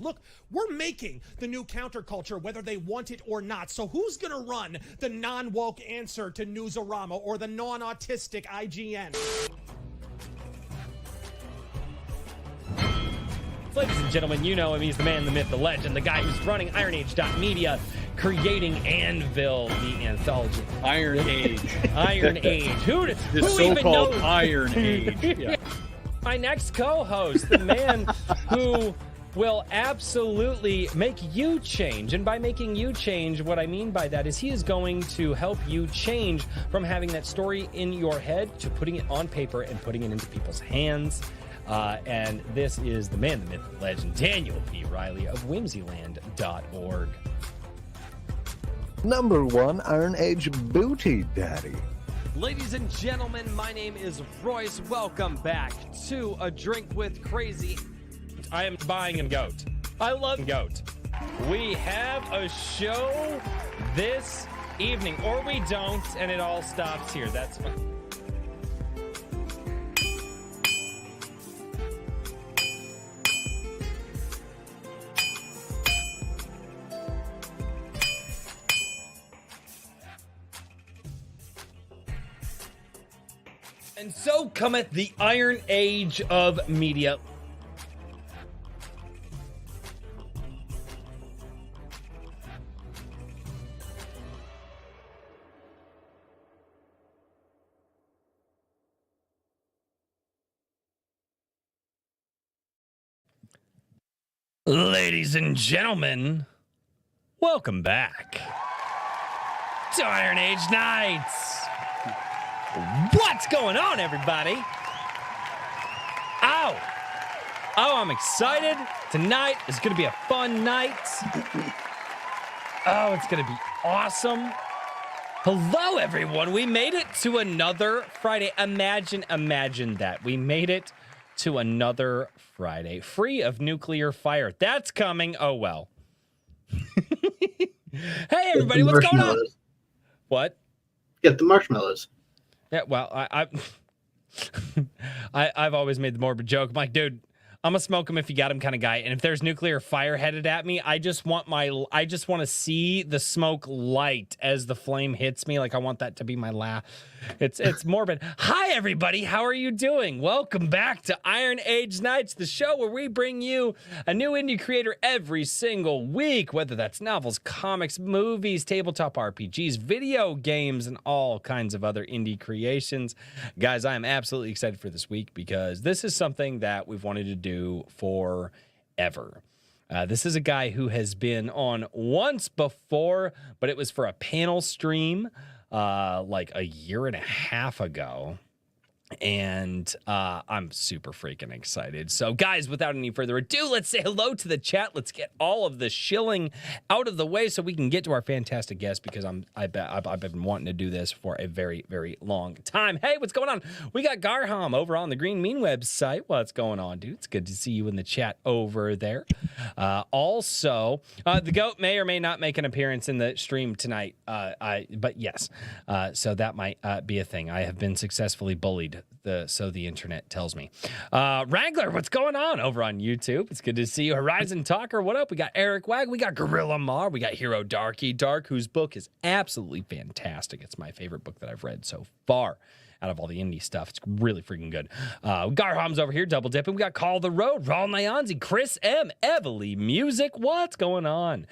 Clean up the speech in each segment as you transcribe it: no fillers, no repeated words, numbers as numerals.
Look, we're making the new counterculture whether they want it or not. So who's going to run the non-woke answer to Newsarama or the non-autistic IGN? Ladies and gentlemen, you know him. He's the man, the myth, the legend, the guy who's running IronAge.media, creating Anvil, the anthology. Iron Age. Iron Age. Who even knows? Iron Age. Yeah. My next co-host, the man who will absolutely make you change. And by making you change, what I mean by that is he is going to help you change from having that story in your head to putting it on paper and putting it into people's hands. And this is the man, the myth, the legend, Daniel P. Riley of whimsyland.org. Number one Iron Age Booty Daddy. Ladies and gentlemen, my name is Royce. Welcome back to A Drink with Crazy. I am buying a goat. I love goat. We have a show this evening, or we don't, and it all stops here. That's fine. And so cometh the Iron Age of media. Ladies and gentlemen, welcome back to Iron Age Nights. What's going on, everybody? Oh, I'm excited. Tonight is going to be a fun night. Oh, it's going to be awesome. Hello, everyone. We made it to another Friday. Imagine that. We made it to another Friday, free of nuclear fire. That's coming. Oh, well. Hey, everybody, what's going on? What? Get the marshmallows. Yeah, well, I've always made the morbid joke. I'm like, dude, I'm a smoke him if you got him kind of guy. And if there's nuclear fire headed at me, I just want to see the smoke light as the flame hits me. Like I want that to be my laugh. It's morbid. Hi, everybody. How are you doing? Welcome back to Iron Age Nights, the show where we bring you a new indie creator every single week, whether that's novels, comics, movies, tabletop RPGs, video games, and all kinds of other indie creations. Guys, I am absolutely excited for this week because this is something that we've wanted to do forever. This is a guy who has been on once before, but it was for a panel stream like a year and a half ago. And I'm super freaking excited. So, guys, without any further ado, let's say hello to the chat. Let's get all of the shilling out of the way so we can get to our fantastic guest because I've been wanting to do this for a very, very long time. Hey, what's going on? We got Garham over on the Green Mean website. What's going on, dude? It's good to see you in the chat over there. Also, the GOAT may or may not make an appearance in the stream tonight. But yes, so that might be a thing. I have been successfully bullied. So the internet tells me. Wrangler, what's going on over on YouTube? It's good to see you. Horizon Talker, what up? We got Eric Wag, we got Gorilla Mar, we got Hero Darky Dark, whose book is absolutely fantastic. It's my favorite book that I've read so far out of all the indie stuff. It's really freaking good. Garham's over here, double dipping. We got Call the Road, Raul Nyanzi, Chris M, Evely Music. What's going on?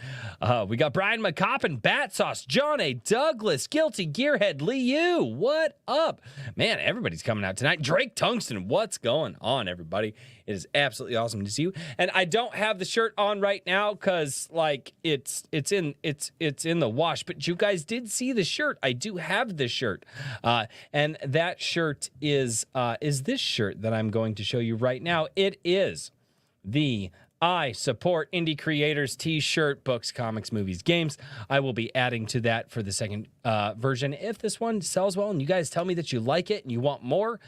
We got Brian McCoppin, Bat Sauce, John A. Douglas, Guilty Gearhead, Lee Yu. What up? Man, everybody's coming out tonight. Drake Tungsten, what's going on, everybody? It is absolutely awesome to see you. And I don't have the shirt on right now because like it's in the wash. But you guys did see the shirt. I do have the shirt, and that shirt is this shirt that I'm going to show you right now. It is the I Support Indie Creators t-shirt, books, comics, movies, games. I will be adding to that for the second version if this one sells well and you guys tell me that you like it and you want more.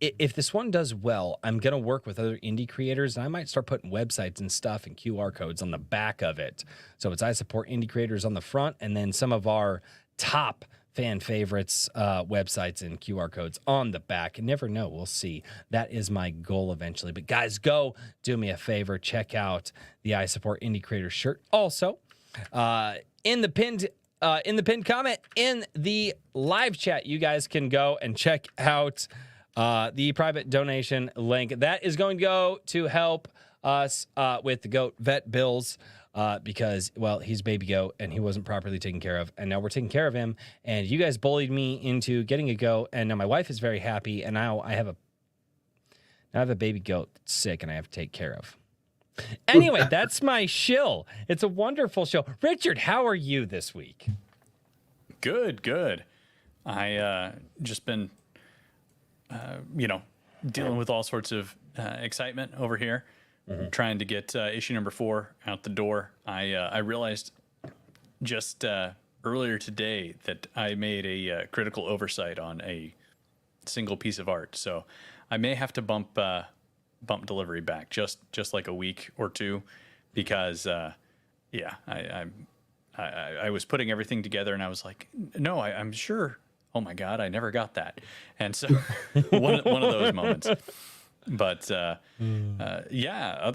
If this one does well, I'm going to work with other indie creators, and I might start putting websites and stuff and QR codes on the back of it. So it's I Support Indie Creators on the front, and then some of our top fan favorites, websites, and QR codes on the back. Never know. We'll see. That is my goal eventually. But guys, go do me a favor. Check out the I Support Indie Creators shirt. Also, in the pinned comment in the live chat, you guys can go and check out the private donation link. That is going to go to help us with the goat vet bills. Because, well, he's a baby goat and he wasn't properly taken care of. And now we're taking care of him. And you guys bullied me into getting a goat. And now my wife is very happy. And now I have a baby goat that's sick and I have to take care of. Anyway, that's my shill. It's a wonderful show. Richard, how are you this week? Good. I just been, dealing with all sorts of excitement over here. Trying to get issue number 4 out the door. I realized just earlier today that I made a critical oversight on a single piece of art, so I may have to bump delivery back just like a week or two, because I was putting everything together and I was like, no, I'm sure. Oh my God, I never got that, and so one of those moments. But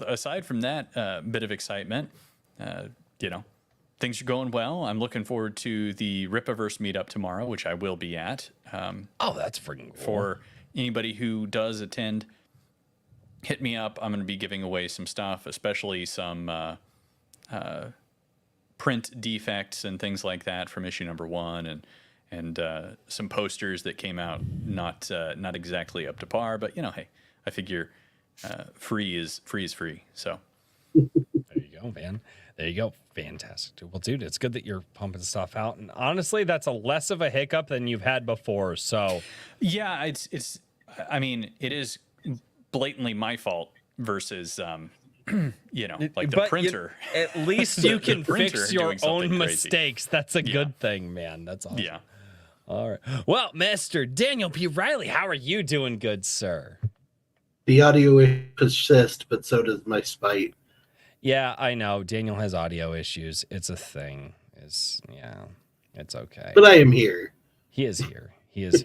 aside from that bit of excitement, things are going well. I'm looking forward to the Ripaverse meetup tomorrow, which I will be at. That's freaking cool. For anybody who does attend, hit me up. I'm going to be giving away some stuff, especially some print defects and things like that from issue number 1, and some posters that came out not exactly up to par, but hey. I figure free is free. So there you go, man. There you go. Fantastic. Well, dude, it's good that you're pumping stuff out. And honestly, that's a less of a hiccup than you've had before. So yeah, it is blatantly my fault versus the printer. At least you can fix your own mistakes. That's a good thing, man. That's awesome. Yeah. All right. Well, Mr. Daniel P. Riley, how are you doing, good sir? The audio persists, but so does my spite. Yeah, I know. Daniel has audio issues. It's a thing. It's okay. But I am here. He is here. It's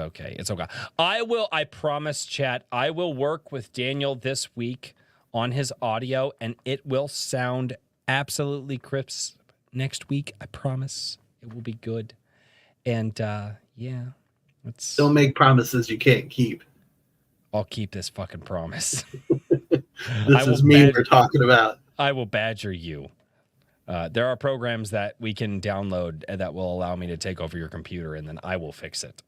okay. It's okay. I promise, chat, I will work with Daniel this week on his audio, and it will sound absolutely crisp next week. I promise. It will be good. And, don't make promises you can't keep. I'll keep this fucking promise. This is me we're talking about. I will badger you. There are programs that we can download that will allow me to take over your computer, and then I will fix it.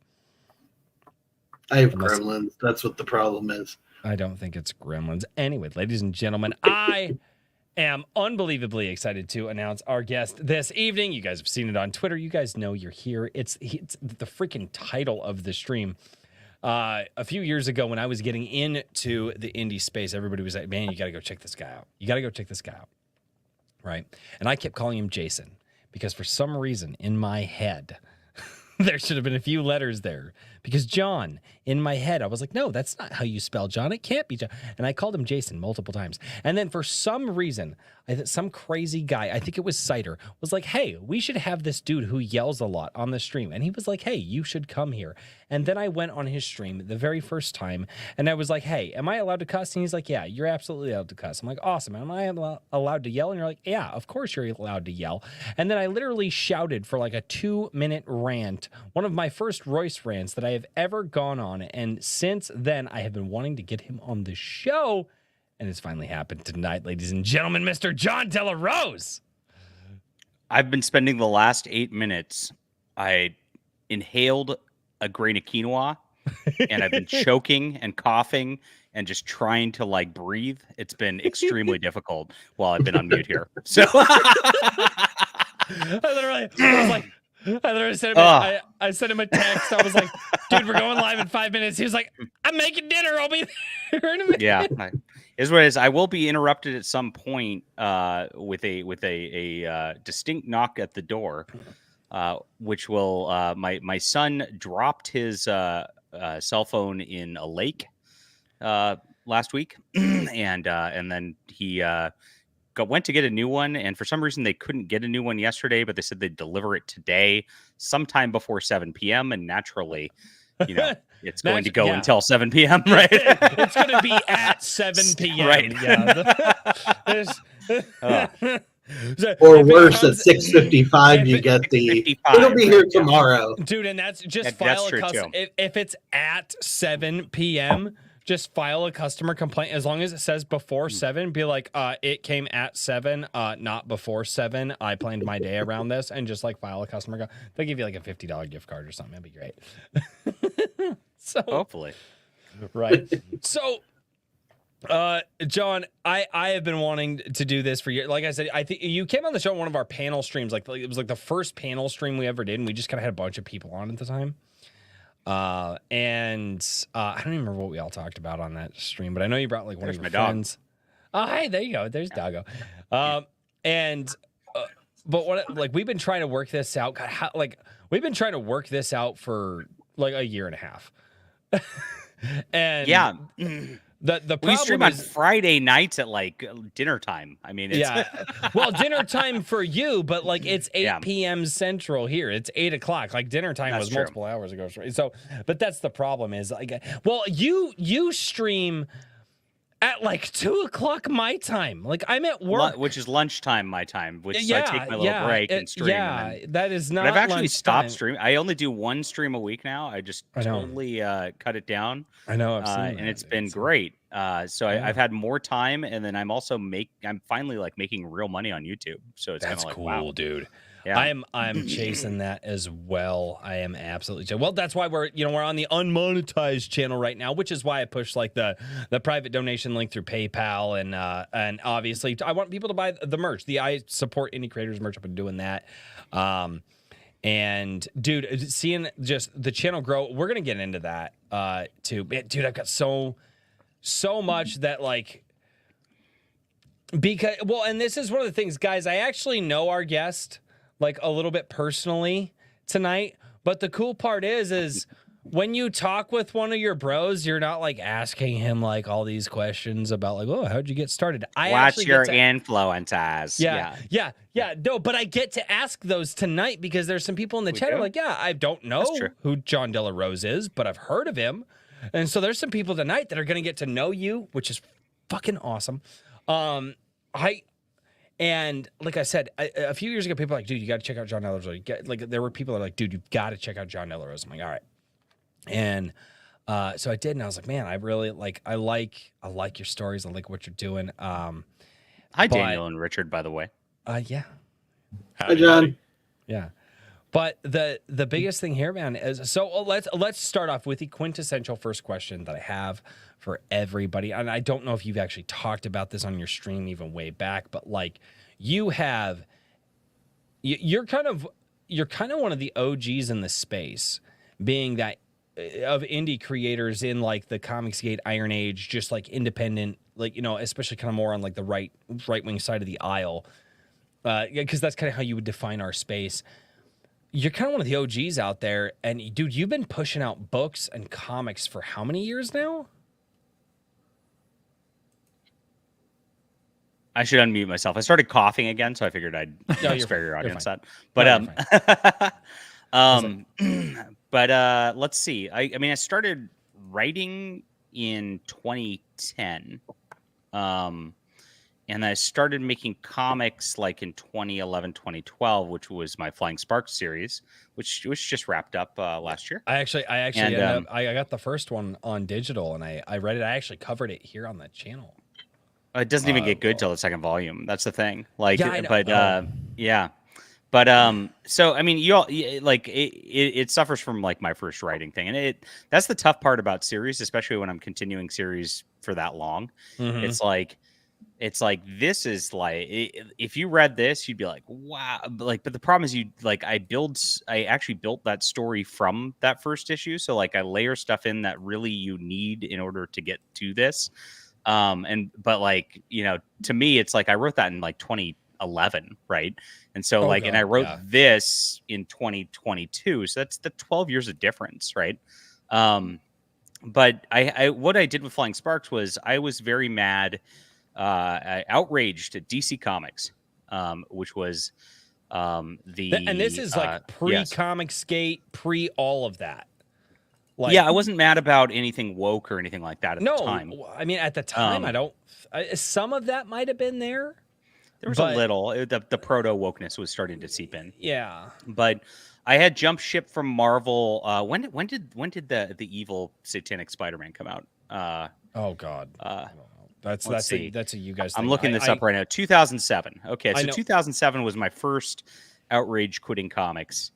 I have gremlins. That's what the problem is. I don't think it's gremlins. Anyway, ladies and gentlemen, I am unbelievably excited to announce our guest this evening. You guys have seen it on Twitter. You guys know you're here. It's the freaking title of the stream. A few years ago, when I was getting into the indie space, everybody was like, man, you got to go check this guy out. Right? And I kept calling him Jason because for some reason in my head, there should have been a few letters there. Because John, in my head, I was like, no, that's not how you spell John. It can't be John. And I called him Jason multiple times. And then for some reason, some crazy guy, I think it was Cider, was like, hey, we should have this dude who yells a lot on the stream. And he was like, hey, you should come here. And then I went on his stream the very first time, and I was like, hey, am I allowed to cuss? And he's like, yeah, you're absolutely allowed to cuss. I'm like, awesome. Am I allowed to yell? And you're like, yeah, of course you're allowed to yell. And then I literally shouted for like a 2-minute rant, one of my first Royce rants that I have ever gone on. And since then, I have been wanting to get him on the show. And it's finally happened tonight, ladies and gentlemen, Mr. Jon Del Arroz. I've been spending the last 8 minutes. I inhaled a grain of quinoa, and I've been choking and coughing and just trying to breathe. It's been extremely difficult while I've been on mute here. So I sent him a text. I was like, dude, we're going live in 5 minutes. He was like, I'm making dinner. I'll be there in a minute. Yeah. Is what it is. I will be interrupted at some point with a distinct knock at the door, which will my son dropped his cell phone in a lake last week, and then he went to get a new one, and for some reason they couldn't get a new one yesterday, but they said they'd deliver it today, sometime before 7 p.m. And naturally, it's going to go until 7 p.m. Right? It's going to be at 7 p.m. Right. Yeah. Or worse, at 6:55, you get the. It'll be here tomorrow, dude. And that's just file a custom. If it's at 7 p.m., just file a customer complaint. As long as it says before 7, be like, it came at 7, not before 7. I planned my day around this, and just like file a customer. They'll give you like a $50 gift card or something. That'd be great. So hopefully, right. So. John, I have been wanting to do this for years. Like I said, I think you came on the show on one of our panel streams. Like it was like the first panel stream we ever did, and we just kind of had a bunch of people on at the time. I don't even remember what we all talked about on that stream, but I know you brought like one of your friends. Oh, hey, there you go. There's Doggo. But what like we've been trying to work this out. God, we've been trying to work this out for like a year and a half. And yeah. The we stream on Friday nights at like dinner time. I mean, it's well, dinner time for you, but like it's 8 p.m. Central here. It's 8 o'clock. Like dinner time was multiple hours ago. So, but that's the problem is like, well, you stream at like 2 o'clock my time. Like I'm at work, which is lunchtime my time. Which I take my little break and stream. Yeah, that is not. But I've actually stopped streaming. I only do one stream a week now. I just totally cut it down. I know, I've seen and it's been great. So I've had more time, and then I'm also I'm finally like making real money on YouTube. So it's kind of like cool, wow, dude. Yeah. I'm chasing that as well. I am absolutely well. That's why we're on the unmonetized channel right now, which is why I push like the private donation link through PayPal and obviously I want people to buy the merch. I support indie creators merch. I've been doing that. And dude, seeing just the channel grow, we're gonna get into that too. Dude, I've got so much that like because and this is one of the things, guys. I actually know our guest like a little bit personally tonight, but the cool part is when you talk with one of your bros, you're not like asking him like all these questions about like, oh, how'd you get started? What's your influences? Yeah. No, but I get to ask those tonight because there's some people in the chat who are like, yeah, I don't know who Jon Del Arroz is, but I've heard of him. And so there's some people tonight that are going to get to know you, which is fucking awesome. And like I said, a few years ago, people were like, dude, you got to check out Jon Del Arroz. Like there were people that were like, dude, you've got to check out Jon Del Arroz. I'm like, all right. And so I did, and I was like, man, I really I like your stories. I like what you're doing. Hi, Daniel and Richard, by the way. Yeah. Hi, John. Yeah. But the biggest thing here, man, is so let's start off with the quintessential first question that I have for everybody. And I don't know if you've actually talked about this on your stream even way back, but like you're kind of one of the OGs in the space, being that of indie creators in like the Comicsgate Iron Age, just like independent, like, especially kind of more on like the right wing side of the aisle. Because that's kind of how you would define our space. You're kind of one of the OGs out there, and dude, you've been pushing out books and comics for how many years now? I should unmute myself. I started coughing again, so I figured I'd spare your audience that. But but let's see. I mean, I started writing in 2010. And I started making comics like in 2011, 2012, which was my Flying Sparks series, which was just wrapped up last year. I got the first one on digital, and I read it. I actually covered it here on the channel. It doesn't even get good till the second volume. That's the thing. Like, yeah, But so I mean, you all like it suffers from like my first writing thing, and that's the tough part about series, especially when I'm continuing series for that long. Mm-hmm. It's like this is like if you read this, you'd be like, wow. But the problem is I actually built that story from that first issue, so like I layer stuff in that really you need in order to get to this. But like, to me, it's like I wrote that in like 2011, right? And so and I wrote this in 2022, so that's the 12 years of difference, right? But I what I did with Flying Sparks was I was very mad I outraged DC Comics, which was and this is like pre-comic skate, pre all of that. Like, yeah, I wasn't mad about anything woke or anything like that at the time. I mean, at the time, some of that might have been there. There was a little. The proto wokeness was starting to seep in. Yeah, but I had jumped ship from Marvel. When did the evil satanic Spider-Man come out? Oh God. That's a you guys. I'm looking this up right now. 2007. Okay, so 2007 was my first outrage quitting comics,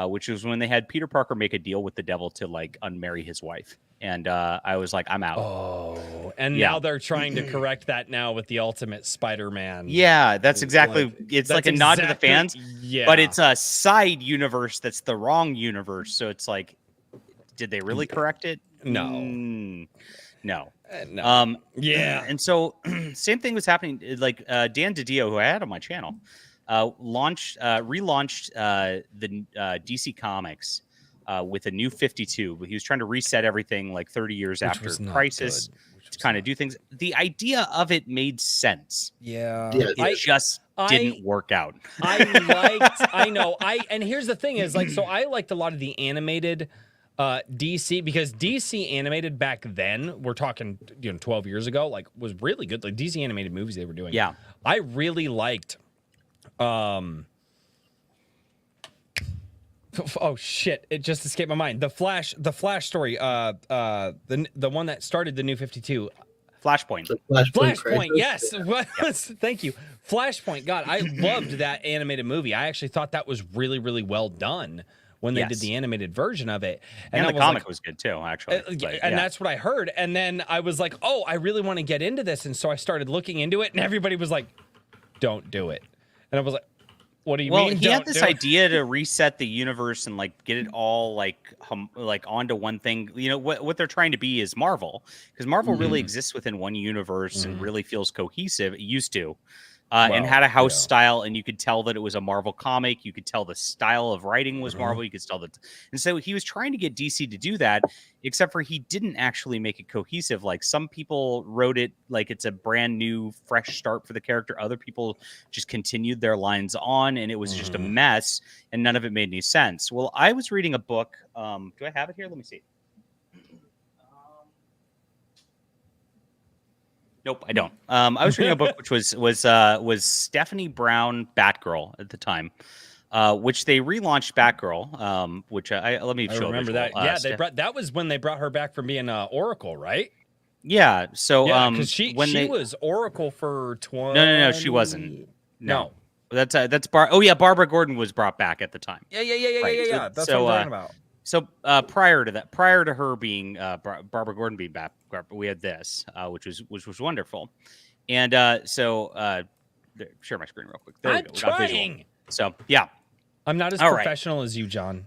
which was when they had Peter Parker make a deal with the devil to like unmarry his wife, and I was like, I'm out. Oh, and now they're trying to correct that now with the Ultimate Spider-Man. Yeah, that's exactly. It's like a nod to the fans. Yeah, but it's a side universe that's the wrong universe. So it's like, did they really correct it? No. No. No. Yeah. And so same thing was happening. Like Dan DiDio, who I had on my channel, relaunched the DC Comics with a new 52. He was trying to reset everything like 30 years after Crisis to kind of do things. The idea of it made sense. Yeah. It just didn't work out. And here's the thing is like, so I liked a lot of the animated DC, because DC animated back then, we're talking 12 years ago, like was really good. Like DC animated movies they were doing. Yeah. I really liked oh shit, it just escaped my mind. The Flash story, the one that started the New 52. Flashpoint. Flashpoint, yes. Thank you. Flashpoint. God, I loved that animated movie. I actually thought that was really, really well done when they did the animated version of it. And the comic was good too, actually. That's what I heard. And then I was like, oh, I really want to get into this. And so I started looking into it, and everybody was like, don't do it. And I was like, what do you mean? Well, he had this idea to reset the universe and like get it all like onto one thing. You know, what they're trying to be is Marvel, because Marvel really exists within one universe and really feels cohesive. It used to. And had a house style, and you could tell that it was a Marvel comic. You could tell the style of writing was Marvel. You could tell that, and so he was trying to get DC to do that, except for he didn't actually make it cohesive. Like some people wrote it like it's a brand new, fresh start for the character. Other people just continued their lines on, and it was just a mess, and none of it made any sense. Well, I was reading a book. Do I have it here? Let me see. Nope, I don't. I was reading a book which was Stephanie Brown Batgirl at the time, which they relaunched Batgirl. Which let me show. I remember that. That was when they brought her back from being Oracle, right? Yeah. So because she was Oracle for 20. No, she wasn't. No. That's Barbara Gordon was brought back at the time. Yeah. That's what I'm talking about. So prior to her being Barbara Gordon being back, we had this, which was wonderful, and share my screen real quick. There we go. We got visual. So yeah, I'm not as professional as you, John.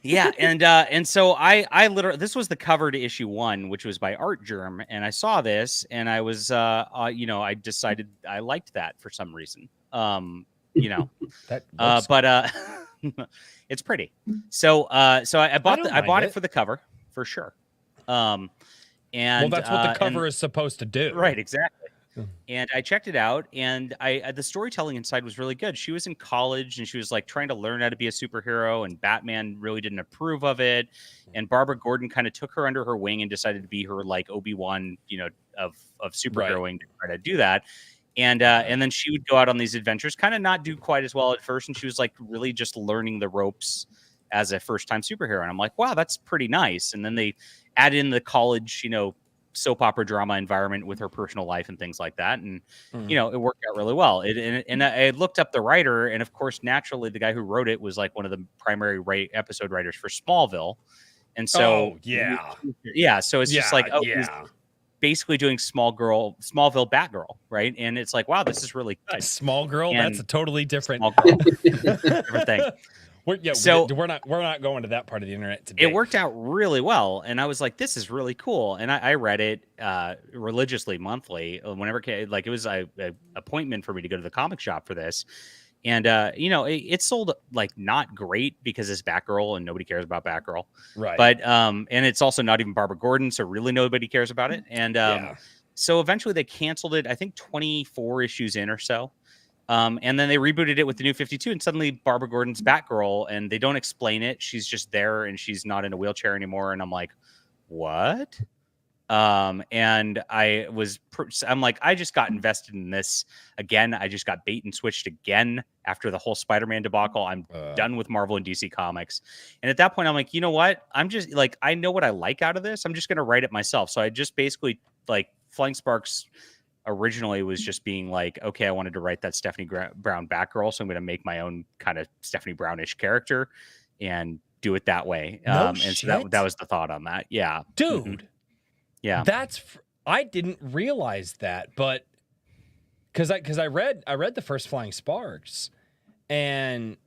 Yeah, and so I literally, this was the cover to issue 1, which was by Art Germ, and I saw this, and I was I decided I liked that for some reason. It's pretty. So I bought it for the cover for sure. And that's what the cover is supposed to do. Right, exactly. And I checked it out, and the storytelling inside was really good. She was in college, and she was like trying to learn how to be a superhero, and Batman really didn't approve of it. And Barbara Gordon kind of took her under her wing and decided to be her like Obi-Wan, of superheroing to try to do that. And then she would go out on these adventures, kind of not do quite as well at first. And she was like really just learning the ropes as a first-time superhero. And I'm like, wow, that's pretty nice. And then they add in the college, soap opera drama environment with her personal life and things like that. And, it worked out really well. And I looked up the writer. And of course, naturally, the guy who wrote it was like one of the primary episode writers for Smallville. And so, so it's just like, basically doing Smallville Batgirl, right? And it's like, wow, this is really good. Small girl, and that's a totally different different thing. We're not going to that part of the internet today. It worked out really well, and I was like, this is really cool. And I read it religiously monthly whenever it was an appointment for me to go to the comic shop for this. And it sold like not great because it's Batgirl and nobody cares about Batgirl, right? But and it's also not even Barbara Gordon, so really nobody cares about it. And So eventually they canceled it, I think 24 issues in or so. And then they rebooted it with the new 52, and suddenly Barbara Gordon's Batgirl, and they don't explain it. She's just there, and she's not in a wheelchair anymore. And I'm like, what? And I'm like, I just got invested in this again. I just got bait and switched again after the whole Spider-Man debacle. I'm done with Marvel and DC Comics. And at that point, I'm like, you know what? I'm just like, I know what I like out of this. I'm just going to write it myself. So I just basically like Flying Sparks originally was just being like, okay, I wanted to write that Stephanie Brown Batgirl. So I'm going to make my own kind of Stephanie Brownish character and do it that way. And so that was the thought on that. Yeah. Dude. Mm-hmm. Yeah, I didn't realize that, but because I read the first Flying Sparks, and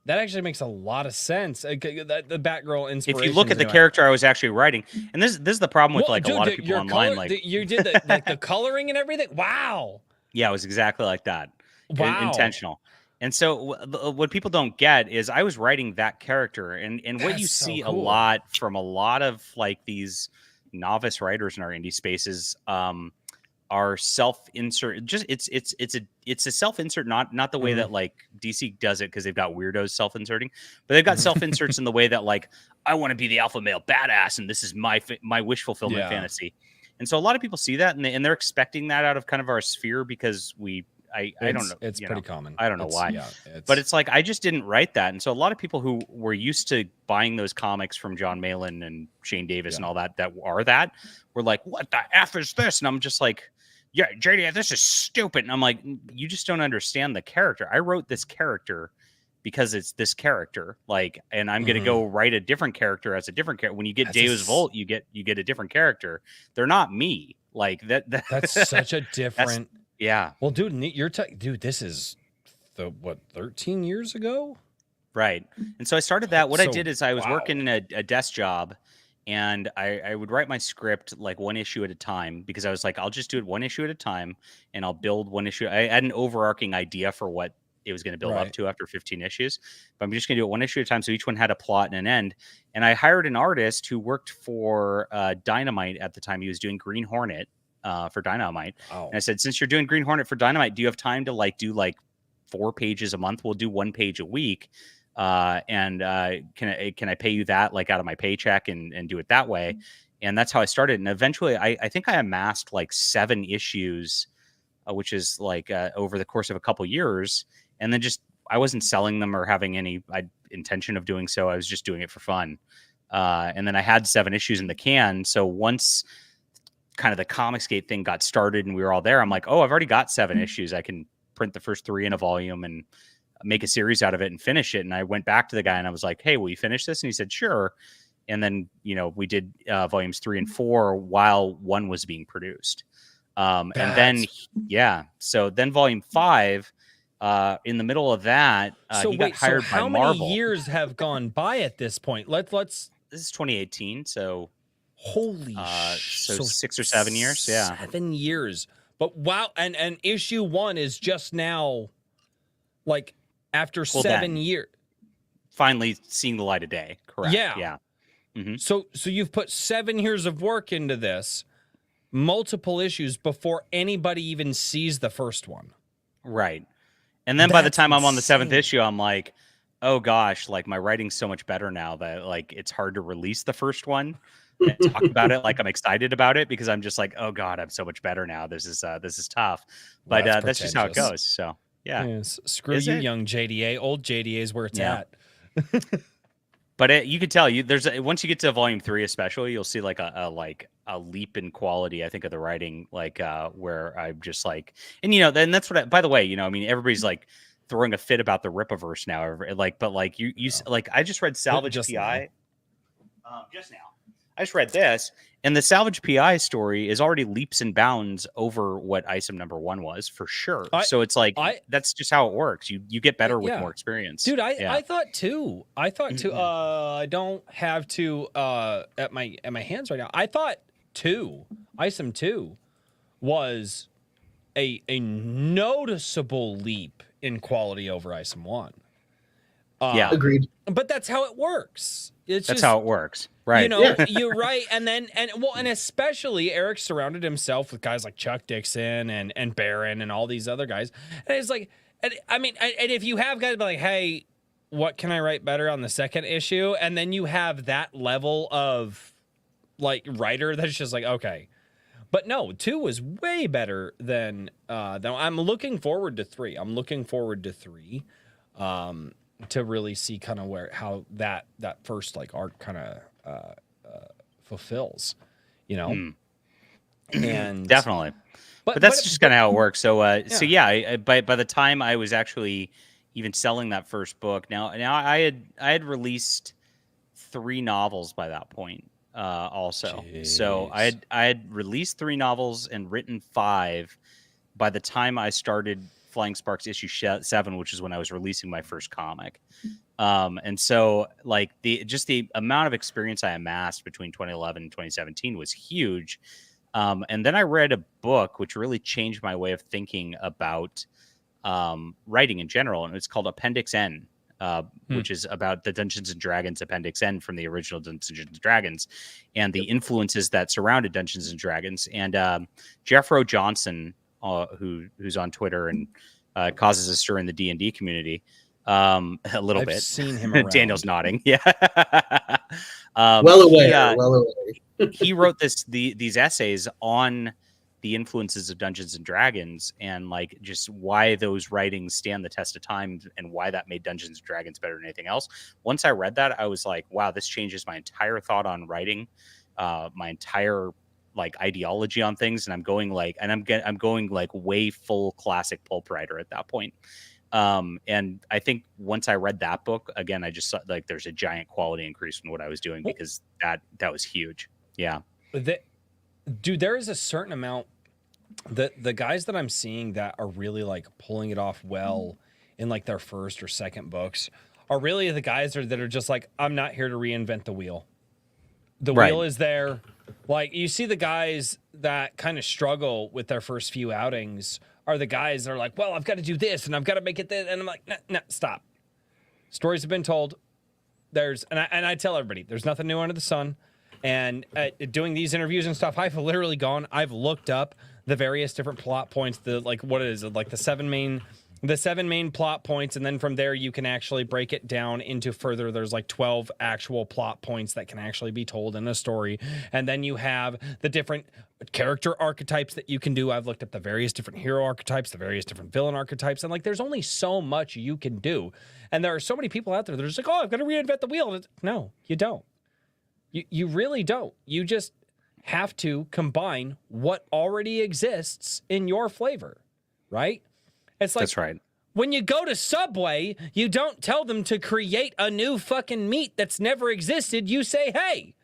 that actually makes a lot of sense. The Batgirl inspiration. If you look at the character I was actually writing, and this is the problem with a lot of people online. You did the coloring and everything. Wow. Yeah, it was exactly like that. Wow. Intentional. And so what people don't get is I was writing that character, and what you see a lot from a lot of like these novice writers in our indie spaces are self-insert. Just it's a self-insert, not the way that like DC does it because they've got weirdos self-inserting, but they've got self-inserts in the way that like I want to be the alpha male badass and this is my wish fulfillment fantasy. And so a lot of people see that and they're expecting that out of kind of our sphere because I don't know. It's pretty common. I don't know why. But it's like I just didn't write that. And so a lot of people who were used to buying those comics from John Malin and Shane Davis and all that were like, what the F is this? And I'm just like, yeah, JD, this is stupid. And I'm like, you just don't understand the character. I wrote this character because it's this character. Like, and I'm gonna go write a different character as a different character. When you get Deus Volt, you get a different character. They're not me. Like that's such a different. Yeah. Well, dude, dude, this is 13 years ago? Right. And so I started that. What I did is I was working in a desk job, and I would write my script like one issue at a time because I was like, I'll just do it one issue at a time, and I'll build one issue. I had an overarching idea for what it was going to build up to after 15 issues, but I'm just going to do it one issue at a time. So each one had a plot and an end. And I hired an artist who worked for Dynamite at the time. He was doing Green Hornet. For Dynamite. And I said, since you're doing Green Hornet for Dynamite, do you have time to like do like 4 pages a month? We'll do 1 page a week. And can I pay you that like out of my paycheck and do it that way? And that's how I started. And eventually I think I amassed like 7 issues, which is like over the course of a couple years. And then just, I wasn't selling them or having any intention of doing so. I was just doing it for fun. And then I had 7 issues in the can. So once kind of the Comicsgate thing got started and we were all there, I'm like, oh, I've already got 7 issues. I can print the first 3 in a volume and make a series out of it and finish it. And I went back to the guy and I was like, hey, will you finish this? And he said, sure. And then, we did volumes 3 and 4 while 1 was being produced. And then, so then volume 5, in the middle of that, he got hired by Marvel. How many years have gone by at this point? Let's. This is 2018, so holy so 6 or 7 years. Yeah, 7 years. But wow, and issue 1 is just now, like after 7 years, finally seeing the light of day. Correct. Yeah. Mm-hmm. So you've put 7 years of work into this, multiple issues before anybody even sees the first one. Right. And then by the time I'm on the 7th issue, I'm like, oh gosh, like my writing's so much better now that like it's hard to release the first one and talk about it like I'm excited about it because I'm just like, oh god, I'm so much better now. This is tough. But that's just how it goes. So yeah. Screw you, young JDA. Old JDA is where it's at. But you can tell there's once you get to volume 3, especially, you'll see like a leap in quality, I think, of the writing, like where I'm just like, and then that's what. By the way, I mean, everybody's like throwing a fit about the Rippaverse now, like, but like you like I just read Salvage PI just now. I just read this, and the Salvage PI story is already leaps and bounds over what ISOM #1 was for sure. So it's like that's just how it works. You get better with more experience, dude. I thought too. I don't have to at my hands right now. I thought ISOM 2 was a noticeable leap in quality over ISOM 1. Yeah. Agreed. But that's how it works. That's how it works. Right. You know, Yeah. you're right. And especially Eric surrounded himself with guys like Chuck Dixon and Barron and all these other guys. And it's like, and if you have guys be like, hey, what can I write better on the second issue? And then you have that level of like writer that's just like, okay. But no, 2 was way better than I'm looking forward to 3. I'm looking forward to 3. To really see kind of how that first like arc kind of fulfills, you know, and Definitely. But that's just kind of how it works. So, by the time I was actually even selling that first book, now I had released 3 novels by that point. Also, so I had released 3 novels and written 5 by the time I started Flying Sparks issue 7, which is when I was releasing my first comic. And so like the amount of experience I amassed between 2011 and 2017 was huge. And then I read a book which really changed my way of thinking about writing in general, and it's called Appendix N, which is about the Dungeons and Dragons Appendix N from the original Dungeons and Dragons and the influences that surrounded Dungeons and Dragons. And Jeffro Johnson, who's on Twitter and causes a stir in the D&D community a little bit. I've seen him around. Daniel's nodding. Yeah. Well aware. He wrote these essays on the influences of Dungeons and Dragons and like just why those writings stand the test of time and why that made Dungeons and Dragons better than anything else. Once I read that, I was like, wow, this changes my entire thought on writing, my entire like ideology on things, and I'm going like way full classic pulp writer at that point. And I think once I read that book again, I just saw like there's a giant quality increase in what I was doing because that was huge. Yeah. Dude, there is a certain amount that the guys that I'm seeing that are really like pulling it off well in like their first or second books are really the guys that are just like, I'm not here to reinvent the wheel. The wheel is there. Like you see the guys that kind of struggle with their first few outings are the guys that are like, well, I've got to do this and I've got to make it this. And I'm like, no, stop. Stories have been told. And I tell everybody, there's nothing new under the sun. And doing these interviews and stuff, I've literally I've looked up the various different plot points, the 7 main plot points, and then from there you can actually break it down into further. There's like 12 actual plot points that can actually be told in a story. And then you have the different character archetypes that you can do. I've looked up the various different hero archetypes, the various different villain archetypes, and like there's only so much you can do. And there are so many people out there that are just like, oh, I've got to reinvent the wheel. No, you don't. You really don't. You just have to combine what already exists in your flavor, right? It's like, that's right. When you go to Subway, you don't tell them to create a new fucking meat that's never existed. You say, hey,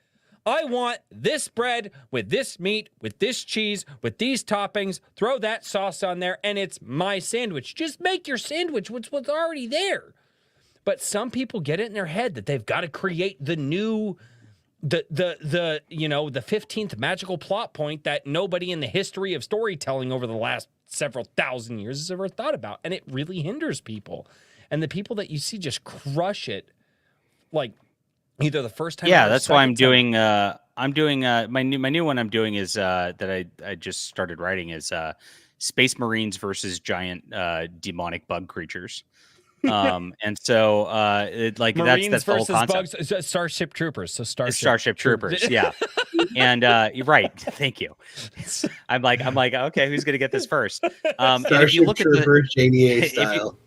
I want this bread with this meat, with this cheese, with these toppings. Throw that sauce on there, and it's my sandwich. Just make your sandwich with what's already there. But some people get it in their head that they've got to create the new... the 15th magical plot point that nobody in the history of storytelling over the last several thousand years has ever thought about, and it really hinders people. And the people that you see just crush it, like either the first time. Yeah, that's why I'm doing. My new one I'm doing is that I just started writing is Space Marines versus giant demonic bug creatures. And so Marines that's the whole versus concept. Bugs, Starship Troopers. So Starship Troopers, yeah. And you're right. Thank you. I'm like, okay, who's gonna get this first? And if you look Trooper, at JDA style.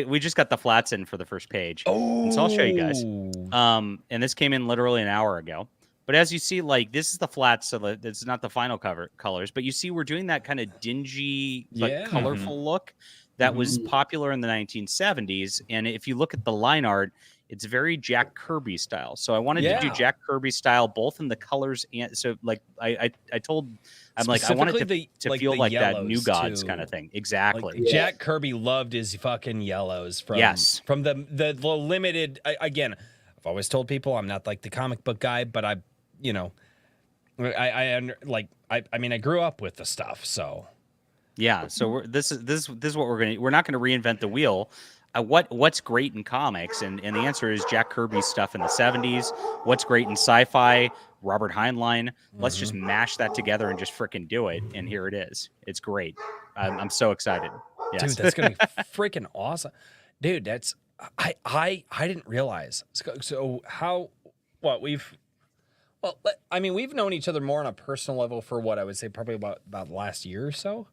we just got the flats in for the first page, and so I'll show you guys. And this came in literally an hour ago. But as you see, like this is the flats, so that it's not the final colors. But you see, we're doing that kind of dingy but colorful look that was popular in the 1970s. And if you look at the line art, it's very Jack Kirby style. So I wanted to do Jack Kirby style, both in the colors and so like I wanted to feel like that New Gods kind of thing. Exactly. Like Jack Kirby loved his fucking yellows from the limited. Again, I've always told people I'm not like the comic book guy, but I grew up with the stuff, so. Yeah, so this is what we're not going to reinvent the wheel. what's great in comics, and the answer is Jack Kirby's stuff in the 70s. What's great in sci-fi? Robert Heinlein. Let's just mash that together and just frickin' do it. And here it is. It's great. I'm so excited. Yes. Dude, that's gonna be freaking awesome. Dude, that's I didn't realize. So how we've we've known each other more on a personal level for what I would say probably about the last year or so.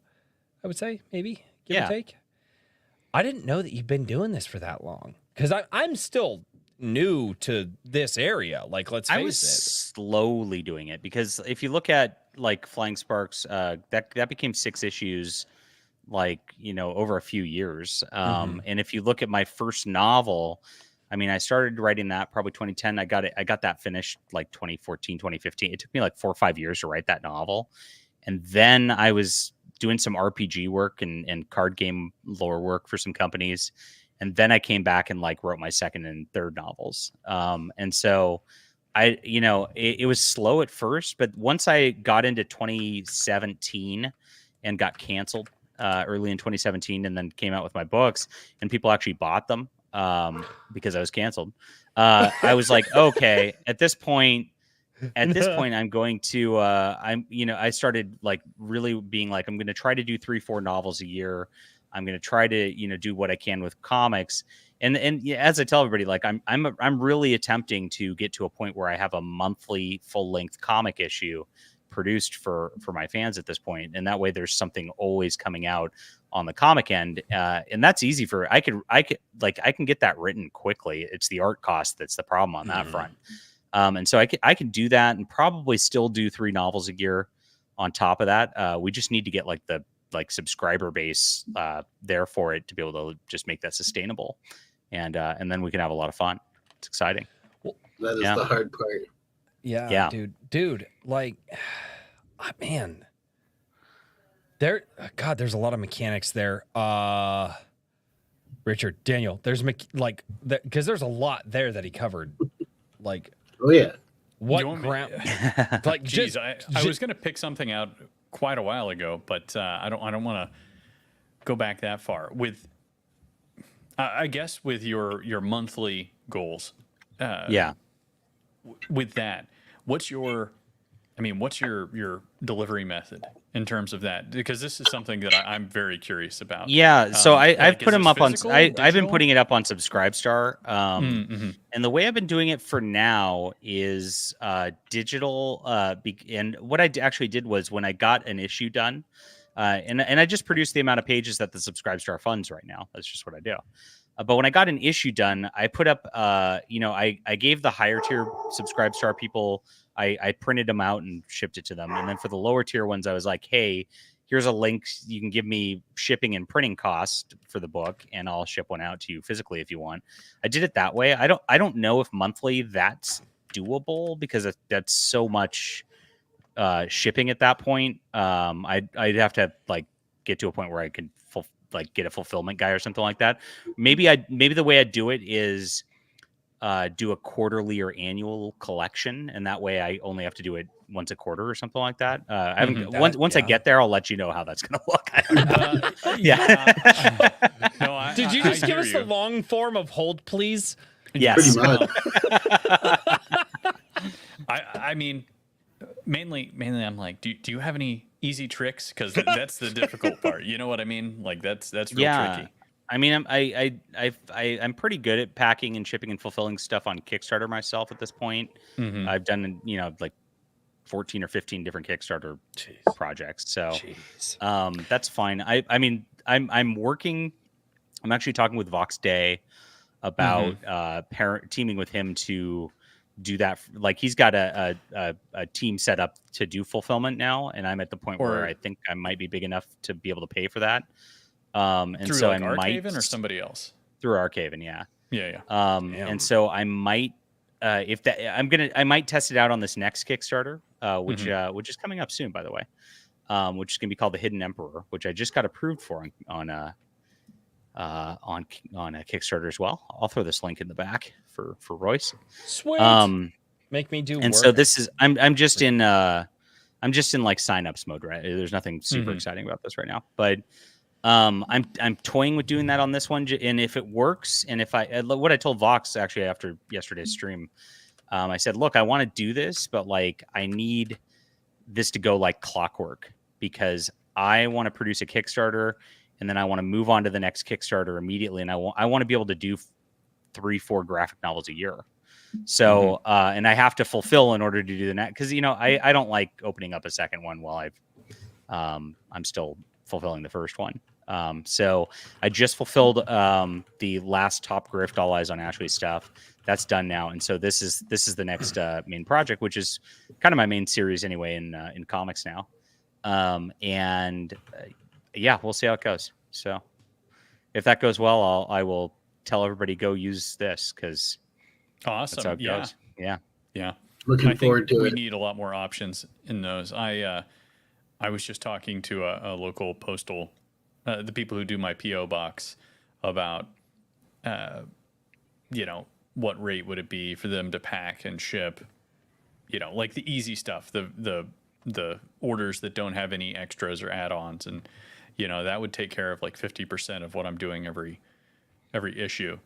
I would say maybe give or take. I didn't know that you've been doing this for that long because I'm still new to this area. Like, let's face it. I was slowly doing it because if you look at like Flying Sparks, that became 6 issues, like, over a few years. And if you look at my first novel, I mean, I started writing that probably 2010. I got that finished like 2014, 2015. It took me like 4 or 5 years to write that novel. And then I was doing some RPG work and card game lore work for some companies. And then I came back and like wrote my second and third novels. And so it was slow at first, but once I got into 2017 and got canceled early in 2017 and then came out with my books and people actually bought them because I was canceled. I was like, okay, at this point, I'm going to, I started like really being like, I'm going to try to do 3-4 novels a year. I'm going to try to, do what I can with comics. And as I tell everybody, like I'm really attempting to get to a point where I have a monthly full length comic issue produced for my fans at this point. And that way there's something always coming out on the comic end. And that's easy I can get that written quickly. It's the art cost that's the problem on that front. And so I can do that and probably still do 3 novels a year on top of that. We just need to get like the subscriber base there for it to be able to just make that sustainable. And then we can have a lot of fun. It's exciting. That is the hard part. Yeah. Dude, like, man, there's a lot of mechanics there. Richard, Daniel, because there's a lot there that he covered. Like, oh yeah. What ground? Like, geez, I was going to pick something out quite a while ago, but I don't want to go back that far. With, I guess, with your monthly goals. With that, what's your delivery method in terms of that? Because this is something that I'm very curious about. Yeah, so I've put them up on. I've been putting it up on Subscribestar, and the way I've been doing it for now is digital. And what I actually did was when I got an issue done, and I just produced the amount of pages that the Subscribestar funds right now. That's just what I do. But when I got an issue done, I put up, I gave the higher tier Subscribestar people, I printed them out and shipped it to them. And then for the lower tier ones, I was like, hey, here's a link. You can give me shipping and printing cost for the book, and I'll ship one out to you physically if you want. I did it that way. I don't know if monthly that's doable because that's so much shipping at that point. I'd have to like get to a point where I could get a fulfillment guy or something like that. Maybe the way I'd do it is do a quarterly or annual collection, and that way I only have to do it once a quarter or something like that. I haven't once I get there, I'll let you know how that's going to look. No, Did you just give us the long form of hold, please? Yes. Pretty much. I mean, mainly, I'm like, do you have any easy tricks? Because that's the difficult part. You know what I mean? Like that's real tricky. I mean, I'm pretty good at packing and shipping and fulfilling stuff on Kickstarter myself at this point. I've done like 14 or 15 different Kickstarter projects, so that's fine. I mean, I'm working. I'm actually talking with Vox Day about teaming with him to do that. Like he's got a team set up to do fulfillment now, and I'm at the point where I think I might be big enough to be able to pay for that. And through so like I might Arcaven or somebody else through Arcaven, yeah. And so I might I might test it out on this next Kickstarter, which is coming up soon, by the way, which is gonna be called The Hidden Emperor, which I just got approved for on a Kickstarter as well. I'll throw this link in the back for Royce. Sweet. Make me do. And work. so this is I'm just in like signups mode, right? There's nothing super exciting about this right now, but I'm toying with doing that on this one, and if it works, and if what I told Vox actually after yesterday's stream, I said, look, I want to do this, but like I need this to go like clockwork because I want to produce a Kickstarter, and then I want to move on to the next Kickstarter immediately, and I want to be able to do 3-4 graphic novels a year. So, and I have to fulfill in order to do the next, because I don't like opening up a second one while I'm still fulfilling the first one. So I just fulfilled the last Top Grift All Eyes on Ashley stuff. That's done now, and so this is the next main project, which is kind of my main series anyway in comics now. Yeah, we'll see how it goes. So if that goes well, I will tell everybody go use this because awesome. That's how it goes. Yeah. Looking forward to we it. need a lot more options in those. I was just talking to a local postal, the people who do my PO box about, what rate would it be for them to pack and ship, like the easy stuff, the orders that don't have any extras or add-ons, and that would take care of like 50% of what I'm doing every issue.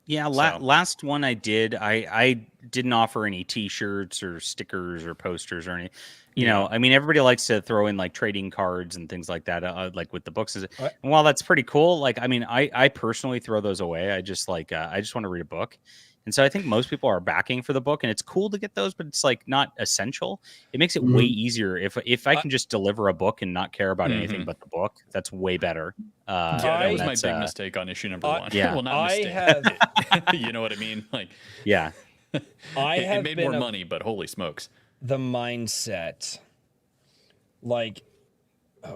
Yeah, last one I did, I didn't offer any T-shirts or stickers or posters or any. I mean, everybody likes to throw in like trading cards and things like that, like with the books. And while that's pretty cool, like I mean, I personally throw those away. I just want to read a book, and so I think most people are backing for the book, and it's cool to get those, but it's like not essential. It makes it way easier if I can just deliver a book and not care about anything but the book. That's way better. That was my big mistake on issue number 1. Yeah, well, not mistake. You know what I mean? Like, I it have made been more money, but holy smokes. the mindset, like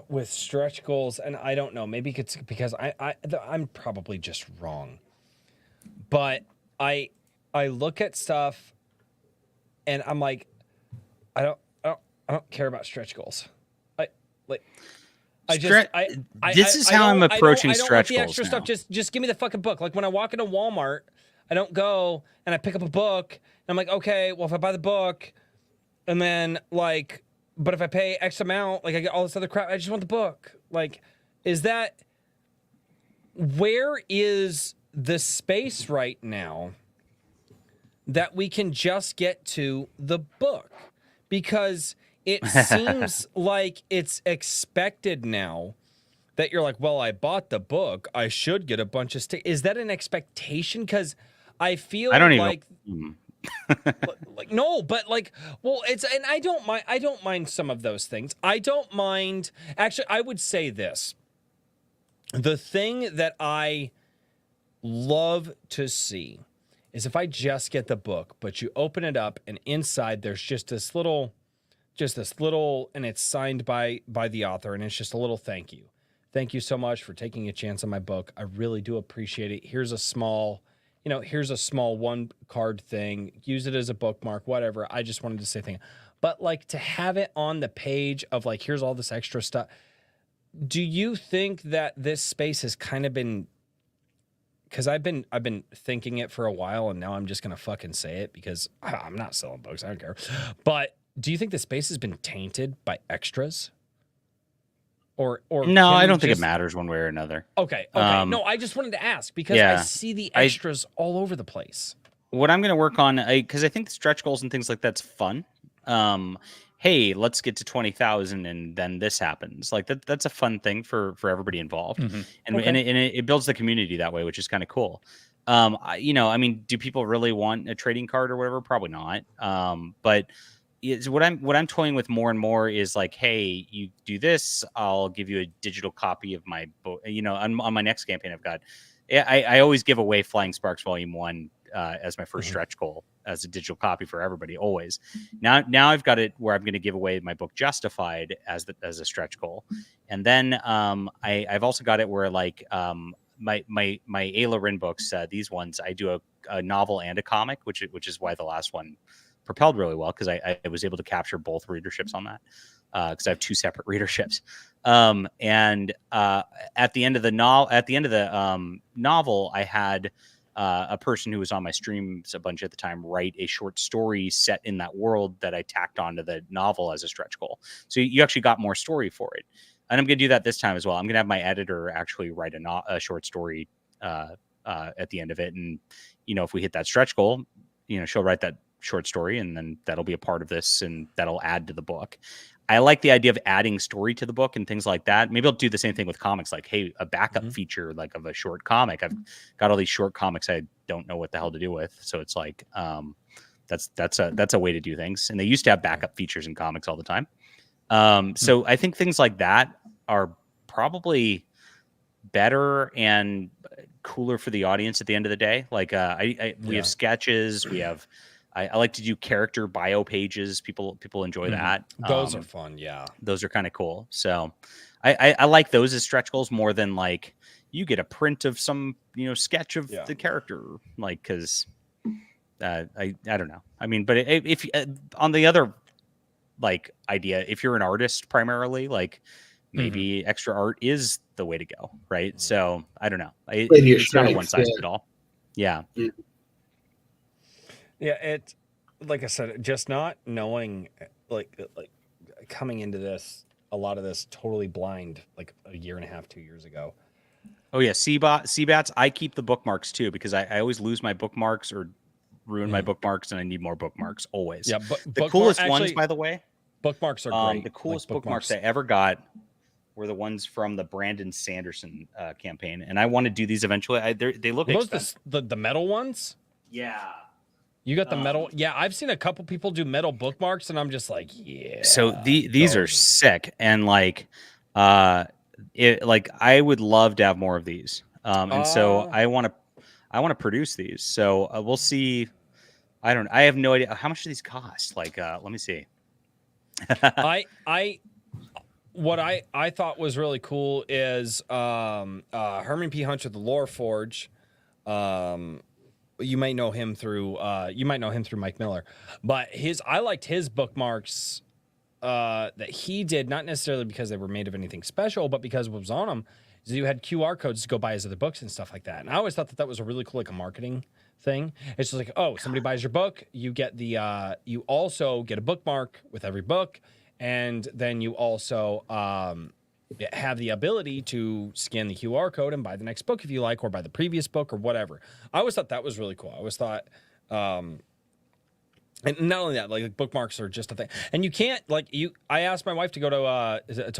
with stretch goals, and I don't know, maybe it's because I'm probably just wrong, but I look at stuff and I'm like, I don't care about stretch goals. This is how I'm approaching stretch the goals extra now. stuff. Just give me the fucking book. Like when I walk into Walmart, I don't go and I pick up a book and I'm like, okay, well if I buy the book and then like, but if I pay X amount, like I get all this other crap, I just want the book. Like, where is the space right now that we can just get to the book? Because it seems like it's expected now that you're like, well, I bought the book, I should get a bunch of stickers. Is that an expectation? Because I feel like no, but like, well, it's, and I don't mind some of those things. I don't mind. Actually, I would say this: the thing that I love to see is if I just get the book, but you open it up and inside there's just this little, and it's signed by the author, and it's just a little thank you. Thank you so much for taking a chance on my book. I really do appreciate it. Here's a small one card thing. Use it as a bookmark, whatever. I just wanted to say thank you. But like to have it on the page of like, here's all this extra stuff. Do you think that this space has kind of been, because I've been thinking it for a while, and now I'm just gonna fucking say it because I'm not selling books. I don't care. But do you think the space has been tainted by extras? Or no, I don't think it matters one way or another. Okay. No, I just wanted to ask because I see the extras all over the place. What I'm going to work on, because I think the stretch goals and things like that's fun. Hey, let's get to 20,000 and then this happens. Like that's a fun thing for everybody involved, and it builds the community that way, which is kind of cool. I mean, do people really want a trading card or whatever? Probably not. But what I'm toying with more and more is like, hey, you do this, I'll give you a digital copy of my book. On my next campaign, I've got, I always give away Flying Sparks Volume 1 as my first stretch goal as a digital copy for everybody always. Now I've got it where I'm going to give away my book Justified as a stretch goal, and then I've also got it where like my Ayla Rin books, these ones I do a novel and a comic, which is why the last one propelled really well, because I was able to capture both readerships on that, because I have two separate readerships. And at the end of the novel, I had a person who was on my streams a bunch at the time write a short story set in that world that I tacked onto the novel as a stretch goal. So you actually got more story for it. And I'm going to do that this time as well. I'm going to have my editor actually write a short story at the end of it. And, if we hit that stretch goal, she'll write that short story, and then that'll be a part of this, and that'll add to the book. I like the idea of adding story to the book and things like that. Maybe I'll do the same thing with comics. Like, hey, a backup feature like of a short comic. I've got all these short comics I don't know what the hell to do with. So it's like, that's a way to do things. And they used to have backup features in comics all the time. So I think things like that are probably better and cooler for the audience at the end of the day. Like, we have sketches, we have. I like to do character bio pages. People enjoy that. Those are fun. Yeah. Those are kind of cool. So I like those as stretch goals more than like you get a print of some, sketch of the character. Like, cause I don't know. I mean, but if on the other like idea, if you're an artist primarily, like maybe extra art is the way to go. Right. So I don't know. It's not a one size fit all. Yeah. Yeah, it, like I said, just not knowing, like coming into this, a lot of this totally blind, like a year and a half, 2 years ago. Oh yeah, CBATs. I keep the bookmarks too because I always lose my bookmarks or ruin my bookmarks, and I need more bookmarks always. Yeah, but the coolest ones, by the way, bookmarks are great. The coolest bookmarks I ever got were the ones from the Brandon Sanderson campaign, and I want to do these eventually. They look expensive. The metal ones. Yeah. You got the metal. Yeah, I've seen a couple people do metal bookmarks, and I'm just like, yeah. So these are sick, and like, I would love to have more of these. And so I want to produce these. So we'll see. I have no idea how much do these cost. Like, let me see. What I thought was really cool is Herman P. Hunter, the Lore Forge. You might know him through Mike Miller, but I liked his bookmarks that he did, not necessarily because they were made of anything special, but because what was on them is you had QR codes to go buy his other books and stuff like that. And I always thought that was a really cool, like a marketing thing. It's just like, oh, somebody buys your book, you get you also get a bookmark with every book, and then you also have the ability to scan the QR code and buy the next book if you like, or buy the previous book or whatever. I always thought that was really cool. I always thought, and not only that, like bookmarks are just a thing. And you can't I asked my wife to go to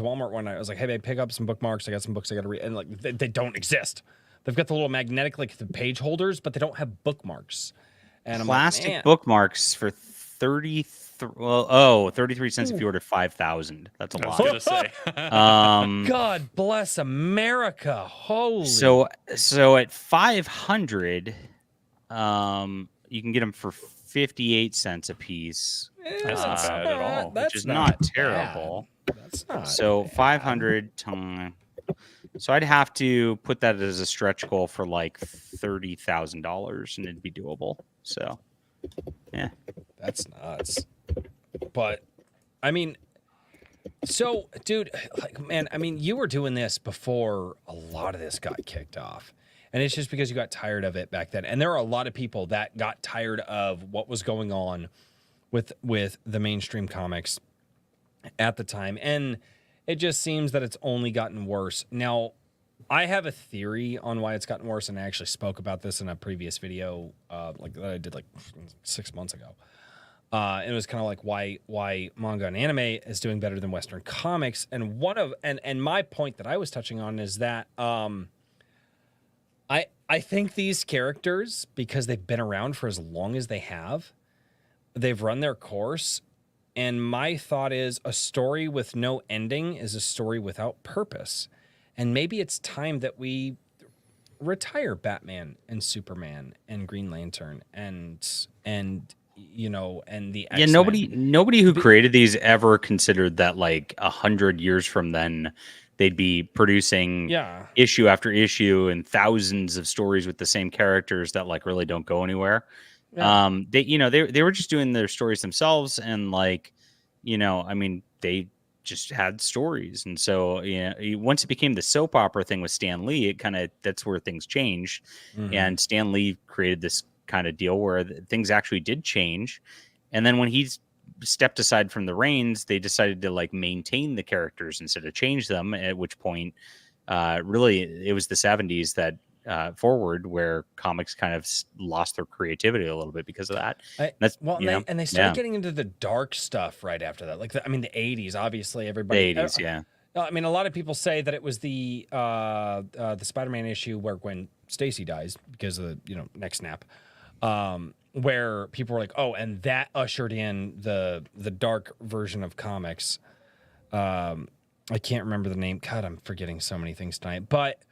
Walmart one night. I was like, hey babe, pick up some bookmarks. I got some books I got to read. And like, they don't exist. They've got the little magnetic, like the page holders, but they don't have bookmarks. And I'm plastic like, man. bookmarks for 33 cents if you order 5,000. That's a lot. I was gonna say. God bless America. Holy. So at 500, you can get them for 58 cents a piece. That's not bad at all. Which is not terrible. That's not So bad. 500 times. So I'd have to put that as a stretch goal for like $30,000, and it'd be doable. So, yeah, that's nuts. But I mean, so dude, like, man, I mean, you were doing this before a lot of this got kicked off, and it's just because you got tired of it back then. And there are a lot of people that got tired of what was going on with the mainstream comics at the time, and it just seems that it's only gotten worse. Now, I have a theory on why it's gotten worse, and I actually spoke about this in a previous video, like that I did like 6 months ago. It was kind of like why manga and anime is doing better than Western comics. And my point that I was touching on is that I think these characters, because they've been around for as long as they have, they've run their course. And my thought is a story with no ending is a story without purpose. And maybe it's time that we retire Batman and Superman and Green Lantern and the X-Men. Nobody who created these ever considered that like 100 years from then they'd be producing issue after issue and thousands of stories with the same characters that like really don't go anywhere. Yeah. They were just doing their stories themselves, and like, I mean, they just had stories. And so, once it became the soap opera thing with Stan Lee, that's where things changed. Mm-hmm. And Stan Lee created this kind of deal where things actually did change. And then when he stepped aside from the reins, they decided to like maintain the characters instead of change them. At which point, really, it was the 70s that forward where comics kind of lost their creativity a little bit because of that. They started getting into the dark stuff right after that. Like, the 80s, obviously, everybody. The 80s, yeah. I mean, a lot of people say that it was the Spider-Man issue where Gwen Stacy dies because of the neck snap, where people were like, oh, and that ushered in the dark version of comics. I can't remember the name. God, I'm forgetting so many things tonight. But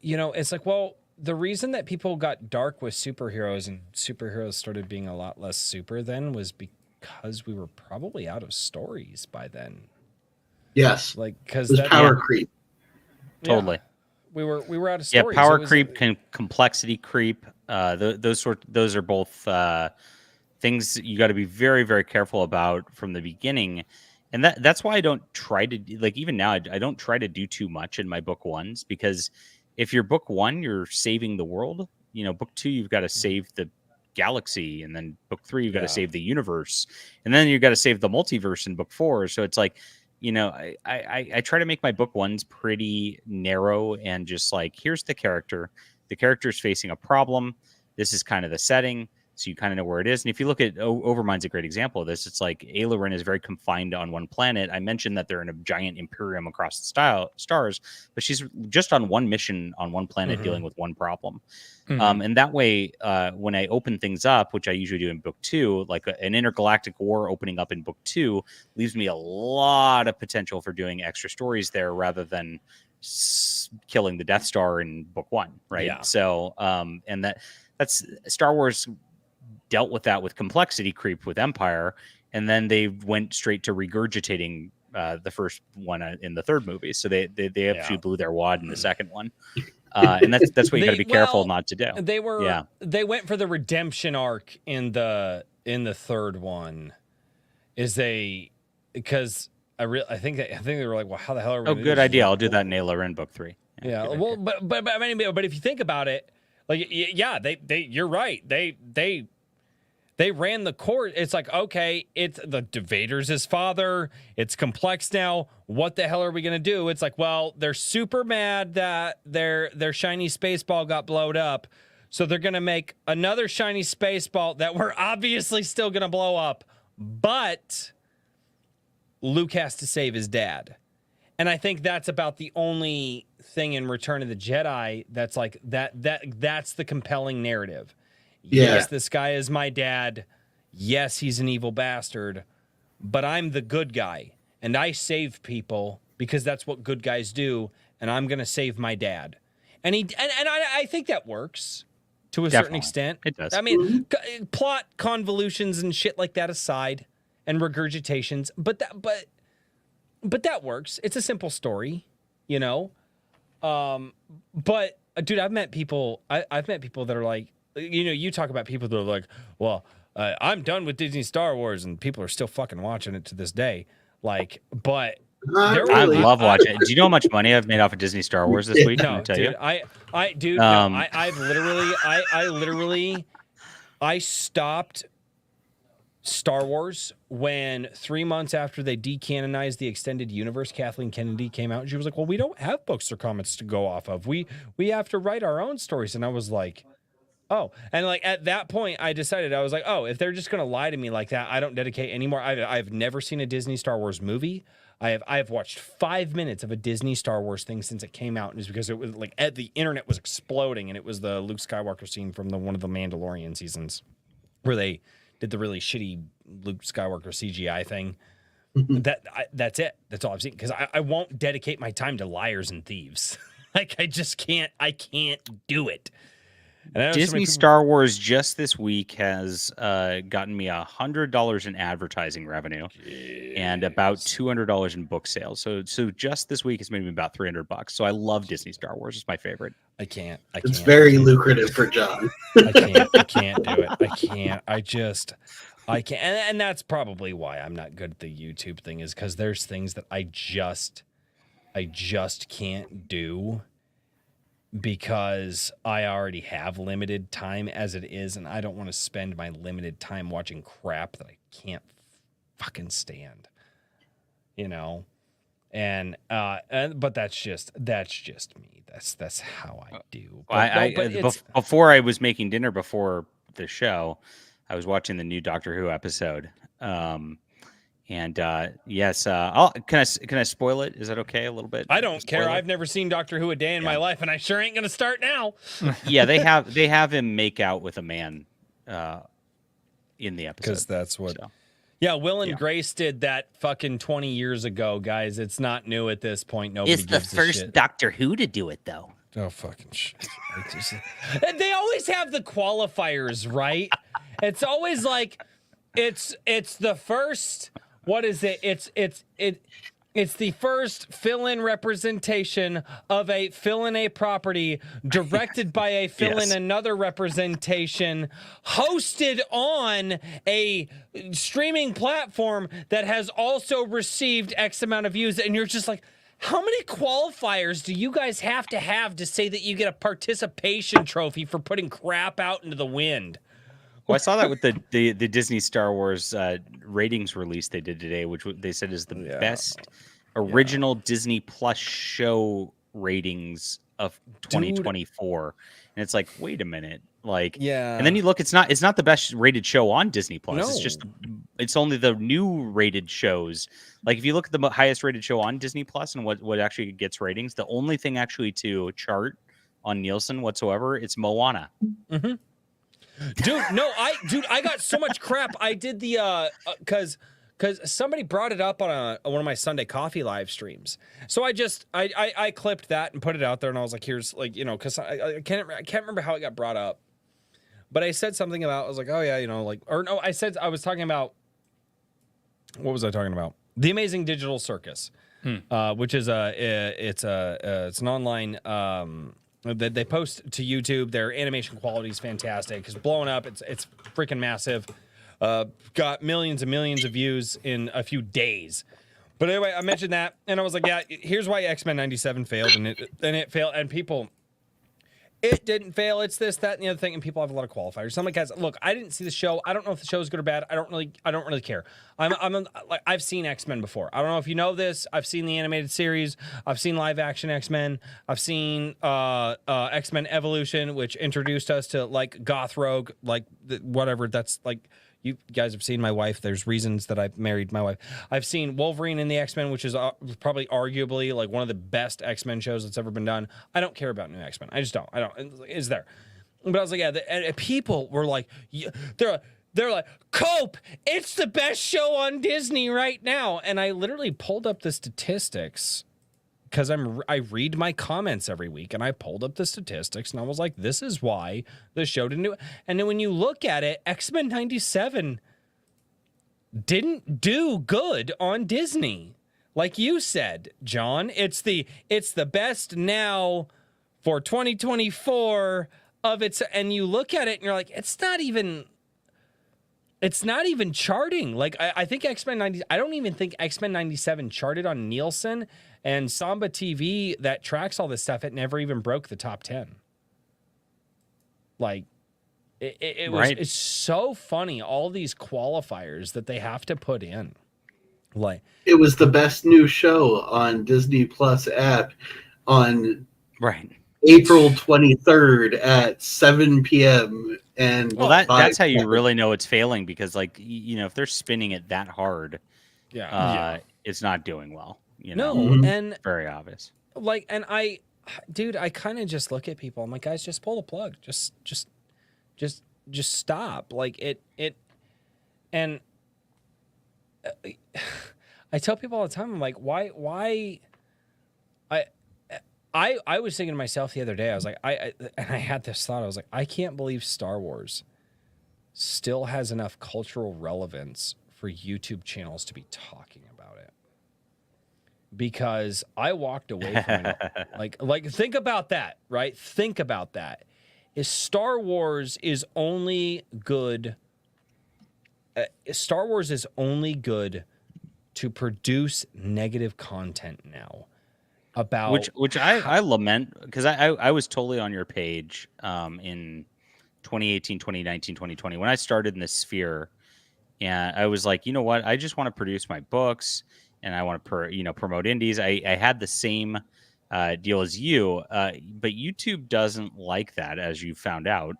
it's like, well, the reason that people got dark with superheroes and superheroes started being a lot less super then was because we were probably out of stories by then. Yes, like because that power creep. Totally. Yeah. We were out of stories. Yeah, power creep, complexity creep. Those are both things you got to be very, very careful about from the beginning. And that's why I don't try to, like, even now, I don't try to do too much in my book ones, because if you're book one, you're saving the world. Book two, you've got to save the galaxy. And then book three, you've got to save the universe. And then you've got to save the multiverse in book four. So it's like, I try to make my book ones pretty narrow and just like, here's the character. The character's facing a problem. This is kind of the setting. So you kind of know where it is. And if you look at Overmind's a great example of this. It's like Ayla Wren is very confined on one planet. I mentioned that they're in a giant imperium across the stars, but she's just on one mission on one planet dealing with one problem. And that way, when I open things up, which I usually do in book two, like an intergalactic war opening up in book two, leaves me a lot of potential for doing extra stories there rather than killing the Death Star in book one. Right. Yeah. So, and that's Star Wars dealt with that with complexity creep with Empire, and then they went straight to regurgitating the first one in the third movie. So they actually blew their wad in the second one, and that's what you got to be careful not to do. They went for the redemption arc in the third one, because I think they were like, well, how the hell are we? Oh, good idea. I'll do that in Ayla Wren book 3. Yeah. Well, but if you think about it, like, yeah, you're right. They ran the court. It's like, okay, it's the Vader's his father. It's complex now. What the hell are we gonna do? It's like, well, they're super mad that their shiny space ball got blowed up, so they're gonna make another shiny space ball that we're obviously still gonna blow up, but Luke has to save his dad. And I think that's about the only thing in Return of the Jedi that's like that's the compelling narrative. Yeah. Yes, this guy is my dad. Yes, he's an evil bastard, but I'm the good guy, and I save people because that's what good guys do, and I'm going to save my dad. And I think that works to a certain extent. It does. I mean, plot convolutions and shit like that aside, and regurgitations, but that works. It's a simple story, But dude, I've met people that are like, you talk about people that are like, well, I'm done with Disney Star Wars, and people are still fucking watching it to this day. Like, but I love watching it. Do you know how much money I've made off of Disney Star Wars this week? No, dude, I stopped Star Wars when 3 months after they decanonized the extended universe, Kathleen Kennedy came out and she was like, well, we don't have books or comics to go off of. We have to write our own stories. And I was like, oh, and like at that point I decided, I was like, oh, if they're just going to lie to me like that, I don't dedicate anymore. I've never seen a Disney Star Wars movie. I have watched 5 minutes of a Disney Star Wars thing since it came out, and it's because it was like the internet was exploding, and it was the Luke Skywalker scene from one of the Mandalorian seasons where they did the really shitty Luke Skywalker CGI thing. That's it. That's all I've seen, because I won't dedicate my time to liars and thieves. Like, I just can't. I can't do it. Disney Star Wars just this week has gotten me $100 in advertising revenue and about $200 in book sales. So just this week it's made me about $300. So I love Disney Star Wars. It's my favorite. I can't. It's very lucrative for John. I can't do it. I can't. And that's probably why I'm not good at the YouTube thing, is because there's things that I just can't do, because I already have limited time as it is, and I don't want to spend my limited time watching crap that I can't fucking stand. But that's just me. That's how I do. Before I was making dinner before the show, I was watching the new Doctor Who episode. Yes, can I spoil it? Is that okay? A little bit? I don't care. I've never seen Doctor Who a day in my life, and I sure ain't gonna start now. Yeah, they have him make out with a man in the episode because that's what. So. Yeah, Will and Grace did that fucking 20 years ago, guys. It's not new at this point. Nobody gives a shit. It's the first Doctor Who to do it, though. Oh, fucking shit. They always have the qualifiers, right? It's always like, it's the first, what is it? It's the first fill-in representation of a fill-in a property, directed by a fill-in another representation, hosted on a streaming platform that has also received X amount of views. And you're just like, how many qualifiers do you guys have to say that you get a participation trophy for putting crap out into the wind? Well, I saw that with the Disney Star Wars ratings release they did today, which they said is the best original Disney Plus show ratings of 2024. And it's like, wait a minute, and then you look, it's not the best rated show on Disney Plus. No. It's only the new rated shows. Like if you look at the highest rated show on Disney Plus and what actually gets ratings, the only thing actually to chart on Nielsen whatsoever, it's Moana. Mm-hmm. I got so much crap. I did the because somebody brought it up on one of my Sunday coffee live streams. So I clipped that and put it out there, and I was like, here's because I can't remember how it got brought up, but I said something about, I was like, oh yeah, I was talking about, what was I talking about? The Amazing Digital Circus, which is it's an online. They post to YouTube. Their animation quality is fantastic. It's blowing up. It's freaking massive. Got millions and millions of views in a few days. But anyway, I mentioned that, and I was like, yeah, here's why X-Men 97 failed, and it failed, and people, it didn't fail. It's this, that, and the other thing, and people have a lot of qualifiers. So I'm like, guys, look, I didn't see the show. I don't know if the show is good or bad. I don't really care. I've seen X-Men before. I don't know if you know this. I've seen the animated series. I've seen live action X-Men. I've seen X-Men Evolution, which introduced us to Goth Rogue, whatever. That's you guys have seen my wife. There's reasons that I've married my wife. I've seen Wolverine in the X-Men, which is probably arguably one of the best X-Men shows that's ever been done. I don't care about new X-Men. I just don't. I don't. Is there? But I was like, yeah. And people were like, they're like, Cope, it's the best show on Disney right now. And I literally pulled up the statistics because I read my comments every week, and I pulled up the statistics, and I was like, this is why the show didn't do it. And then when you look at it, X-Men 97 didn't do good on Disney. Like you said, John, it's the best now for 2024 of its, and you look at it and you're like, it's not even charting. I think X-Men 90, I don't even think X-Men 97 charted on Nielsen. And Samba TV that tracks all this stuff, it never even broke the top 10. It was, it's so funny, all these qualifiers that they have to put in. It was the best new show on Disney Plus app on April 23rd at 7 p.m. And that's how you really know it's failing, because if they're spinning it that hard, it's not doing well. And very obvious. And I kind of just look at people. I'm like, guys, just pull the plug. Just stop. And I tell people all the time, I'm like, why? I was thinking to myself the other day, I was like, and I had this thought. I was like, I can't believe Star Wars still has enough cultural relevance for YouTube channels to be talking about it. Because I walked away from it. Think about that, right? Think about that. Star Wars is only good. Star Wars is only good to produce negative content now. About which I lament, because I was totally on your page in 2018, 2019, 2020 when I started in this sphere. And I was like, you know what? I just want to produce my books, and I want to, promote indies. I had the same deal as you, but YouTube doesn't like that, as you found out.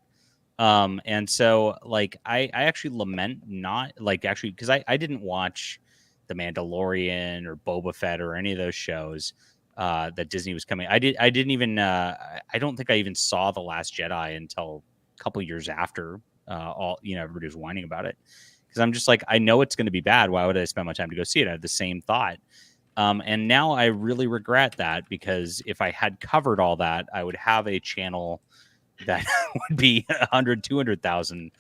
And so like I actually lament not like actually because I didn't watch The Mandalorian or Boba Fett or any of those shows that Disney was coming. I didn't even I don't think I even saw The Last Jedi until a couple years after everybody was whining about it. Because I'm just like, I know it's going to be bad. Why would I spend my time to go see it? I had the same thought. And now I really regret that, because if I had covered all that, I would have a channel that would be 100, 200,000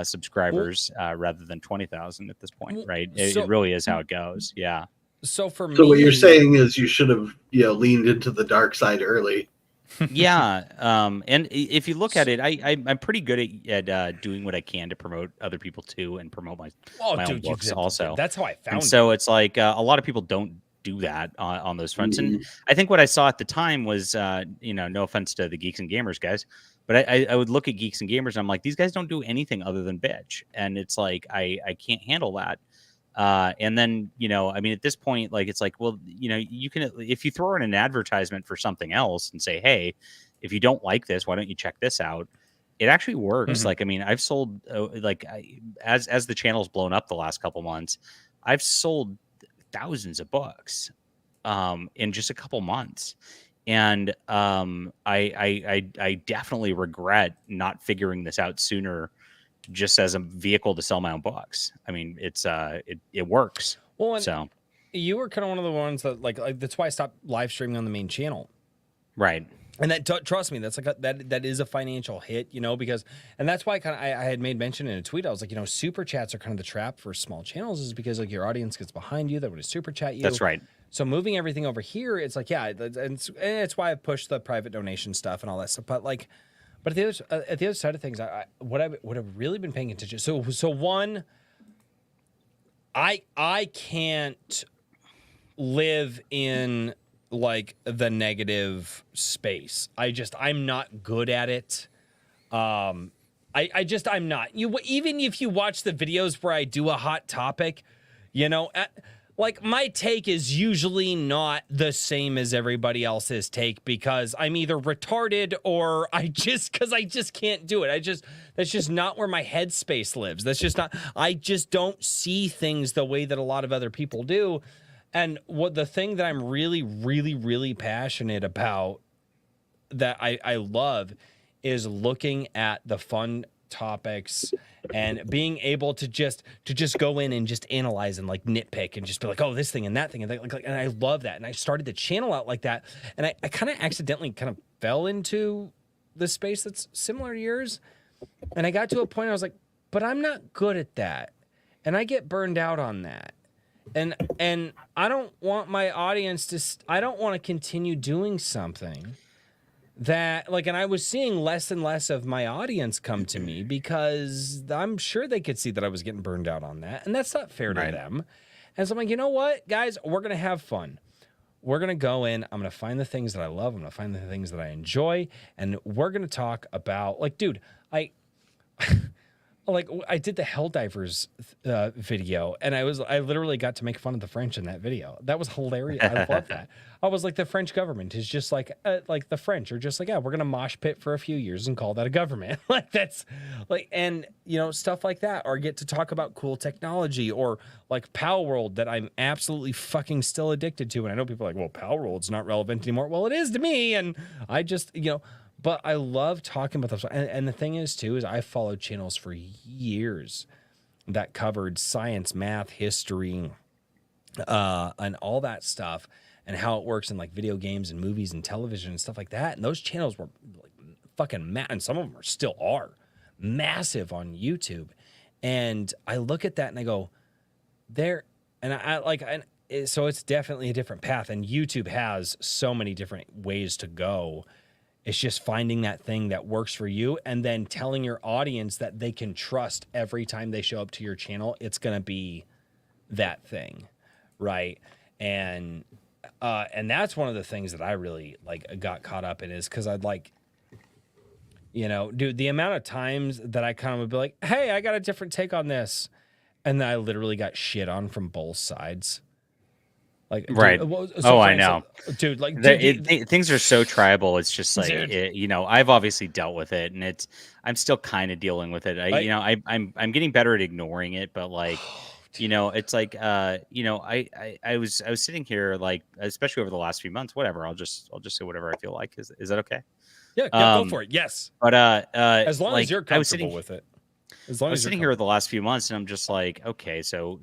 subscribers rather than 20,000 at this point, right? It really is how it goes. Yeah. So for me, so what you're saying is you should have leaned into the dark side early. Yeah. And if you look at it, I'm pretty good at doing what I can to promote other people too, and promote my own books also. That's how I found and so it's like a lot of people don't do that on those fronts. And I think what I saw at the time was, no offense to the Geeks and Gamers guys, but I would look at Geeks and Gamers and I'm like, these guys don't do anything other than bitch. And it's like, I can't handle that. And then, at this point, like, it's like, well, you can, if you throw in an advertisement for something else and say, hey, if you don't like this, why don't you check this out? It actually works. Mhm. Like, I've sold as the channel's blown up the last couple months, I've sold thousands of books in just a couple months. And I definitely regret not figuring this out sooner, just as a vehicle to sell my own books. It works. Well, and so you were kind of one of the ones that like that's why I stopped live streaming on the main channel. Right. And that trust me, that's like that is a financial hit, because, and that's why I had made mention in a tweet. I was like, super chats are kind of the trap for small channels, is because like your audience gets behind you, they would super chat you. That's right. So moving everything over here, it's like, yeah, and it's why I've pushed the private donation stuff and all that stuff. But at the other side of things, what I've really been paying attention. So one, I can't live in like the negative space. I'm not good at it. I'm not. Even if you watch the videos where I do a hot topic, like my take is usually not the same as everybody else's take, because I'm either retarded or I just can't do it. That's just not where my headspace lives. That's just not, I just don't see things the way that a lot of other people do. And what the thing that I'm really, really, really passionate about, that I love, is looking at the fun topics and being able to just go in and just analyze and like nitpick and just be like, oh, this thing and that thing, and and I love that. And I started the channel out like that, and I kind of accidentally kind of fell into the space that's similar to yours, and I got to a point I was like, but I'm not good at that, and I get burned out on that. And I don't want my audience to, I don't want to continue doing something that, like, and I was seeing less and less of my audience come to me, because I'm sure they could see that I was getting burned out on that. And that's not fair to them. And so I'm like, you know what, guys, we're going to have fun. We're going to go in. I'm going to find the things that I love. I'm going to find the things that I enjoy. And we're going to talk about, like, dude, I did the Helldivers video, and I literally got to make fun of the French in that video. That was hilarious. I love that. I was like, the French government is just like the French are just like, yeah, we're gonna mosh pit for a few years and call that a government. Like, that's like, and stuff like that, or get to talk about cool technology, or like Pal World, that I'm absolutely fucking still addicted to. And I know people are like, well, Pal World's not relevant anymore. Well, it is to me, and I just but I love talking about this. And the thing is, too, is I followed channels for years that covered science, math, history, and all that stuff, and how it works in like video games and movies and television and stuff like that. And those channels were like fucking and some of them still are massive on YouTube. And I look at that and I go, so it's definitely a different path. And YouTube has so many different ways to go. It's just finding that thing that works for you, and then telling your audience that they can trust every time they show up to your channel, it's going to be that thing, right? And that's one of the things that I really got caught up in, is because I'd dude, the amount of times that I kind of would be like, hey, I got a different take on this. and then I literally got shit on from both sides. Like, right. Dude, I know. Dude, like, things are so tribal. It's just like, Dude. I've obviously dealt with it, and I'm still kind of dealing with it. I'm getting better at ignoring it, but like, it's like, I was sitting here, like, especially over the last few months, whatever. I'll just say whatever I feel like. Is that okay? Yeah, go for it. Yes. But as long like, as you're comfortable with it. As long I was as sitting here the last few months, and I'm just like, okay, so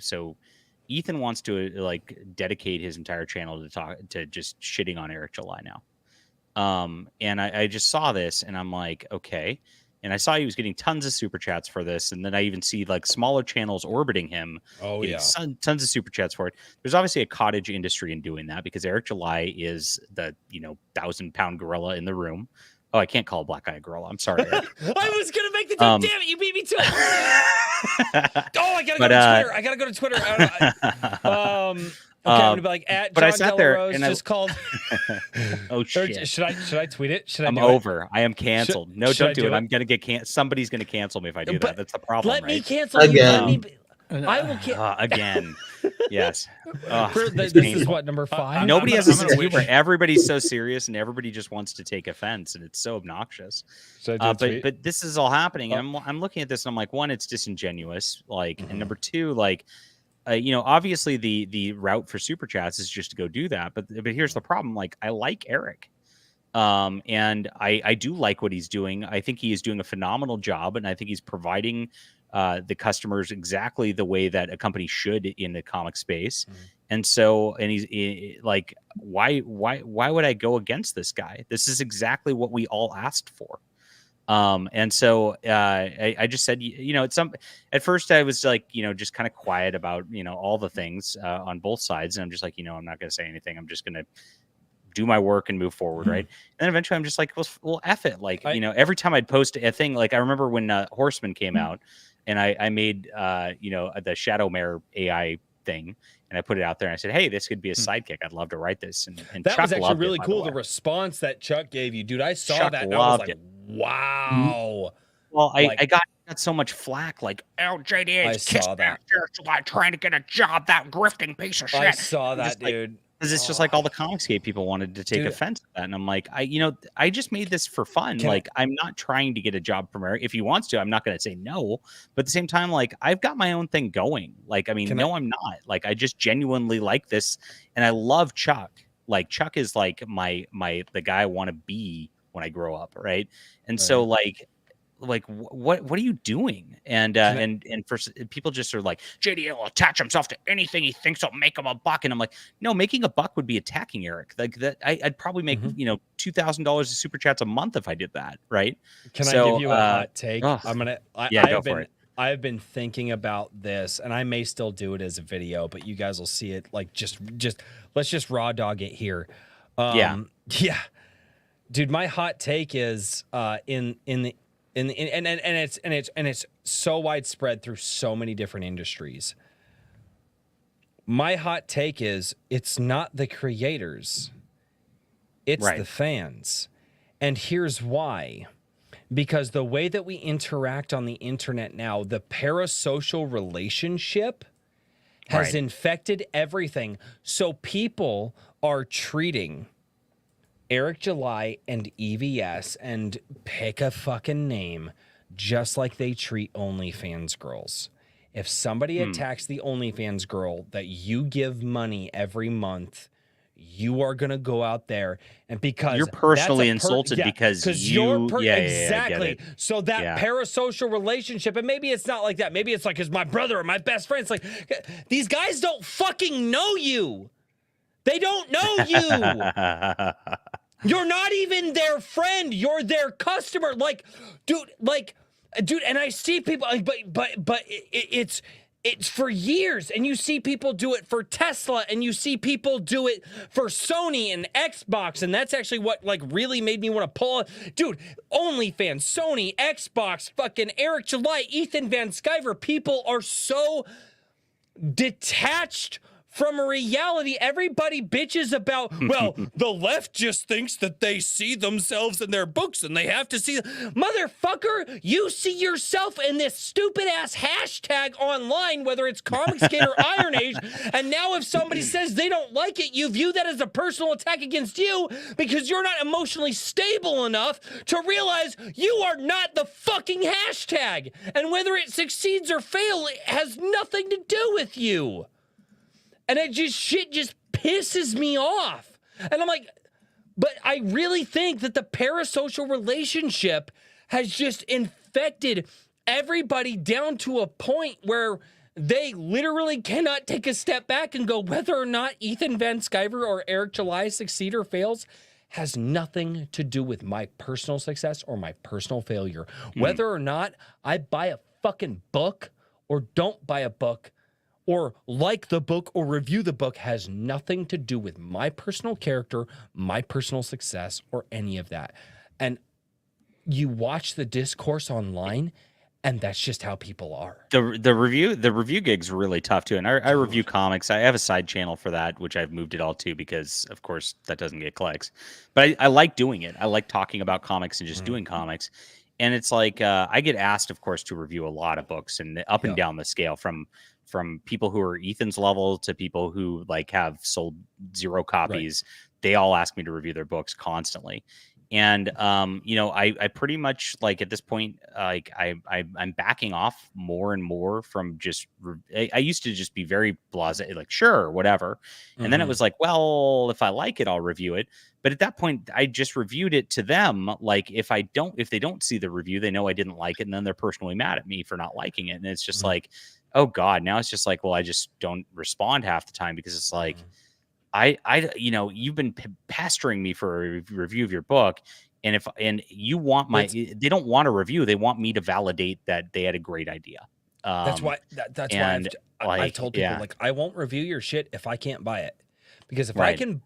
Ethan wants to like dedicate his entire channel to just shitting on Eric July now. And I just saw this, and I'm like, okay. And I saw he was getting tons of super chats for this, and then I even see like smaller channels orbiting him. Oh yeah, tons of super chats for it. There's obviously a cottage industry in doing that because Eric July is the 1,000-pound gorilla in the room. Oh, I can't call a black guy a gorilla. I'm sorry, Eric. I was gonna make the joke. Damn it, you beat me to it. Oh, I gotta go to Twitter. I gotta go to Twitter. Okay, I'm gonna be like at but Jon I sat Del there Arroz and just called. Oh shit! Should I tweet it? Should I? I'm over. I am canceled. No, should don't I do do it. it? I'm gonna get somebody's gonna cancel me if I do that. That's the problem. Let me right? cancel Again. you. I will cancel again. Yes. This is what, number 5? Nobody has a sense of wish- humor. Everybody's so serious, and everybody just wants to take offense, and it's so obnoxious. But this is all happening, and I'm looking at this, and I'm like, one, it's disingenuous, like, and number two, like, obviously the route for super chats is just to go do that, but here's the problem: like, I like Eric, and I do like what he's doing. I think he is doing a phenomenal job, and I think he's providing the customers exactly the way that a company should in the comic space. And so, and he's like, why would I go against this guy? This is exactly what we all asked for. And so I just said, at first I was like, just kind of quiet about, all the things on both sides. And I'm just like, I'm not going to say anything. I'm just going to do my work and move forward. Right. And then eventually I'm just like, well, F it. Like, every time I'd post a thing, like I remember when Horseman came out, and I made, the Shadow Mare AI thing, and I put it out there, and I said, hey, this could be a sidekick. I'd love to write this. And that Chuck was actually loved really it, cool. The response that Chuck gave you, dude, I saw Chuck that, and I was like, loved wow. Well, I got so much flack, like, JD is kissing like trying to get a job, that grifting piece of shit. I saw that, dude. Because it's just like all the Comicsgate people wanted to take offense to that. And I'm like, I just made this for fun. I'm not trying to get a job from Eric. If he wants to, I'm not going to say no. But at the same time, like, I've got my own thing going. Like, I'm not. Like, I just genuinely like this. And I love Chuck. Like, Chuck is like the guy I want to be when I grow up. Right. And so like what are you doing? And for people just are like, JD will attach himself to anything he thinks will make him a buck, and I'm like, no, making a buck would be attacking Eric. Like that, I'd probably make $2,000 of super chats a month if I did that, right? Can I give you a hot take? Go for it. I've been thinking about this, and I may still do it as a video, but you guys will see it. Like, just let's just raw dog it here. Yeah, dude, my hot take is and it's so widespread through so many different industries. My hot take is it's not the creators, it's the fans. And here's why. Because the way that we interact on the internet now, the parasocial relationship has infected everything. So people are treating Eric July and EVS, and pick a fucking name, just like they treat OnlyFans girls. If somebody attacks the OnlyFans girl that you give money every month, you are going to go out there, and because you're personally insulted because you're exactly. So that parasocial relationship, and maybe it's not like that. Maybe it's like, is my brother or my best friend. It's like, these guys don't fucking know you. They don't know you. You're not even their friend. You're their customer. Like, dude, and I see people, but it's for years, and you see people do it for Tesla, and you see people do it for Sony and Xbox, and that's actually what like really made me want to pull. Dude, OnlyFans, Sony, Xbox, fucking Eric July, Ethan Van Sciver. People are so detached from a reality. Everybody bitches about, well, the left just thinks that they see themselves in their books and they have to see. Motherfucker, you see yourself in this stupid ass hashtag online, whether it's Comicsgate or Iron Age. And now if somebody says they don't like it, you view that as a personal attack against you because you're not emotionally stable enough to realize you are not the fucking hashtag. And whether it succeeds or fails, it has nothing to do with you. And shit just pisses me off. And I'm like, but I really think that the parasocial relationship has just infected everybody down to a point where they literally cannot take a step back and go, whether or not Ethan Van Sciver or Eric July succeed or fails has nothing to do with my personal success or my personal failure. Whether or not I buy a fucking book or don't buy a book, or like the book or review the book has nothing to do with my personal character, my personal success, or any of that. And you watch the discourse online, and that's just how people are. The review gig's really tough too. And I review comics. I have a side channel for that, which I've moved it all to because, of course, that doesn't get clicks. But I like doing it. I like talking about comics and just doing comics. And it's like I get asked, of course, to review a lot of books and up and down the scale from people who are Ethan's level to people who like have sold 0 copies. Right. They all ask me to review their books constantly. And, I pretty much like at this point, like I'm backing off more and more from just, I used to just be very blasé, like, sure, whatever. And then it was like, well, if I like it, I'll review it. But at that point, I just reviewed it to them. Like if they don't see the review, they know I didn't like it. And then they're personally mad at me for not liking it. And it's just like, oh God, now it's just like, well, I just don't respond half the time because it's like, you've been pestering me for a review of your book. And you want they don't want a review. They want me to validate that they had a great idea. That's why I've told people like, I won't review your shit if I can't buy it, because if I can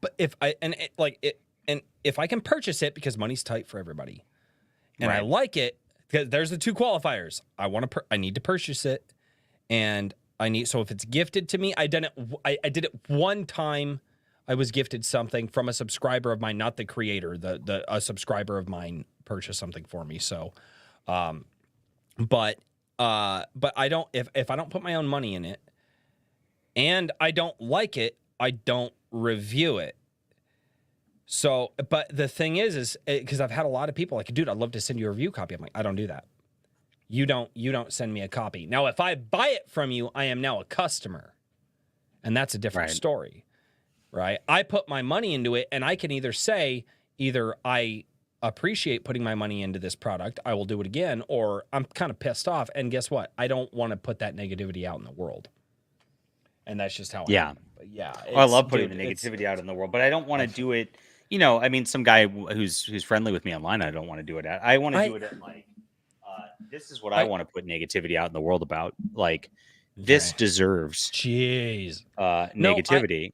purchase it, because money's tight for everybody and I like it, because there's the 2 qualifiers. I need to purchase it. And so if it's gifted to me, I did it one time. I was gifted something from a subscriber of mine, not the creator. A subscriber of mine purchased something for me. So, but I don't. If I don't put my own money in it, and I don't like it, I don't review it. So, but the thing is because I've had a lot of people like, dude, I'd love to send you a review copy. I'm like, I don't do that. You don't send me a copy. Now, if I buy it from you, I am now a customer, and that's a different story. Right? I put my money into it, and I can either say, I appreciate putting my money into this product, I will do it again, or I'm kind of pissed off, and guess what? I don't want to put that negativity out in the world. And that's just how I am. But yeah. I love putting the negativity out in the world, but I don't want to do it, some guy who's friendly with me online, I don't want to do it at. I want to do it at like, this is what I want to put negativity out in the world about. Like, this deserves negativity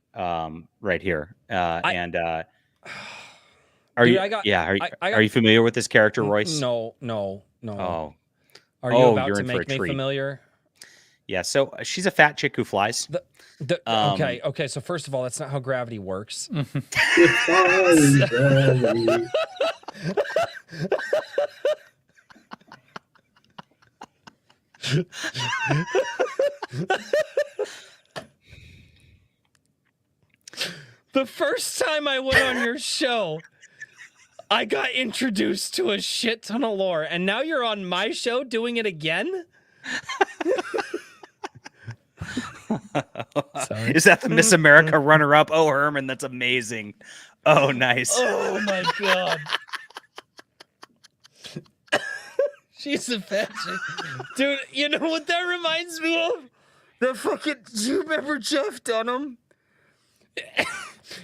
right here. Are you familiar with this character, Royce? No. Oh. Are you about to make me familiar? Yeah, so she's a fat chick who flies. Okay. So first of all, that's not how gravity works. The first time I went on your show, I got introduced to a shit ton of lore, and now you're on my show doing it again? Is that the Miss America runner-up? Oh, Herman, that's amazing. Oh, nice. Oh, my God. She's a fat chick. Dude, you know what that reminds me of? Do you remember Jeff Dunham?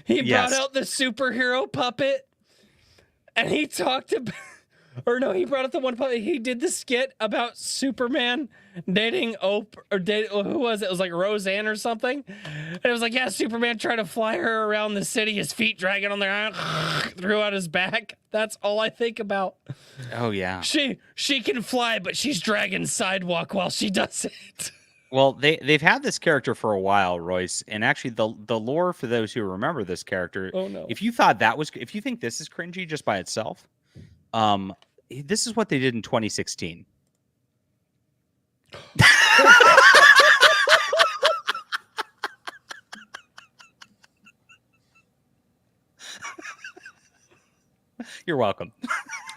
He brought out the superhero puppet, and he talked about, he brought out the one puppet. He did the skit about Superman dating who was it? It was like Roseanne or something. And it was like, yeah, Superman trying to fly her around the city, his feet dragging on there, threw out his back. That's all I think about. Oh yeah. She can fly, but she's dragging sidewalk while she does it. Well, they've had this character for a while, Royce, and actually the lore for those who remember this character. Oh no! If you think this is cringy just by itself, this is what they did in 2016. You're welcome.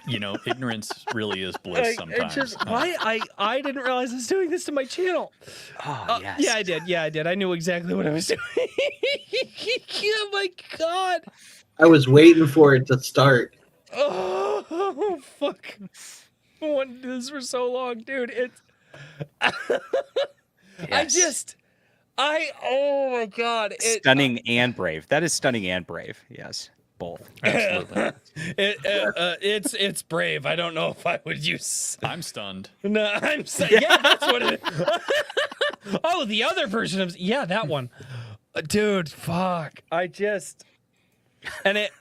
You know, ignorance really is bliss sometimes. I didn't realize I was doing this to my channel. Oh, yes. Yeah, I did. Yeah, I did. I knew exactly what I was doing. Oh my god. I was waiting for it to start. Oh fuck. I wanted to do this for so long, dude. It's Yes. oh my god. Stunning and brave. That is stunning and brave. Yes. Both. Absolutely. It's brave. I don't know if I would use. I'm stunned. No, yeah, that's what it is. Oh, the other version of that one, dude. Fuck. And it.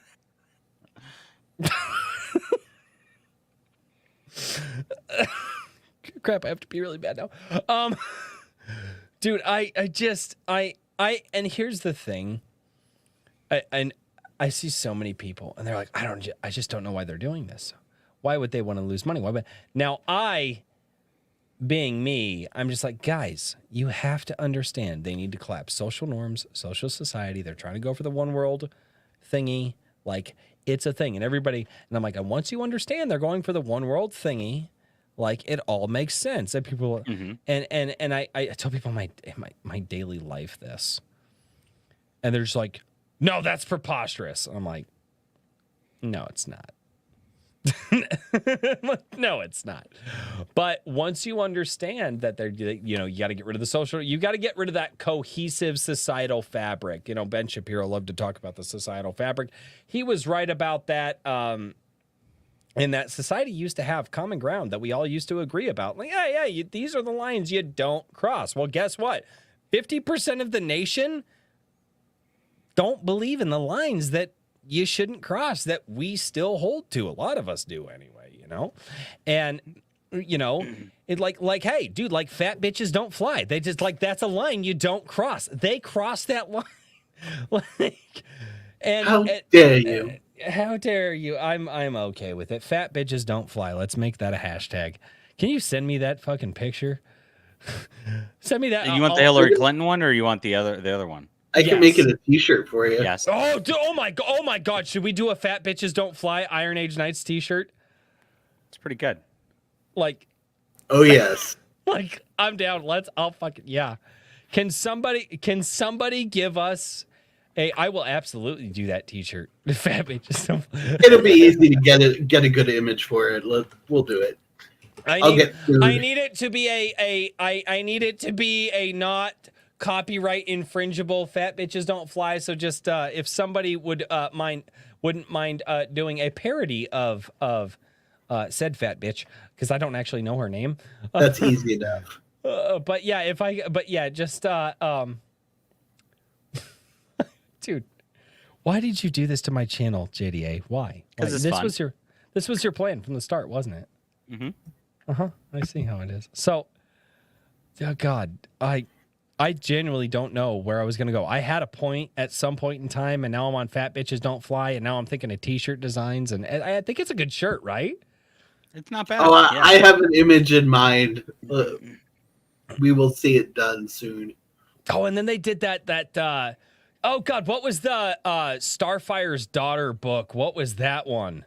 Crap! I have to pee really bad now. Dude, and here's the thing. I see so many people, and they're like, I just don't know why they're doing this. Why would they want to lose money? Now, being me, I'm just like, guys, you have to understand they need to collapse social norms, social society. They're trying to go for the one world thingy. Like, it's a thing. And I'm like, and once you understand they're going for the one world thingy, like, it all makes sense. And people, and I tell people my daily life this, and they're just like, no, that's preposterous. I'm like, no, it's not. No, it's not. But once you understand that you got to get rid of the social, you got to get rid of that cohesive societal fabric. Ben Shapiro loved to talk about the societal fabric. He was right about that. And that society used to have common ground that we all used to agree about. Like, these are the lines you don't cross. Well, guess what? 50% of the nation don't believe in the lines that you shouldn't cross that we still hold to. A lot of us do anyway, And, it like, hey, dude, like fat bitches don't fly. They just that's a line you don't cross. They cross that line. How dare you? How dare you? I'm okay with it. Fat bitches don't fly. Let's make that a hashtag. Can you send me that fucking picture? Send me that. You want the Hillary Clinton one, or you want the other one? I can make it a T-shirt for you. Yes. Oh my God! Should we do a "Fat Bitches Don't Fly" Iron Age Nights T-shirt? It's pretty good. Like, oh yes. Like, I'm down. I'll fucking yeah. Can somebody give us a? I will absolutely do that T-shirt. Fat Bitches Don't Fly. It'll be easy to get a good image for it. We'll do it. I need it to be a not copyright infringible Fat Bitches Don't Fly. So just if somebody wouldn't mind doing a parody of said fat bitch, because I don't actually know her name. That's easy enough. But yeah, just dude, why did you do this to my channel, JDA? Why? Because it's fun. This was your plan from the start, wasn't it? Mm-hmm. I see how it is. So, oh God, I genuinely don't know where I was going to go. I had a point at some point in time, and now I'm on Fat Bitches Don't Fly, and now I'm thinking of T-shirt designs, and I think it's a good shirt, right? It's not bad. Oh, I have an image in mind. We will see it done soon. Oh, and then they did that. Oh God, what was the Starfire's daughter book? What was that one?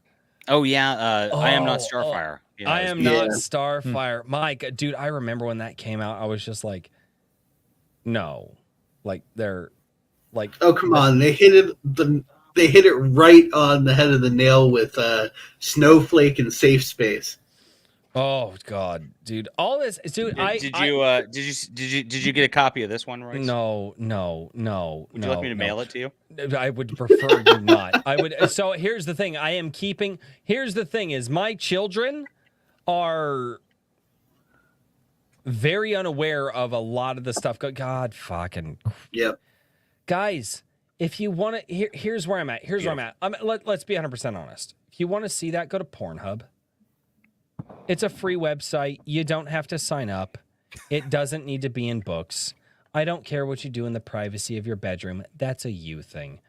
Oh yeah, I Am Not Starfire. Yeah, I Am Not Starfire. Mike, dude, I remember when that came out. I was just like, no, like they're like, oh come on, they hit it right on the head of the nail with Snowflake and Safe Space. Oh God, dude, all this, dude. Did you get a copy of this one, Royce? No. Would you like me to mail it to you? I would prefer you not. I would. So here's the thing. Here's the thing: is my children are very unaware of a lot of the stuff. God fucking. Yep. Guys, if you want to, here's where I'm at. Where I'm at. Let's be 100% honest. If you want to see that, go to Pornhub. It's a free website. You don't have to sign up. It doesn't need to be in books. I don't care what you do in the privacy of your bedroom. That's a you thing.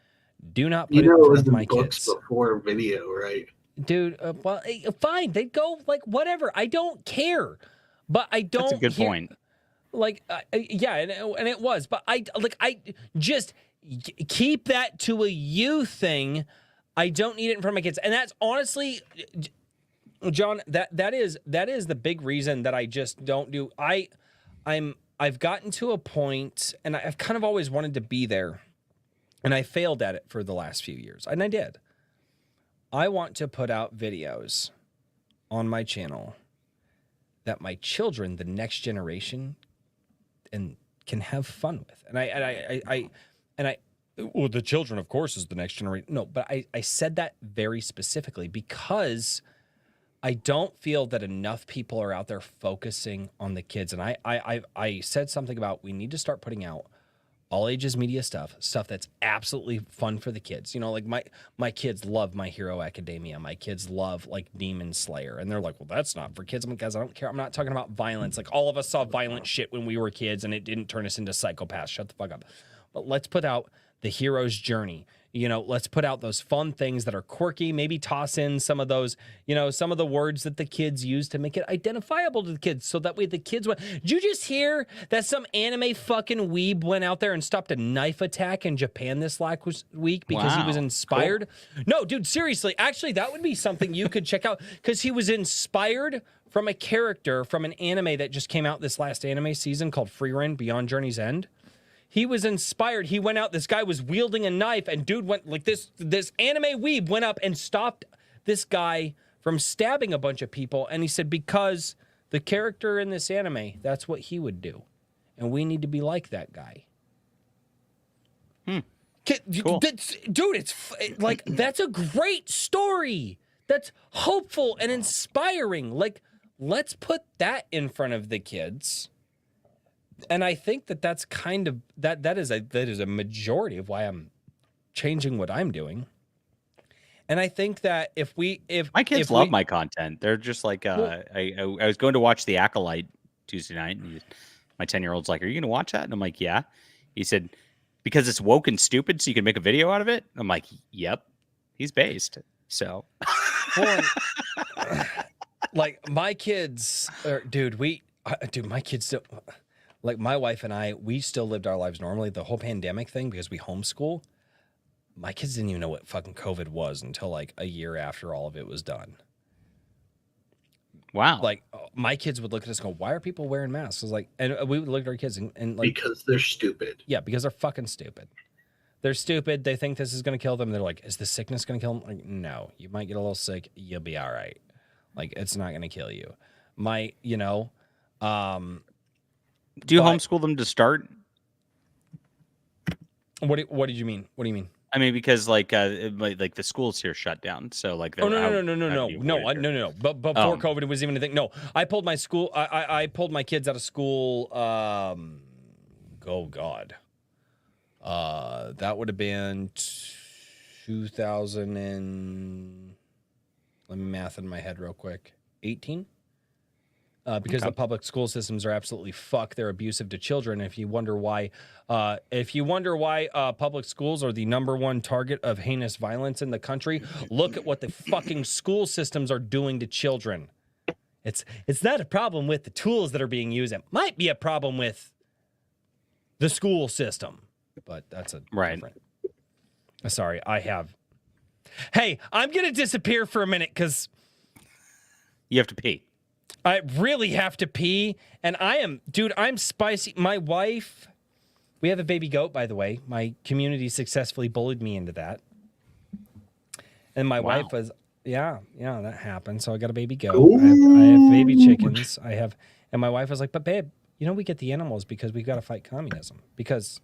Do not put it in it front was of in my books kids. before video, right? Dude, fine. They'd go like whatever. I don't care. But I don't That's a good point. Like, yeah, and it was. But I just keep that to a you thing. I don't need it in front of my kids. And that's honestly, John, that is the big reason that I just don't do. I've gotten to a point, and I've kind of always wanted to be there, and I failed at it for the last few years, and I did. I want to put out videos on my channel that my children, the next generation, and can have fun with. And well, the children, of course, is the next generation. No, but I said that very specifically because I don't feel that enough people are out there focusing on the kids. And I said something about we need to start putting out all ages media stuff that's absolutely fun for the kids. You know, like my kids love My Hero Academia. My kids love like Demon Slayer. And they're like, well, that's not for kids. I'm like, guys, I don't care. I'm not talking about violence. Like all of us saw violent shit when we were kids and it didn't turn us into psychopaths. Shut the fuck up. But let's put out the hero's journey. You know, let's put out those fun things that are quirky. Maybe toss in some of those, you know, some of the words that the kids use to make it identifiable to the kids. So that way the kids went. Did you just hear that some anime fucking weeb went out there and stopped a knife attack in Japan this last week because he was inspired? Cool. No, dude, seriously. Actually, that would be something you could check out because he was inspired from a character from an anime that just came out this last anime season called Frieren Beyond Journey's End. He was inspired. He went out. This guy was wielding a knife, and dude went like this. This anime weeb went up and stopped this guy from stabbing a bunch of people. And he said, because the character in this anime, that's what he would do, and we need to be like that guy. Cool. Dude, it's like that's a great story. That's hopeful and inspiring. Like, let's put that in front of the kids. And I think that's kind of that is a majority of why I'm changing what I'm doing. And I think that if my kids love my content, they're just like I was going to watch The Acolyte Tuesday night, and my 10-year-old's like, "Are you going to watch that?" And I'm like, "Yeah." He said, "Because it's woke and stupid, so you can make a video out of it." I'm like, "Yep." He's based, so. Like my kids, my kids don't. Like my wife and I, we still lived our lives normally. The whole pandemic thing, because we homeschool, my kids didn't even know what fucking COVID was until like a year after all of it was done. Wow. Like my kids would look at us and go, why are people wearing masks? I was like, and we would look at our kids and like. Because they're stupid. Yeah, because they're fucking stupid. They're stupid. They think this is going to kill them. They're like, is the sickness going to kill them? Like, no, you might get a little sick. You'll be all right. Like, it's not going to kill you. Do you homeschool them to start? What did you mean? What do you mean? I mean, because like the schools here shut down, so like. No. But before COVID, it was even a thing. No, I pulled my school. I pulled my kids out of school. Oh God. That would have been 2000 and let me math in my head real quick. 18. Because the public school systems are absolutely fucked. They're abusive to children. If you wonder why, public schools are the #1 target of heinous violence in the country, look at what the fucking school systems are doing to children. It's not a problem with the tools that are being used. It might be a problem with the school system, but that's a different. Sorry, Hey, I'm gonna disappear for a minute because you have to pee. I really have to pee, and I'm spicy. My wife, we have a baby goat, by the way. My community successfully bullied me into that. And my wife was, that happened. So I got a baby goat. I have baby chickens. And my wife was like, but babe, we get the animals because we've got to fight communism. Because,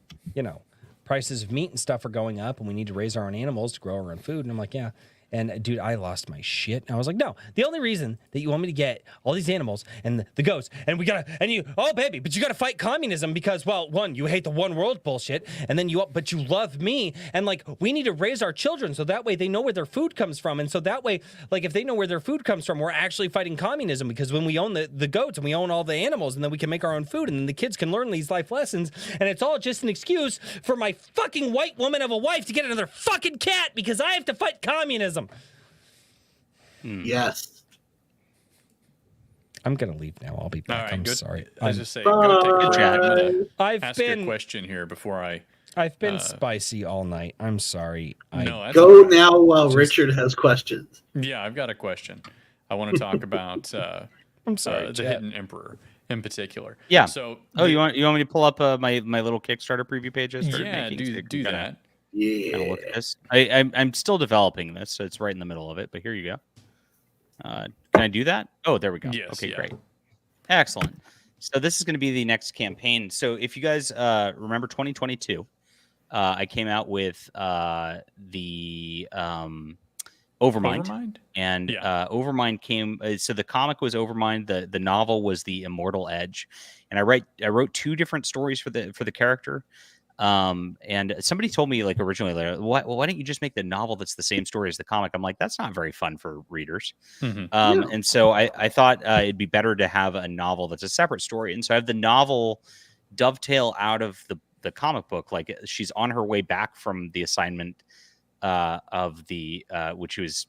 prices of meat and stuff are going up, and we need to raise our own animals to grow our own food. And I'm like, yeah. And dude, I lost my shit. And I was like, no, the only reason that you want me to get all these animals and the goats and oh baby, but you gotta fight communism because, well, one, you hate the one world bullshit, and then but you love me, and like we need to raise our children so that way they know where their food comes from, and so that way, like if they know where their food comes from, we're actually fighting communism, because when we own the goats and we own all the animals, and then we can make our own food, and then the kids can learn these life lessons, and it's all just an excuse for my fucking white woman of a wife to get another fucking cat because I have to fight communism. Yes. I'm gonna leave now. I'll be back. Right, I'm good. sorry. I was just saying, go take a chat. I'm gonna I've ask been a question here before I've been spicy all night. I'm sorry. Go now while Richard has questions. Yeah, I've got a question. I want to talk about I'm sorry, the Hidden Emperor in particular. Yeah. So you want me to pull up my little Kickstarter preview pages? Yeah, do that. Yeah. Kind of look at this. I'm still developing this, so it's right in the middle of it. But here you go. Can I do that? Oh, there we go. Yes, okay, yeah. great. Excellent. So this is going to be the next campaign. So if you guys remember 2022, I came out with the Overmind. And Overmind came. So the comic was Overmind. The novel was The Immortal Edge, and I wrote two different stories for the character. And somebody told me like originally, like, why don't you just make the novel that's the same story as the comic? I'm like, that's not very fun for readers. And so I thought it'd be better to have a novel that's a separate story. And so I have the novel dovetail out of the comic book. Like she's on her way back from the assignment of the which she was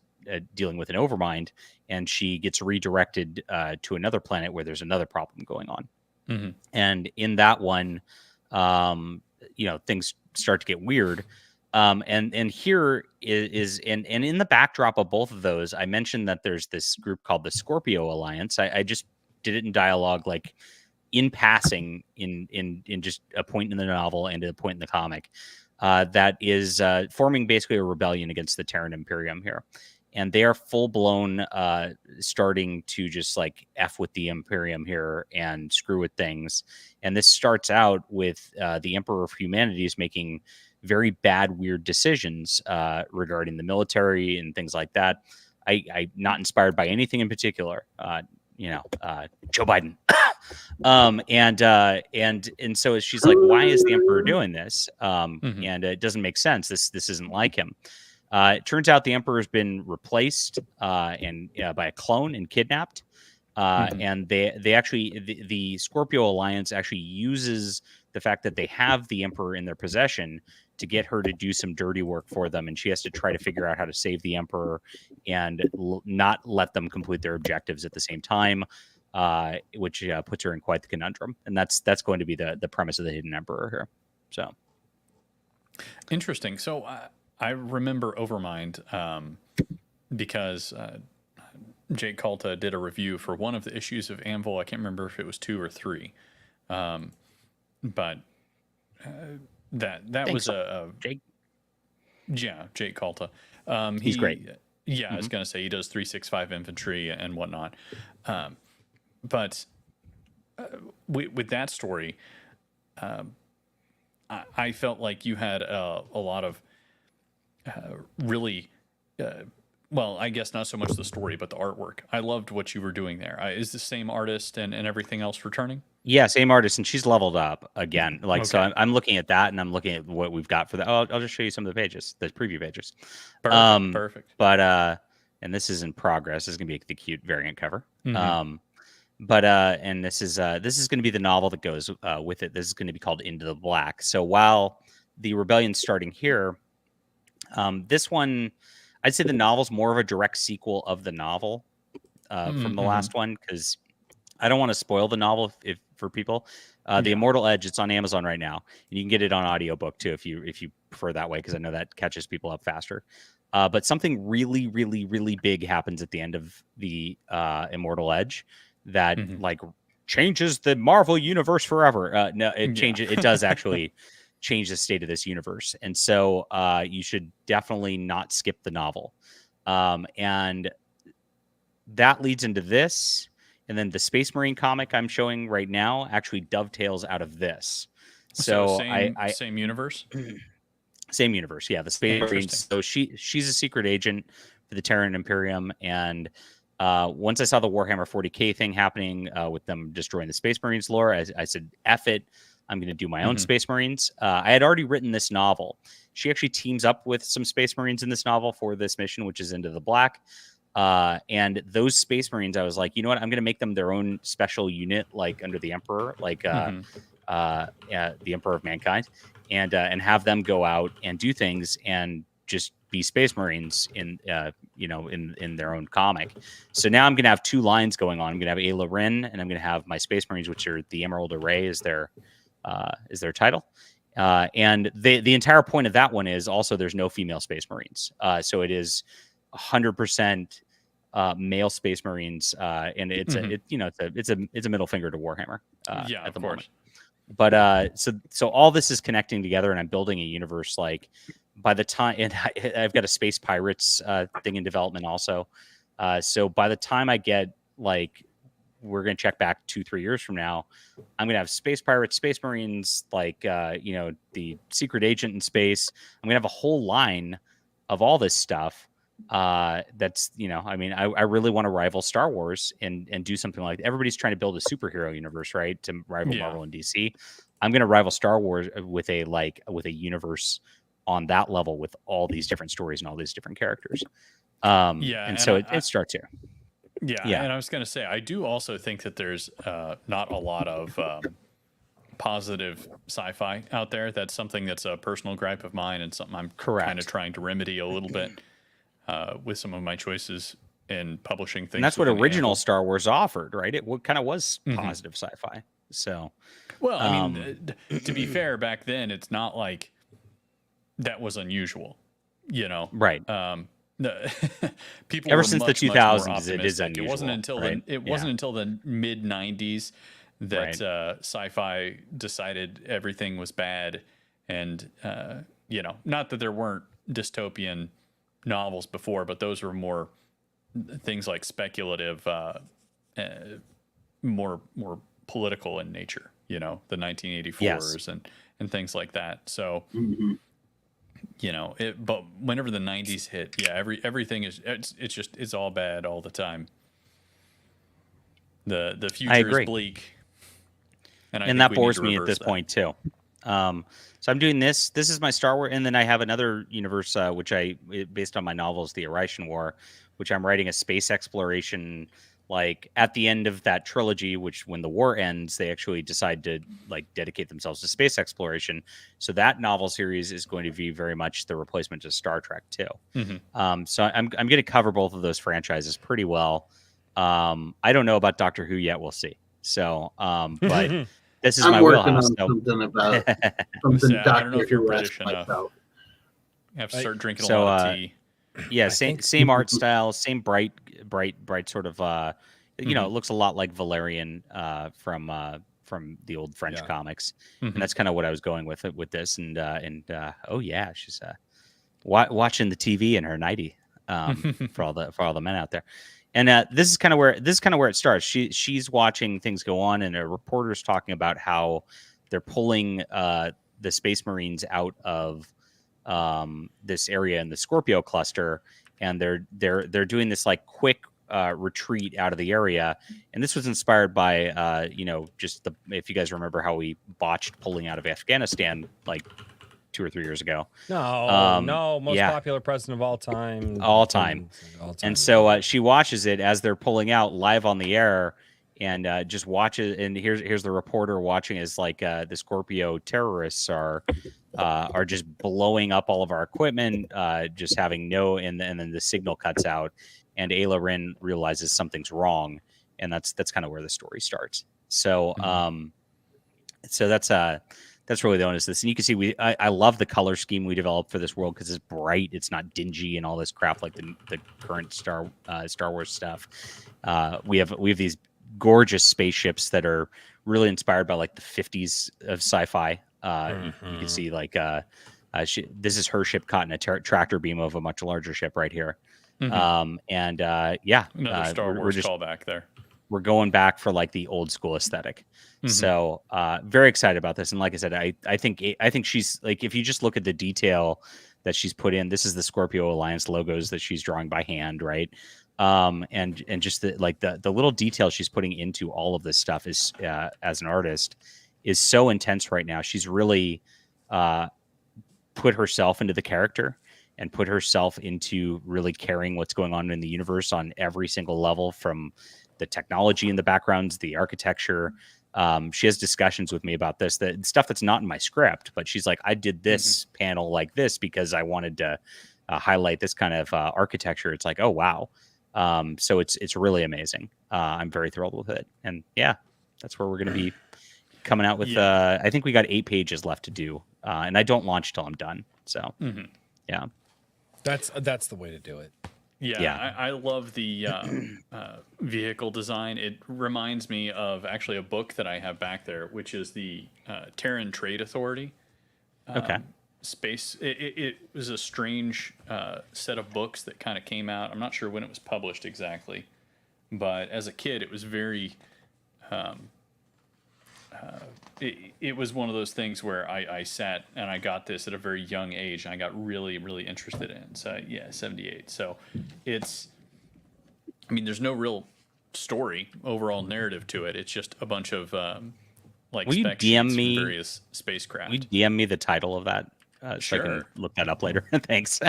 dealing with an Overmind, and she gets redirected to another planet where there's another problem going on. And in that one, things start to get weird. And here is in the backdrop of both of those, I mentioned that there's this group called the Scorpio Alliance. I just did it in dialogue, like in passing in just a point in the novel and a point in the comic, that is forming basically a rebellion against the Terran Imperium here. And they are full blown starting to just like F with the Imperium here and screw with things. And this starts out with the Emperor of Humanities making very bad, weird decisions regarding the military and things like that. I'm not inspired by anything in particular. Joe Biden. And so she's like, why is the Emperor doing this? And it doesn't make sense. This isn't like him. It turns out the Emperor's been replaced by a clone and kidnapped. And they actually, the Scorpio Alliance actually uses the fact that they have the Emperor in their possession to get her to do some dirty work for them. And she has to try to figure out how to save the Emperor and not let them complete their objectives at the same time, which puts her in quite the conundrum. And that's going to be the premise of the Hidden Emperor here. So interesting. So I remember Overmind because Jake Calta did a review for one of the issues of Anvil. I can't remember if it was 2 or 3, but that was Jake. Yeah, Jake Calta. He's great. Yeah, I was gonna say he does 365 infantry and whatnot, but with that story, I felt like you had a lot of really, well, I guess not so much the story, but the artwork. I loved what you were doing there. Is the same artist and everything else returning? Yeah, same artist, and she's leveled up again. Like, okay. So I'm looking at that, and I'm looking at what we've got for that. I'll just show you some of the pages, the preview pages. Perfect. But and this is in progress. This is gonna be the cute variant cover. And this is going to be the novel that goes with it. This is going to be called Into the Black. So while the rebellion's starting here, this one, I'd say the novel's more of a direct sequel of the novel from the last one, because I don't want to spoil the novel for people. The Immortal Edge, it's on Amazon right now, and you can get it on audiobook too if you prefer that way, because I know that catches people up faster. But something really, really, really big happens at the end of the Immortal Edge that like changes the Marvel universe forever. No, it changes. It does actually change the state of this universe, and so you should definitely not skip the novel. And that leads into this. And then the Space Marine comic I'm showing right now actually dovetails out of this. So same universe? Same universe, yeah. The Space Marine. So she's a secret agent for the Terran Imperium. And once I saw the Warhammer 40K thing happening with them destroying the Space Marines lore, I said, F it. I'm going to do my own Space Marines. I had already written this novel. She actually teams up with some Space Marines in this novel for this mission, which is Into the Black. And those Space Marines, I was like, you know what? I'm going to make them their own special unit, like under the Emperor, like the Emperor of Mankind, and have them go out and do things and just be Space Marines in their own comic. So now I'm going to have two lines going on. I'm going to have Ayla Wren, and I'm going to have my Space Marines, which are the Emerald Array, is their title. And the entire point of that one is also there's no female Space Marines. So it is 100% male Space Marines, and it's it's a middle finger to Warhammer at the moment. But so all this is connecting together, and I'm building a universe. Like by the time, and I've got a Space Pirates thing in development also. So by the time I get we're going to check back 2-3 years from now, I'm going to have Space Pirates, Space Marines, the Secret Agent in space. I'm going to have a whole line of all this stuff. That's, I really want to rival Star Wars and do something like everybody's trying to build a superhero universe, right? To rival Marvel and DC. I'm going to rival Star Wars with a universe on that level with all these different stories and all these different characters. And so it starts here. Yeah. And I was going to say, I do also think that there's not a lot of positive sci-fi out there. That's something that's a personal gripe of mine and something I'm kind of trying to remedy a little bit with some of my choices in publishing things. And that's what original Star Wars offered, right? It kind of was positive sci-fi. So, well, I mean, to be fair, back then, it's not like that was unusual, Right. People ever were since much, the 2000s, it is unusual. It wasn't until wasn't until the mid 90s that sci-fi decided everything was bad, and not that there weren't dystopian novels before, but those were more things like speculative, more political in nature. The 1984s and things like that. So. But whenever the 90s hit, everything is it's all bad all the time. The future is bleak, and that bores me at this point too. So I'm doing this. This is my Star Wars, and then I have another universe which based on my novels, The Arishan War, which I'm writing a space exploration. Like at the end of that trilogy, which when the war ends, they actually decide to dedicate themselves to space exploration. So that novel series is going to be very much the replacement to Star Trek too. So I'm going to cover both of those franchises pretty well. I don't know about Doctor Who yet. We'll see. So, but this is my wheelhouse. Something about something Doctor I don't know if you're British enough. You have to start drinking a lot of tea. Yeah, same art style, same bright sort of. It looks a lot like Valerian from the old French comics, and that's kind of what I was going with this. And oh yeah, she's watching the TV in her nightie for all the men out there. And this is kind of where it starts. She's watching things go on, and a reporter's talking about how they're pulling the Space Marines out of this area in the Scorpio cluster, and they're doing this quick retreat out of the area. And this was inspired by if you guys remember how we botched pulling out of Afghanistan 2 or 3 years ago. Most popular president of all time. And so she watches it as they're pulling out live on the air, and just watches. And here's the reporter watching as the Scorpio terrorists are just blowing up all of our equipment, just having and then the signal cuts out, and Ayla Wren realizes something's wrong, and that's kind of where the story starts. So so that's really the onus of this. And you can see I love the color scheme we developed for this world because it's bright, it's not dingy and all this crap like the current Star Wars stuff. We have these gorgeous spaceships that are really inspired by the 50s of sci-fi. You can see this is her ship caught in a tractor beam of a much larger ship right here. Another Star Wars callback there. We're going back for the old school aesthetic. So very excited about this. And like I said, I think she's if you just look at the detail that she's put in. This is the Scorpio Alliance logos that she's drawing by hand, right? And just the little detail she's putting into all of this stuff is as an artist is so intense right now. She's really put herself into the character and put herself into really caring what's going on in the universe on every single level, from the technology in the backgrounds, the architecture. She has discussions with me about this, the stuff that's not in my script, but she's like, I did this panel like this because I wanted to highlight this kind of architecture. It's like, oh, wow. So it's really amazing. I'm very thrilled with it. And yeah, that's where we're going to be coming out with, I think we got 8 pages left to do. And I don't launch till I'm done. So yeah. That's the way to do it. Yeah. I love the vehicle design. It reminds me of actually a book that I have back there, which is the Terran Trade Authority. Space. It was a strange set of books that kind of came out. I'm not sure when it was published exactly, but as a kid, it was very. It was one of those things where I sat and I got this at a very young age, and I got really, really interested in it. So yeah, 78. So it's, I mean, there's no real story, overall narrative to it. It's just a bunch of like will you spec DM sheets me from various spacecraft. Will you DM me the title of that so Sure. I can look that up later? Thanks.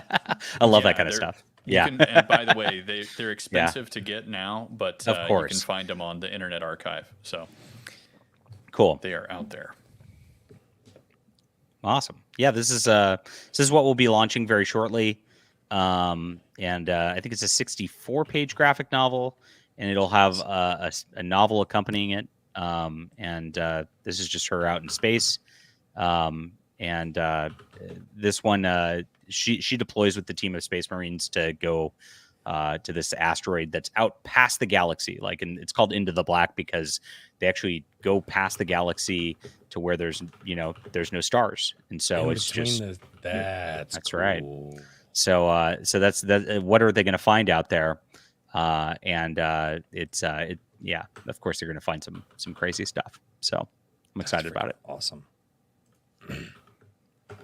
I love that kind of stuff. Yeah. And by the way, they're expensive to get now, but Of course. you can find them on the Internet Archive. So Cool. they are out there. Awesome. Yeah, this is what we'll be launching very shortly. And I think it's a 64-page graphic novel, and it'll have a novel accompanying it. And this is just her out in space. And this one, she deploys with the team of Space Marines to go to this asteroid that's out past the galaxy. And it's called Into the Black because they actually go past the galaxy to where there's no stars, and so it's just that's cool. right. So that's that. What are they going to find out there? And yeah, of course they're going to find some crazy stuff. So I'm excited about it. Awesome.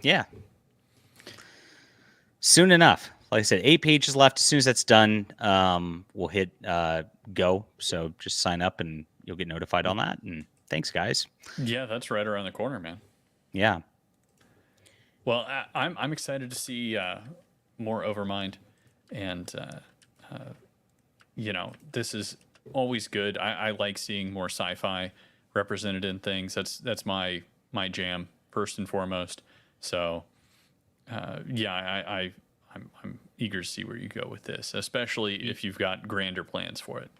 Yeah. Soon enough. Like I said, 8 pages left. As soon as that's done, we'll hit go. So just sign up and you'll get notified on that. And thanks, guys. Yeah, that's right around the corner, man. Yeah. Well, I'm excited to see more Overmind, and this is always good. I like seeing more sci-fi represented in things. That's my jam first and foremost. So I'm eager to see where you go with this, especially if you've got grander plans for it.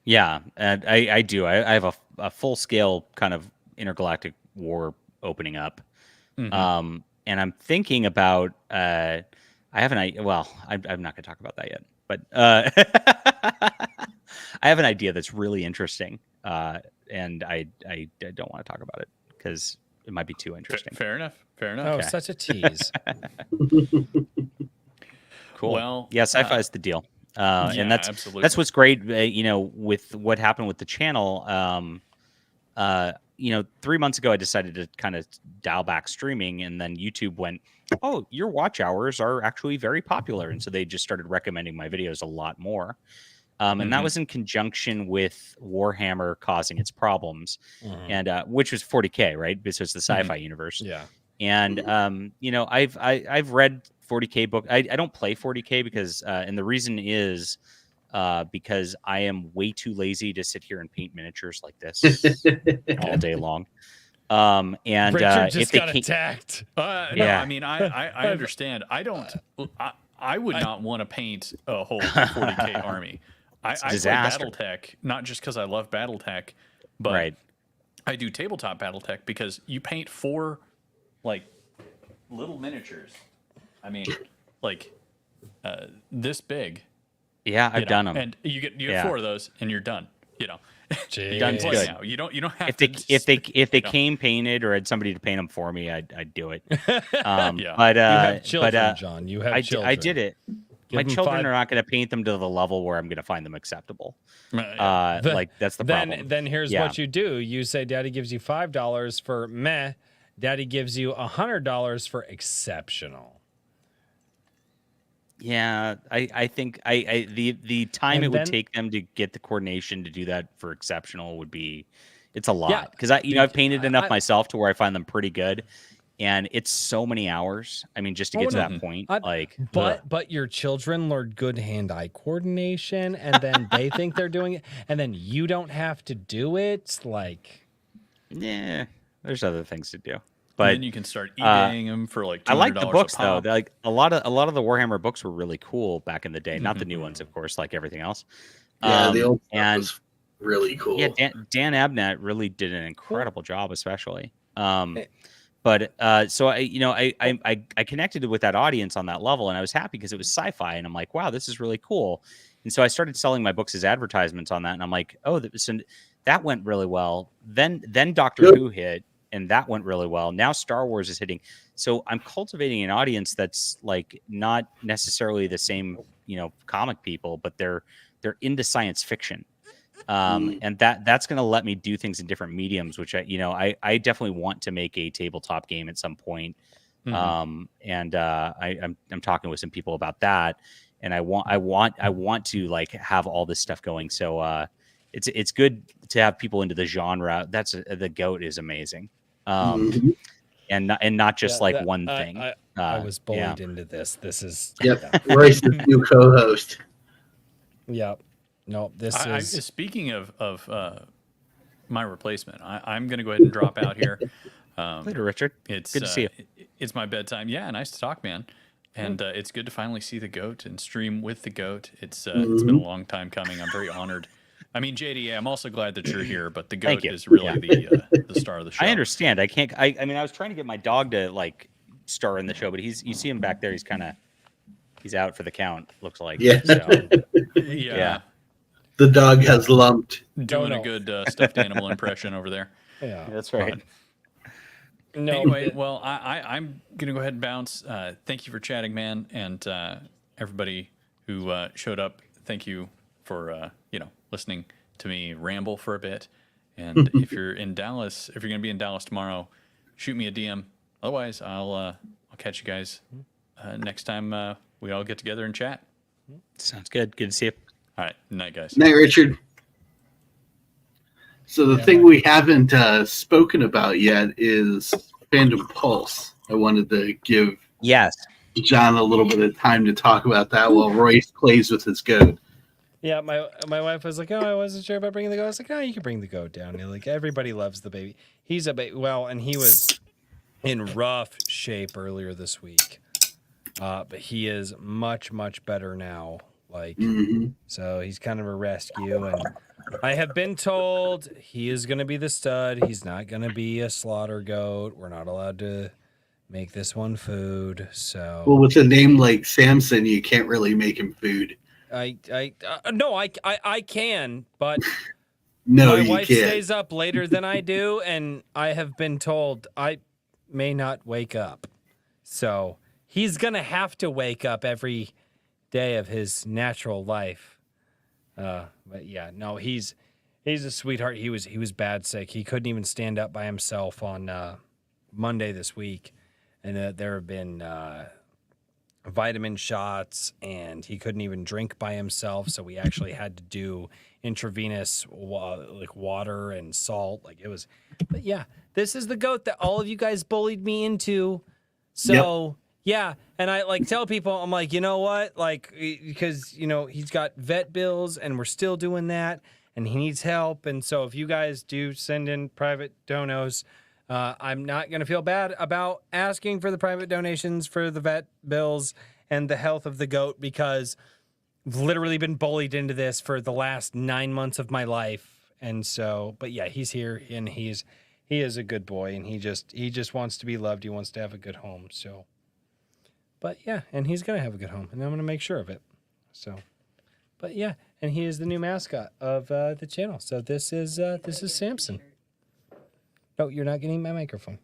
Yeah, and I do. I have a full scale kind of intergalactic war opening up. And I'm thinking about I have an idea. Well, I'm not going to talk about that yet, but I have an idea that's really interesting, and I don't want to talk about it because it might be too interesting. Fair enough. Oh, such a tease. Cool. Well, yeah, sci-fi is the deal, and that's absolutely. That's what's great. With what happened with the channel. 3 months ago, I decided to kind of dial back streaming, and then YouTube went, "Oh, your watch hours are actually very popular," and so they just started recommending my videos a lot more. And that was in conjunction with Warhammer causing its problems, and which was 40K, right? Because it's the sci-fi universe. Yeah. And I've read 40K book. I don't play 40K because and the reason is because I am way too lazy to sit here and paint miniatures like this all day long. And Richard just if they got attacked. No, Yeah. I mean, I understand. I would not want to paint a whole 40K army. I play disaster. BattleTech, not just because I love BattleTech, but Right. I do tabletop BattleTech because you paint 4 little miniatures. I mean, this big. Yeah, I've done them. And you get 4 of those, and you're done. Done It's play good. now. You don't have If to. they came painted or had somebody to paint them for me, I'd do it. Yeah. But You have children, but John. You have I children. did it. Give My them children 5 are not going to paint them to the level where I'm going to find them acceptable. That's the problem. Then here's Yeah. what you do. You say, Daddy gives you $5 for meh. Daddy gives you $100 for exceptional. Yeah, I think the time And it would then- take them to get the coordination to do that for exceptional would be, it's a Yeah, lot because I've painted enough myself to where I find them pretty good, and it's so many hours. I mean, just to get to that point, like, but your children learn good hand-eye coordination, and then they think they're doing it, and then you don't have to do it. Like, yeah, there's other things to do. And But then you can start eBaying them for like $200 I like the books a though. pop. They're like a lot of the Warhammer books were really cool back in the day. Not the new ones, of course, like everything else. Yeah, the old stuff and was really cool. yeah, Dan Abnett really did an incredible job, especially. But so I connected with that audience on that level, and I was happy because it was sci-fi, and I'm like, wow, this is really cool. And so I started selling my books as advertisements on that, and I'm like, oh, that went really well. Then Doctor Who hit, and that went really well. Now Star Wars is hitting, so I'm cultivating an audience that's like not necessarily the same, comic people, but they're into science fiction. And that's going to let me do things in different mediums, which I definitely want to make a tabletop game at some point. I'm talking with some people about that, and I want to like have all this stuff going. So it's good to have people into the genre. The GOAT is amazing. And not just one thing. I was bullied into this. This is Royce's new co-host. Yep. No, this is. Speaking of my replacement, I'm going to go ahead and drop out here. Later, Richard. It's good to see you. It's my bedtime. Yeah, nice to talk, man. And it's good to finally see the GOAT and stream with the GOAT. It's been a long time coming. I'm very honored. I mean, JD, I'm also glad that you're here, but the GOAT is really the star of the show. I understand. I can't. I mean, I was trying to get my dog to like star in the show, but you see him back there. He's out for the count. Looks like. Yeah. So, yeah. The dog has lumped. Doing a good stuffed animal impression over there. Yeah, that's right. No. Anyway, well, I'm gonna go ahead and bounce. Thank you for chatting, man, and everybody who showed up. Thank you for listening to me ramble for a bit. And if you're in Dallas, if you're gonna be in Dallas tomorrow, shoot me a DM. Otherwise, I'll catch you guys next time we all get together and chat. Sounds good. Good to see you. All right, night, guys. Night, Richard. So the thing we haven't spoken about yet is Fandom Pulse. I wanted to give John a little bit of time to talk about that while Royce plays with his goat. Yeah, my wife was like, "Oh, I wasn't sure about bringing the goat." I was like, "No, you can bring the goat down." Like everybody loves the baby. He's a baby. Well, and he was in rough shape earlier this week, but he is much better now. Like, so he's kind of a rescue, and I have been told he is going to be the stud. He's not going to be a slaughter goat. We're not allowed to make this one food. So, well, with a name like Samson, you can't really make him food. I can, but no, my you wife can't. stays up later than I do, and I have been told I may not wake up. So he's gonna have to wake up every day of his natural life. But yeah, no, he's a sweetheart. He was bad sick. He couldn't even stand up by himself on Monday this week, and there have been vitamin shots, and he couldn't even drink by himself. So we actually had to do intravenous like water and salt. Like it was, but yeah, this is the goat that all of you guys bullied me into. So. Yep. Yeah, and I like tell people, I'm like, you know what? Like, because, he's got vet bills and we're still doing that and he needs help. And so if you guys do send in private donos, I'm not going to feel bad about asking for the private donations for the vet bills and the health of the goat, because I've literally been bullied into this for the last 9 months of my life. And so, but yeah, he's here and he is a good boy, and he just wants to be loved. He wants to have a good home. So. But yeah, and he's going to have a good home, and I'm going to make sure of it. So, but yeah, and he is the new mascot of the channel. So this is Samson. No, you're not getting my microphone.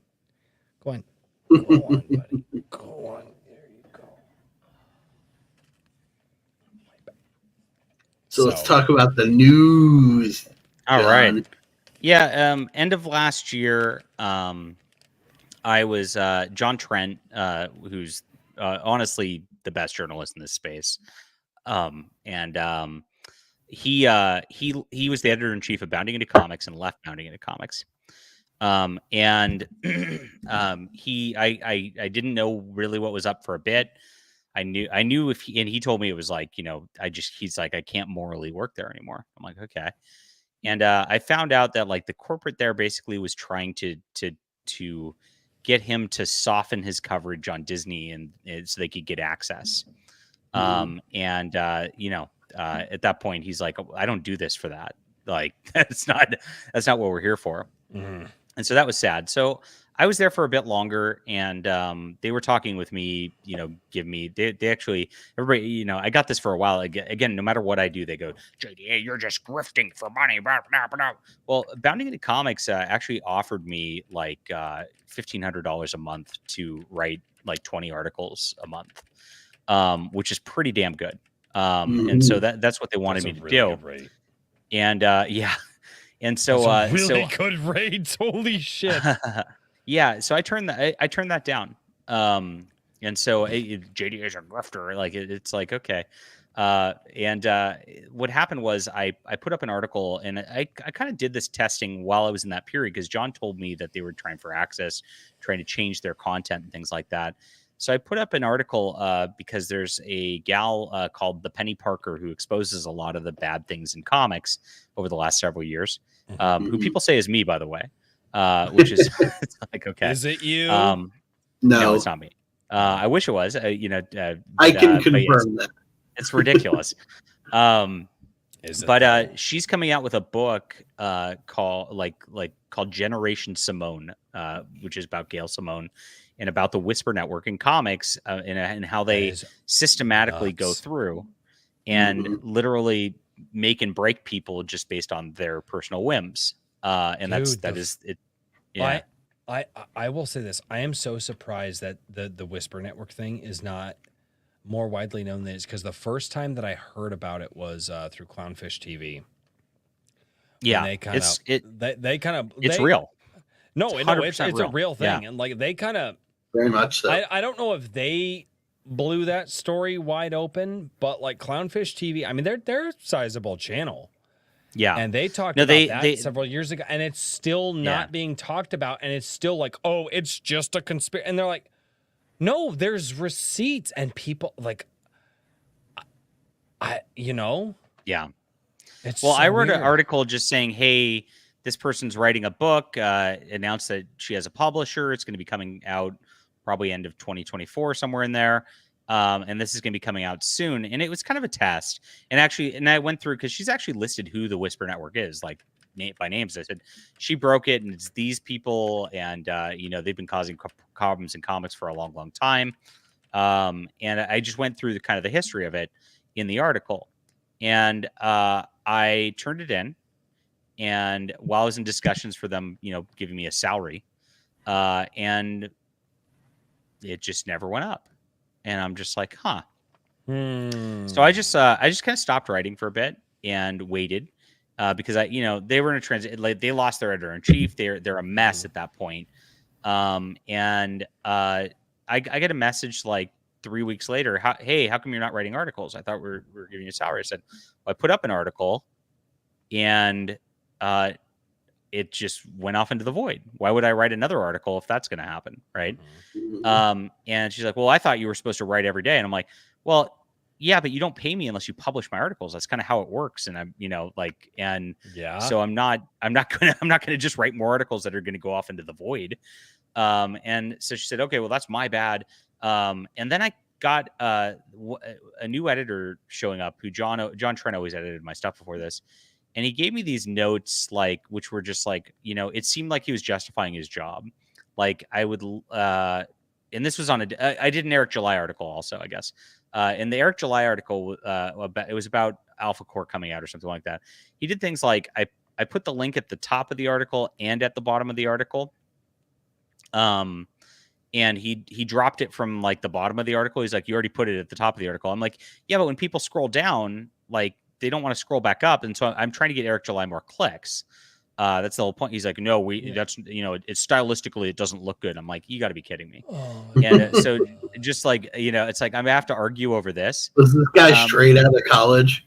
Go on. Go on, buddy. Go on. There you go. So let's talk about the news. All right. Yeah, end of last year, I was John Trent, who's honestly the best journalist in this space. He was the editor-in-chief of Bounding Into Comics and left Bounding Into Comics. I didn't know really what was up for a bit. I knew and he told me it was like, he's like, I can't morally work there anymore. I'm like, okay. And I found out that like the corporate there basically was trying to get him to soften his coverage on Disney and so they could get access. At that point he's like, I don't do this for that. Like that's not what we're here for. Mm-hmm. And so that was sad. So I was there for a bit longer, and they were talking with me, they actually, everybody, I got this for a while. Again, no matter what I do, they go, JDA, you're just grifting for money. Blah, blah, blah. Well, Bounding Into Comics actually offered me like $1,500 a month to write like 20 articles a month, which is pretty damn good. And so that's what they wanted me to do. And and so really good rates. Holy shit. Yeah, so I turned that down. And so JD is a grifter. Like it's like, okay. What happened was I put up an article, and I kind of did this testing while I was in that period because John told me that they were trying for access, trying to change their content and things like that. So I put up an article because there's a gal called the Penny Parker who exposes a lot of the bad things in comics over the last several years, who people say is me, by the way. Which is it's like, okay, is it you? No, it's not me. I wish it was. I can confirm that. It's ridiculous. She's coming out with a book called Generation Simone, which is about Gail Simone and about the Whisper Network in comics, and how they systematically go through and literally make and break people just based on their personal whims. And that is it. Yeah. I will say this. I am so surprised that the Whisper Network thing is not more widely known than it is, because the first time that I heard about it was through Clownfish TV. Yeah, it's real. It's a real thing. Yeah. And like they kind of very much so. I don't know if they blew that story wide open, but like Clownfish TV, I mean, they're a sizable channel. Yeah. And they talked about that several years ago, and it's still not being talked about. And it's still like, oh, it's just a conspiracy. And they're like, no, there's receipts, and people like, Yeah. It's I wrote an article just saying, hey, this person's writing a book, announced that she has a publisher. It's going to be coming out probably end of 2024, somewhere in there. And this is going to be coming out soon. And it was kind of a test. And I went through, because she's actually listed who the Whisper Network is, like by names. I said, she broke it, and it's these people. And, they've been causing problems in comics for a long, long time. And I just went through the history of it in the article. And I turned it in. And while I was in discussions for them, giving me a salary, and it just never went up. And I'm just like, huh. So I just kind of stopped writing for a bit and waited because they were in a transit. Like, they lost their editor-in-chief. They're a mess at that point. And I get a message like 3 weeks later. Hey, how come you're not writing articles? I thought we were giving you a salary. I said, well, I put up an article, and it just went off into the void. Why would I write another article if that's going to happen? Right. And she's like, well, I thought you were supposed to write every day. And I'm like, well, yeah, but you don't pay me unless you publish my articles. That's kind of how it works. And I'm, so I'm not going to just write more articles that are going to go off into the void. And so she said, okay, well, that's my bad. And then I got a new editor showing up, who John Trent always edited my stuff before this. And he gave me these notes, which were just it seemed like he was justifying his job. Like I would, and this was on I did an Eric July article also, I guess. In the Eric July article, it was about Alpha Core coming out or something like that. He did things like I put the link at the top of the article and at the bottom of the article. And he dropped it from the bottom of the article. He's like, you already put it at the top of the article. I'm like, yeah, but when people scroll down, they don't want to scroll back up. And so I'm trying to get Eric July more clicks. That's the whole point. He's like, no, that's, it's stylistically, it doesn't look good. I'm like, you got to be kidding me. Oh, And so just like, it's like, I'm gonna have to argue over this. Was this guy straight out of college?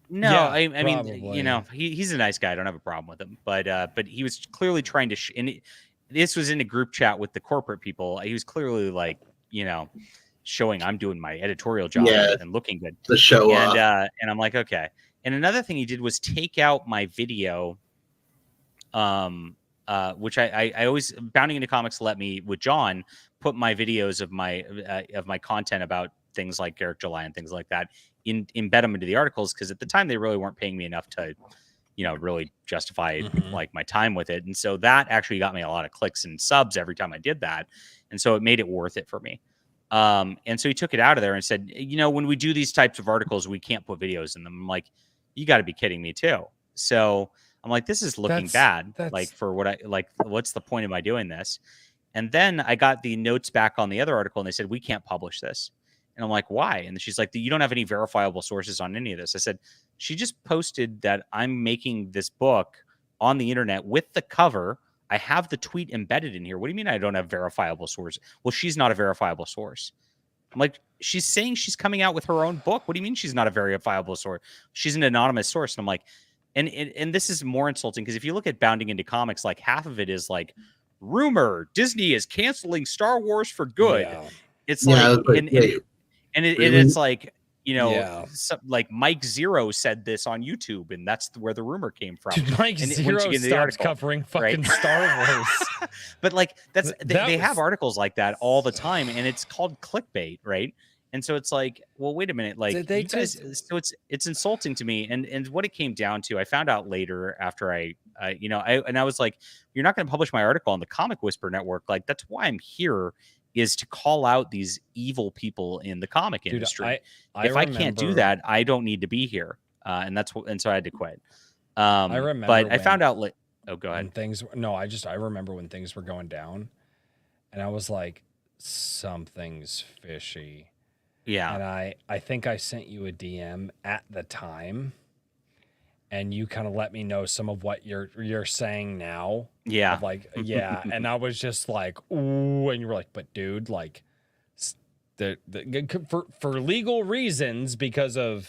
No, Yeah, I mean, probably. he's a nice guy. I don't have a problem with him, but he was clearly trying to, this was in a group chat with the corporate people. He was clearly like, showing I'm doing my editorial job and looking good. The show and I'm like, okay. And another thing he did was take out my video, which I always, Bounding into Comics let me, with John, put my videos of my content about things like Garrick July and things like that, embed them into the articles, because at the time they really weren't paying me enough to really justify like my time with it. And so that actually got me a lot of clicks and subs every time I did that, and so it made it worth it for me. And so he took it out of there and said, when we do these types of articles, we can't put videos in them. I'm like, you got to be kidding me too. So I'm like, this is looking bad. Like, for what what's the point of my doing this? And then I got the notes back on the other article, and they said, we can't publish this. And I'm like, why? And she's like, you don't have any verifiable sources on any of this. I said, she just posted that I'm making this book on the internet with the cover. I have the tweet embedded in here. What do you mean I don't have verifiable sources? Well, she's not a verifiable source. I'm like, she's saying she's coming out with her own book. What do you mean she's not a verifiable source? She's an anonymous source. And I'm like, and this is more insulting, because if you look at Bounding into Comics, like half of it is like, rumor, Disney is canceling Star Wars for good. Yeah. It's like, it's like, like Mike Zero said this on YouTube, and that's where the rumor came from. Dude, Mike Zero stopped covering fucking Star Wars. But like, they have articles like that all the time, and it's called clickbait, right? And so it's like, well, wait a minute, like, so it's insulting to me. And what it came down to, I found out later after I was like, you're not going to publish my article on the Comic Whisper Network. Like, that's why I'm here, is to call out these evil people in the comic industry. If I can't do that, I don't need to be here. And so I had to quit. I remember, but I found out. Oh, go ahead. I remember when things were going down, and I was like, something's fishy. Yeah. And I think I sent you a DM at the time, and you kind of let me know some of what you're saying now. Yeah. Like, yeah. And I was just like, ooh, and you were like, but dude, like, for legal reasons, because of,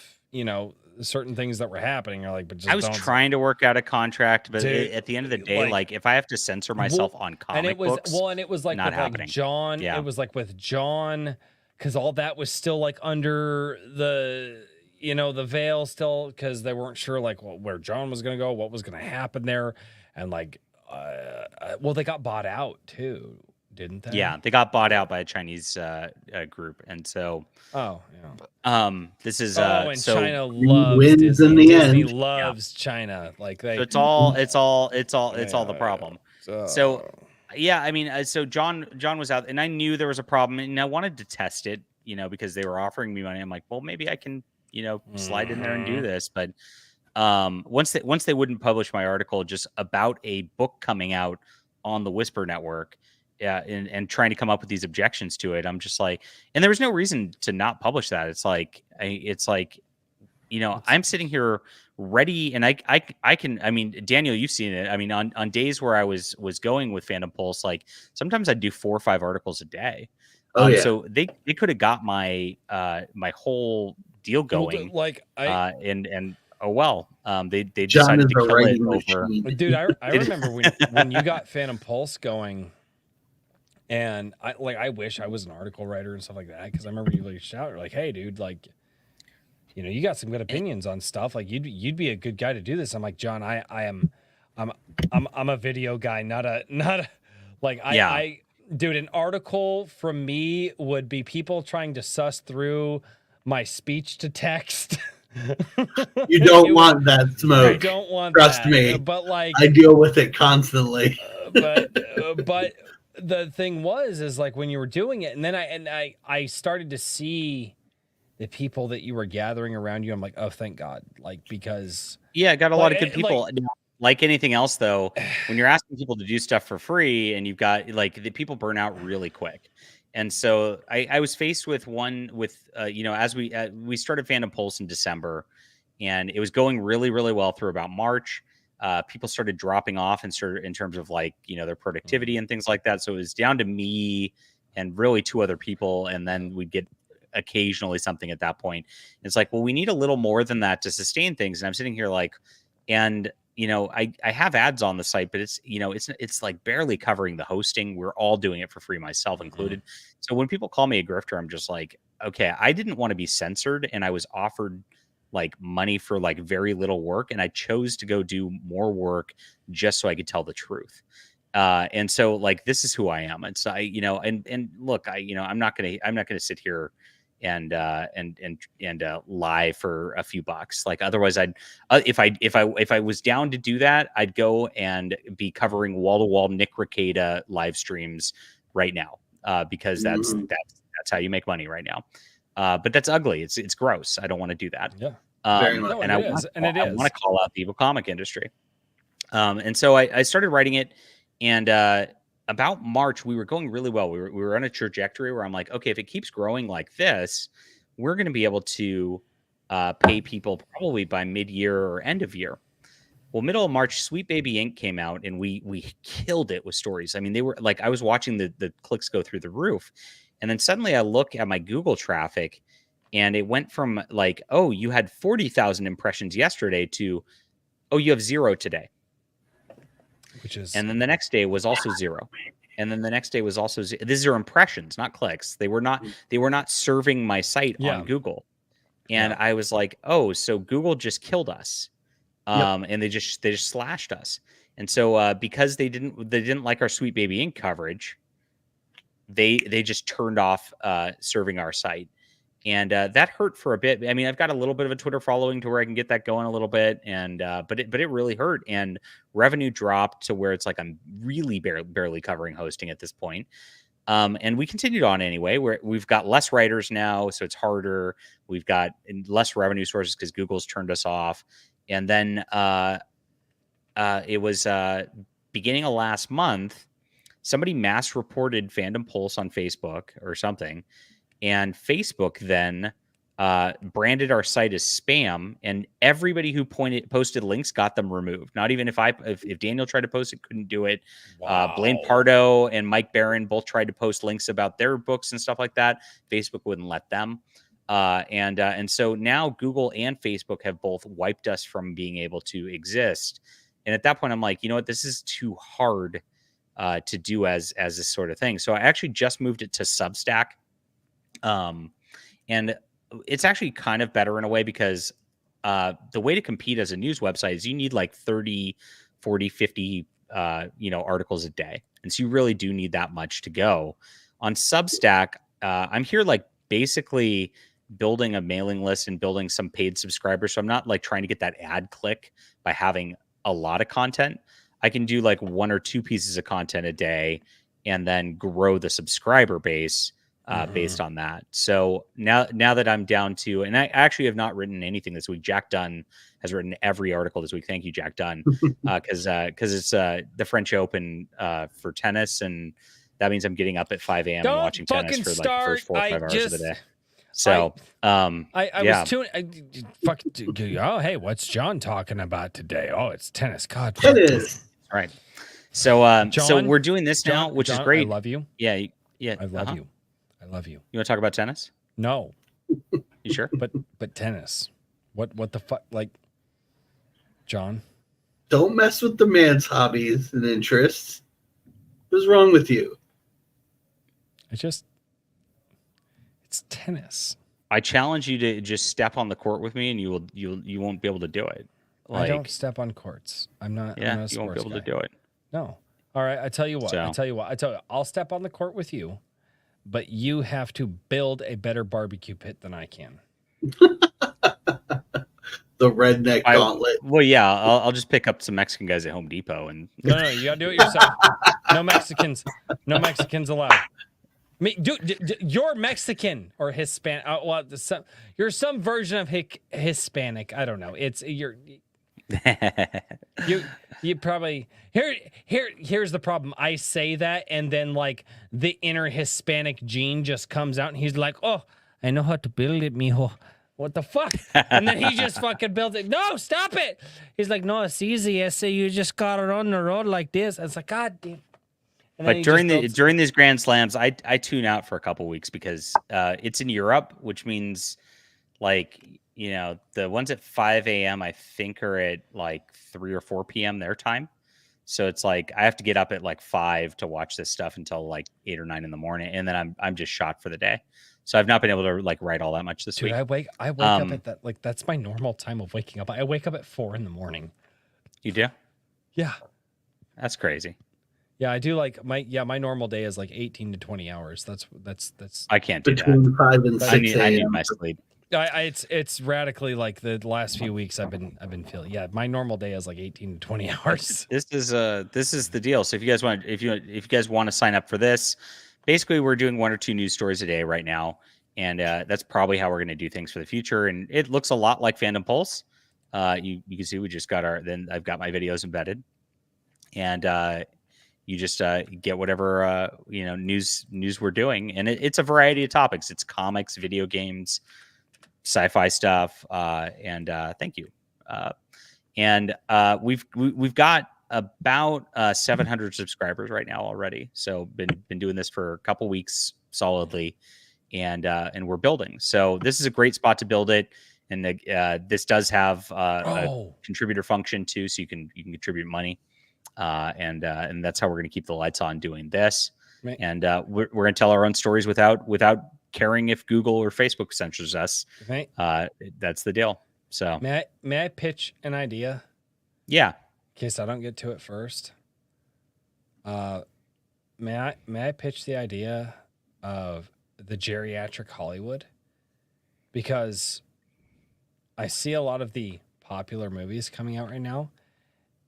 certain things that were happening. You're like, but just I was trying to work out a contract, but dude, at the end of the day, like if I have to censor myself on comic books, and it was like not with happening. Like John. Yeah. It was like with John, because all that was still like under the the veil still, because they weren't sure like where John was going to go, what was going to happen there. And like, they got bought out too, didn't they? Yeah, they got bought out by a Chinese group. And so, this is, and so China loves wins Disney. in the Disney end. loves China. Like so it's all the problem. So, yeah, I mean, so John was out, and I knew there was a problem, and I wanted to test it, because they were offering me money. I'm like, well, maybe I can, slide in there and do this. But once they wouldn't publish my article just about a book coming out on the Whisper Network, and trying to come up with these objections to it, I'm just like, and there was no reason to not publish that. It's like, I'm sitting here ready, and I can, I mean, Daniel, you've seen it. I mean, on days where I was going with Phantom Pulse, like sometimes I'd do 4 or 5 articles a day. So they could have got my my whole deal going, like and oh well, they John decided to kill it over. Dude, I remember when you got Phantom Pulse going, and I wish I was an article writer and stuff like that, because I remember you like shout like, hey dude, like, you got some good opinions on stuff, like you'd be a good guy to do this. I'm like, John, I'm a video guy, not a like I dude, an article from me would be people trying to suss through my speech to text. You don't want that smoke. You don't want Trust that. me. But like, I deal with it constantly. But the thing is like when you were doing it, and then I started to see the people that you were gathering around you. I'm like, oh, thank God. Like, because I got a lot of good people. Like anything else, though, when you're asking people to do stuff for free, and you've got like the people burn out really quick. And so I was faced with one with, as we started Phantom Pulse in December, and it was going really, really well through about March. people started dropping off in terms of like, their productivity and things like that. So it was down to me and really 2 other people. And then we'd get occasionally something at that point. And it's like, well, we need a little more than that to sustain things. And I'm sitting here like, and I have ads on the site, but it's like barely covering the hosting. We're all doing it for free, myself included. So when people call me a grifter, I'm just like, okay, I didn't want to be censored, and I was offered like money for like very little work, and I chose to go do more work just so I could tell the truth. And so like, this is who I am. It's and look, I'm not gonna sit here and lie for a few bucks. Like otherwise I'd if I was down to do that, I'd go and be covering wall-to-wall Nick Rekieta live streams right now, because that's how you make money right now. But that's ugly. It's gross. I don't want to do that. Yeah. And I want to call out the evil comic industry. And so I started writing it, and about March, we were going really well. We were on a trajectory where I'm like, okay, if it keeps growing like this, we're going to be able to pay people probably by mid-year or end of year. Well, middle of March, Sweet Baby Inc. came out, and we killed it with stories. I mean, they were like, I was watching the clicks go through the roof. And then suddenly I look at my Google traffic, and it went from like, oh, you had 40,000 impressions yesterday to, oh, you have 0 today. And then the next day was also 0. And then the next day was also 0. These are impressions, not clicks. They were not serving my site on Google. And I was like, oh, so Google just killed us. And they just slashed us. And so because they didn't like our Sweet Baby Inc. coverage, they just turned off serving our site. And that hurt for a bit. I mean, I've got a little bit of a Twitter following to where I can get that going a little bit, and but it really hurt, and revenue dropped to where it's like I'm really barely covering hosting at this point. And we continued on anyway. We've got less writers now, so it's harder. We've got less revenue sources because Google's turned us off. And then it was beginning of last month, somebody mass reported Fandom Pulse on Facebook or something. And Facebook then branded our site as spam, and everybody who posted links got them removed. Not even if Daniel tried to post it, couldn't do it. Wow. Blaine Pardo and Mike Barron both tried to post links about their books and stuff like that. Facebook wouldn't let them. And so now Google and Facebook have both wiped us from being able to exist. And at that point, I'm like, you know what? This is too hard to do as this sort of thing. So I actually just moved it to Substack. And it's actually kind of better in a way because the way to compete as a news website is you need like 30, 40, 50, articles a day. And so you really do need that much to go. On Substack, I'm here like basically building a mailing list and building some paid subscribers. So I'm not like trying to get that ad click by having a lot of content. I can do like 1 or 2 pieces of content a day and then grow the subscriber base based on that. So now that I'm down to, and I actually have not written anything this week. Jack Dunn has written every article this week. Thank you, Jack Dunn. Cause it's the French Open for tennis. And that means I'm getting up at 5 a.m. and watching tennis for like the first 4 or 5 hours of the day. So, I was tuning. Oh, hey, what's John talking about today? Oh, it's tennis. God, tennis. All right. So, John, so we're doing this now, which is great. I love you. Yeah. I love you. I love you. You want to talk about tennis? No. You sure? But tennis. What the fuck? Like, John? Don't mess with the man's hobbies and interests. What's wrong with you? It's tennis. I challenge you to just step on the court with me, and you won't be able to do it. Like, I don't step on courts. I'm not. Yeah, I'm not a you won't be able guy. to do it. No. All right. I tell you what. I'll step on the court with you, but you have to build a better barbecue pit than I can. The redneck gauntlet. Well, yeah, I'll just pick up some Mexican guys at Home Depot and. No, you gotta do it yourself. No Mexicans allowed. Dude, you're Mexican or Hispanic. You're some version of Hispanic. I don't know. You probably here's the problem. I say that, and then like the inner Hispanic gene just comes out, and he's like, "Oh, I know how to build it, mijo. what the fuck? And then he just fucking built it. No, stop it. He's like, no, it's easy. I say you just got it on the road like this. It's like, God damn. But during these Grand Slams, I tune out for a couple weeks because it's in Europe, which means like, you know, the ones at 5 a.m. I think are at like 3 or 4 p.m. their time. So it's like I have to get up at like 5 to watch this stuff until like 8 or 9 in the morning, and then I'm just shot for the day. So I've not been able to like write all that much this week. I wake up at that, like that's my normal time of waking up. I wake up at 4 in the morning. You do? Yeah. That's crazy. Yeah, I do like my normal day is like 18 to 20 hours. That's I can't do Between that. 5 and 6 I need a.m. my sleep. It's radically like the last few weeks I've been feeling. Yeah, my normal day is like 18 to 20 hours. This is the deal. So if you guys want to sign up for this, basically we're doing 1 or 2 news stories a day right now, and that's probably how we're going to do things for the future. And it looks a lot like Fandom Pulse. You can see we just got I've got my videos embedded, and you just get whatever news we're doing, and it's a variety of topics. It's comics, video games, sci-fi stuff, and thank you. And we've got about 700 subscribers right now already. So been doing this for a couple weeks solidly, and we're building. So this is a great spot to build it. And this does have a contributor function too, so you can contribute money. And that's how we're going to keep the lights on doing this. Right. And we're going to tell our own stories without caring if Google or Facebook censors us. Right. That's the deal. So may I pitch an idea? Yeah. In case I don't get to it first. May I pitch the idea of the geriatric Hollywood? Because I see a lot of the popular movies coming out right now,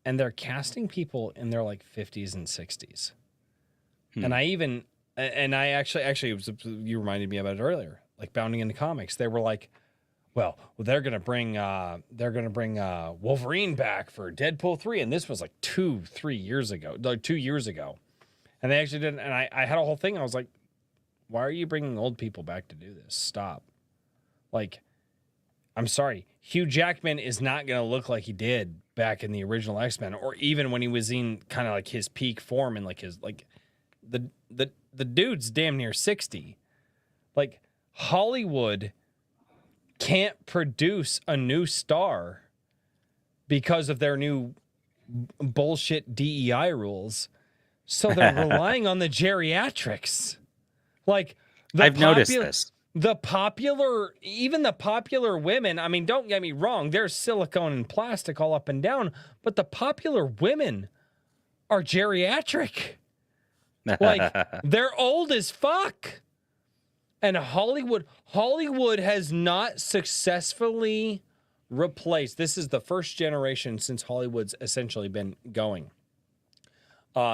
and they're casting people in their like 50s and 60s. And I actually you reminded me about it earlier, like Bounding into Comics. They were like, well, they're gonna bring Wolverine back for Deadpool 3, and this was like 2-3 years ago, like 2 years ago, and they actually didn't. And I had a whole thing. I was like, why are you bringing old people back to do this? Stop. Like, I'm sorry, Hugh Jackman is not gonna look like he did back in the original X-Men, or even when he was in kind of like his peak form and like his like the dude's damn near 60. Like, Hollywood can't produce a new star because of their new bullshit DEI rules. So they're relying on the geriatrics. Like, I've noticed this. Even the popular women, I mean, don't get me wrong, there's silicone and plastic all up and down, but the popular women are geriatric. Like, they're old as fuck. And Hollywood has not successfully replaced. This is the first generation since Hollywood's essentially been going.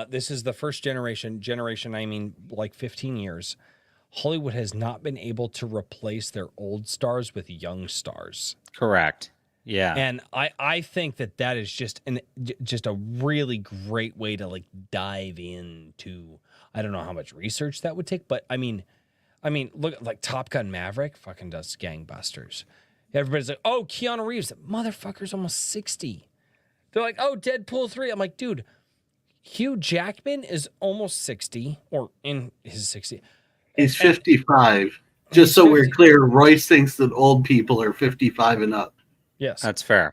This is the first generation, I mean like 15 years. Hollywood has not been able to replace their old stars with young stars. Correct. Yeah. And I think that is just a really great way to like dive into. I don't know how much research that would take, but I mean, look, like Top Gun Maverick fucking does gangbusters. Everybody's like, oh, Keanu Reeves, that motherfucker's almost 60. They're like, oh, Deadpool 3. I'm like, dude, Hugh Jackman is almost 60, or in his 60. He's 55. Just so we're clear, Royce thinks that old people are 55 and up. Yes. That's fair.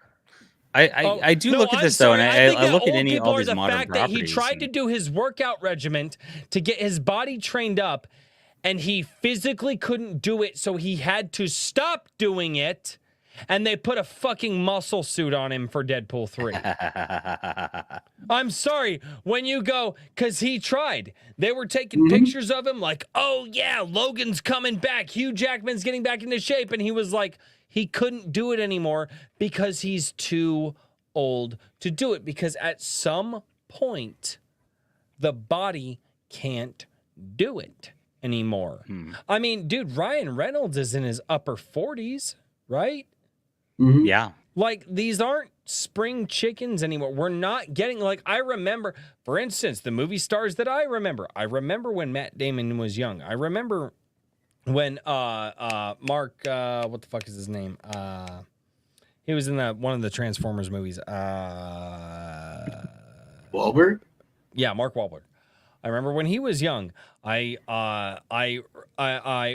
I do look at this, though, and I look at all these modern fact properties. That he tried to do his workout regimen to get his body trained up, and he physically couldn't do it, so he had to stop doing it, and they put a fucking muscle suit on him for Deadpool 3. I'm sorry, when you go, because he tried. They were taking pictures of him like, oh, yeah, Logan's coming back. Hugh Jackman's getting back into shape, and he was like, he couldn't do it anymore because he's too old to do it, because at some point, the body can't do it anymore. I mean, dude, Ryan Reynolds is in his upper 40s, right? Mm-hmm. Yeah. Like, these aren't spring chickens anymore. We're not getting, like, I remember, for instance, the movie stars that I remember when Matt Damon was young. I remember when Mark what the fuck is his name? He was in one of the Transformers movies. Wahlberg? Yeah, Mark Wahlberg. I remember when he was young. I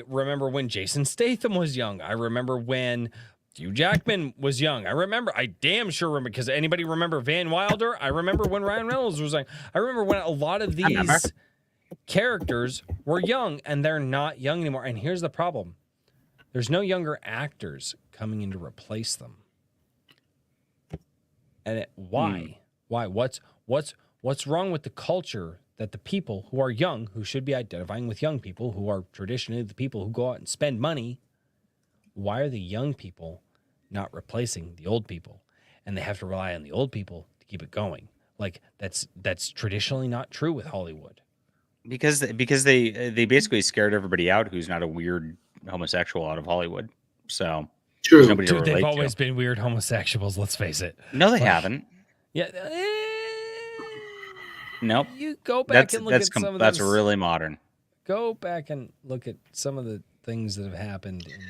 remember when Jason Statham was young. I remember when Hugh Jackman was young. I damn sure remember, because anybody remember Van Wilder? I remember when Ryan Reynolds was young. I remember when a lot of these characters were young, and they're not young anymore. And here's the problem. There's no younger actors coming in to replace them. And why? Why? What's wrong with the culture that the people who are young, who should be identifying with young people, who are traditionally the people who go out and spend money, why are the young people not replacing the old people? And they have to rely on the old people to keep it going. Like, that's traditionally not true with Hollywood. Because they basically scared everybody out who's not a weird homosexual out of Hollywood. So true. Dude, they've always been weird homosexuals, let's face it. No, they haven't. Yeah. Nope. You go back and look at some of that's really modern. Go back and look at some of the things that have happened in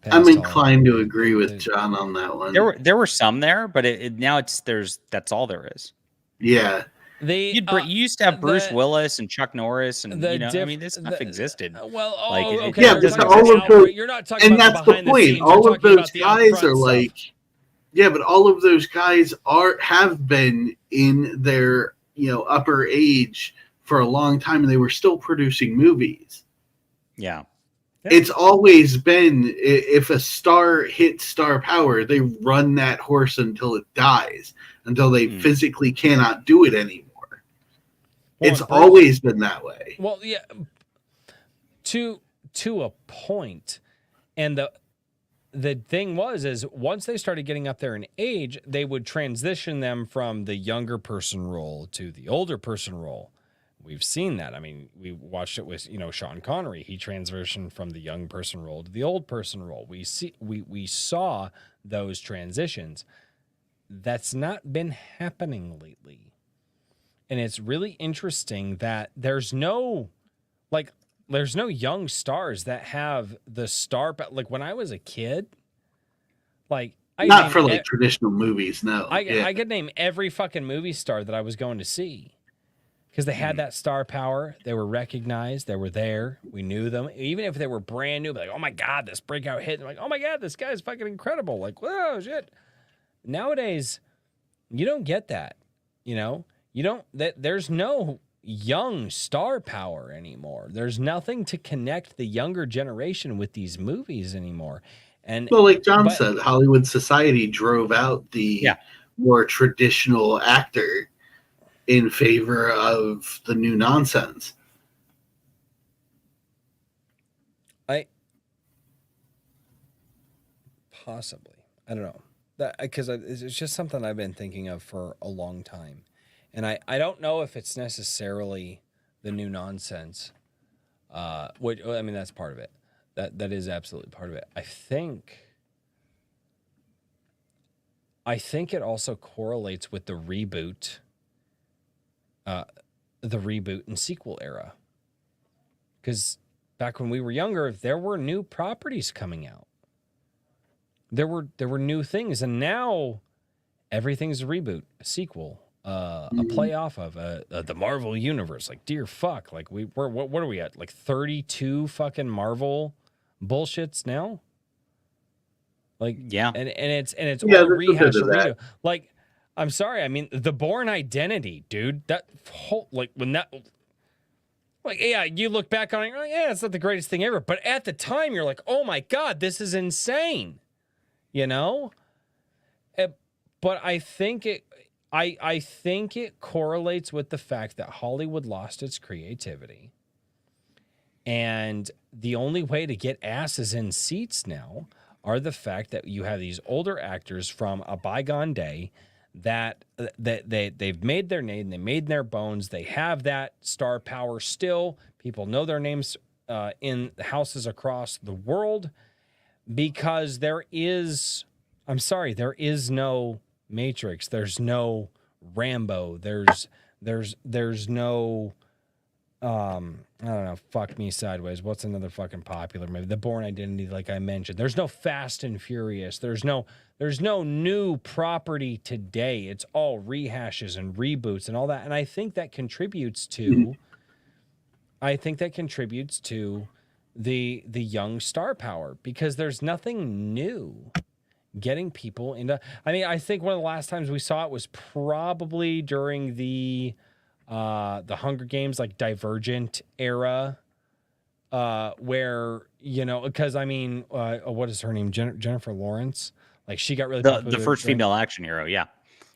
past I'm inclined to Hollywood. agree with John on that one. There were some there, but now that's all there is. Yeah. You used to have Bruce Willis and Chuck Norris, and this stuff existed. Okay. Yeah, but all of those, you're not talking and about that's behind the point. scenes, All of those the guys are upfront like, stuff. yeah, but all of those guys have been in their upper age for a long time, and they were still producing movies. Yeah. It's always been, if a star hits star power, they run that horse until it dies, until they physically cannot do it anymore. It's always been that way. Well, yeah, to a point. And the thing is once they started getting up there in age, they would transition them from the younger person role to the older person role. We've seen that. I mean, we watched it with, Sean Connery. He transitioned from the young person role to the old person role. We saw those transitions. That's not been happening lately. And it's really interesting that there's no young stars that have the star. Like when I was a kid, not for traditional movies. No, I could name every fucking movie star that I was going to see because they had that star power. They were recognized. They were there. We knew them, even if they were brand new. Like, oh my god, this breakout hit! And like, oh my god, this guy's fucking incredible. Like, whoa, shit. Nowadays, you don't get that. You don't. There's no young star power anymore. There's nothing to connect the younger generation with these movies anymore. And well, like John said, Hollywood society drove out the more traditional actor in favor of the new nonsense. Possibly. I don't know. Because it's just something I've been thinking of for a long time. And I don't know if it's necessarily the new nonsense. That's part of it. That is absolutely part of it. I think it also correlates with the reboot and sequel era. Because back when we were younger, there were new properties coming out. There were new things, and now everything's a reboot, a sequel. A play off of the Marvel universe. Like, dear fuck, like what are we at? Like 32 fucking Marvel bullshits now. Like, yeah, and it's all rehash or redo. Like, I'm sorry, I mean the Bourne Identity, dude. That whole you look back on it, you're like, yeah, it's not the greatest thing ever. But at the time, you're like, oh my god, this is insane. But I think it correlates with the fact that Hollywood lost its creativity. And the only way to get asses in seats now are the fact that you have these older actors from a bygone day that they've made their name, they made their bones, they have that star power still. People know their names in houses across the world because there is no Matrix, there's no Rambo, there's no I don't know, fuck me sideways. What's another fucking popular movie? The Bourne Identity, like I mentioned. There's no Fast and Furious. There's no new property today. It's all rehashes and reboots and all that. And I think that contributes to the young star power, because there's nothing new getting people into. I mean, I think one of the last times we saw it was probably during the Hunger Games, like Divergent era, where, you know, because I mean, what is her name? Jennifer Lawrence. Like, she got really the first female action hero. Yeah.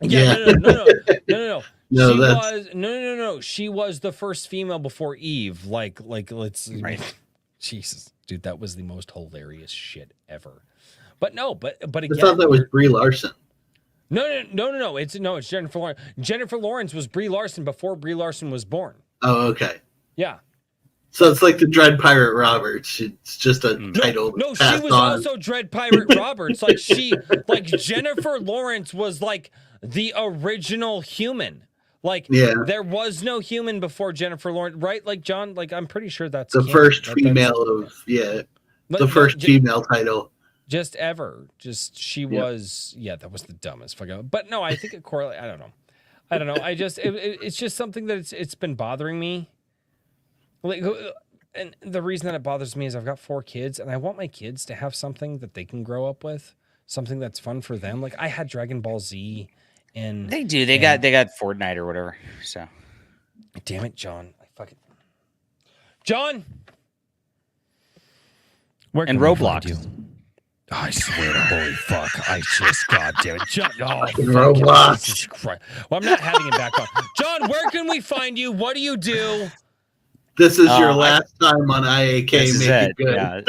No. No, She was the first female before Eve. Like let's Right. Jesus, dude, that was the most hilarious shit ever. But no, but I again, thought that was Brie Larson. No. It's Jennifer Lawrence. Jennifer Lawrence was Brie Larson before Brie Larson was born. Oh, okay. Yeah. So it's like the Dread Pirate Roberts. It's just a title. No, she was also Dread Pirate Roberts. Like Jennifer Lawrence was like the original human. Like, there was no human before Jennifer Lawrence, right? Like, John, like, I'm pretty sure that's the first female the first female title. Just ever. Just, she was, that was the dumbest fucking. But no, I think it correlates. I don't know. I just, it's just something that it's been bothering me. Like, and the reason that it bothers me is I've got 4 kids, and I want my kids to have something that they can grow up with, something that's fun for them. Like, I had Dragon Ball Z. And they do. They got Fortnite or whatever. So, damn it, John! John. Where can Roblox? You? I swear to holy fuck! I just goddamn it, John! Oh, Roblox! Jesus Christ. Well, I'm not having him back on. John, where can we find you? What do you do? This is your last time on IAK. Make it good. Yeah.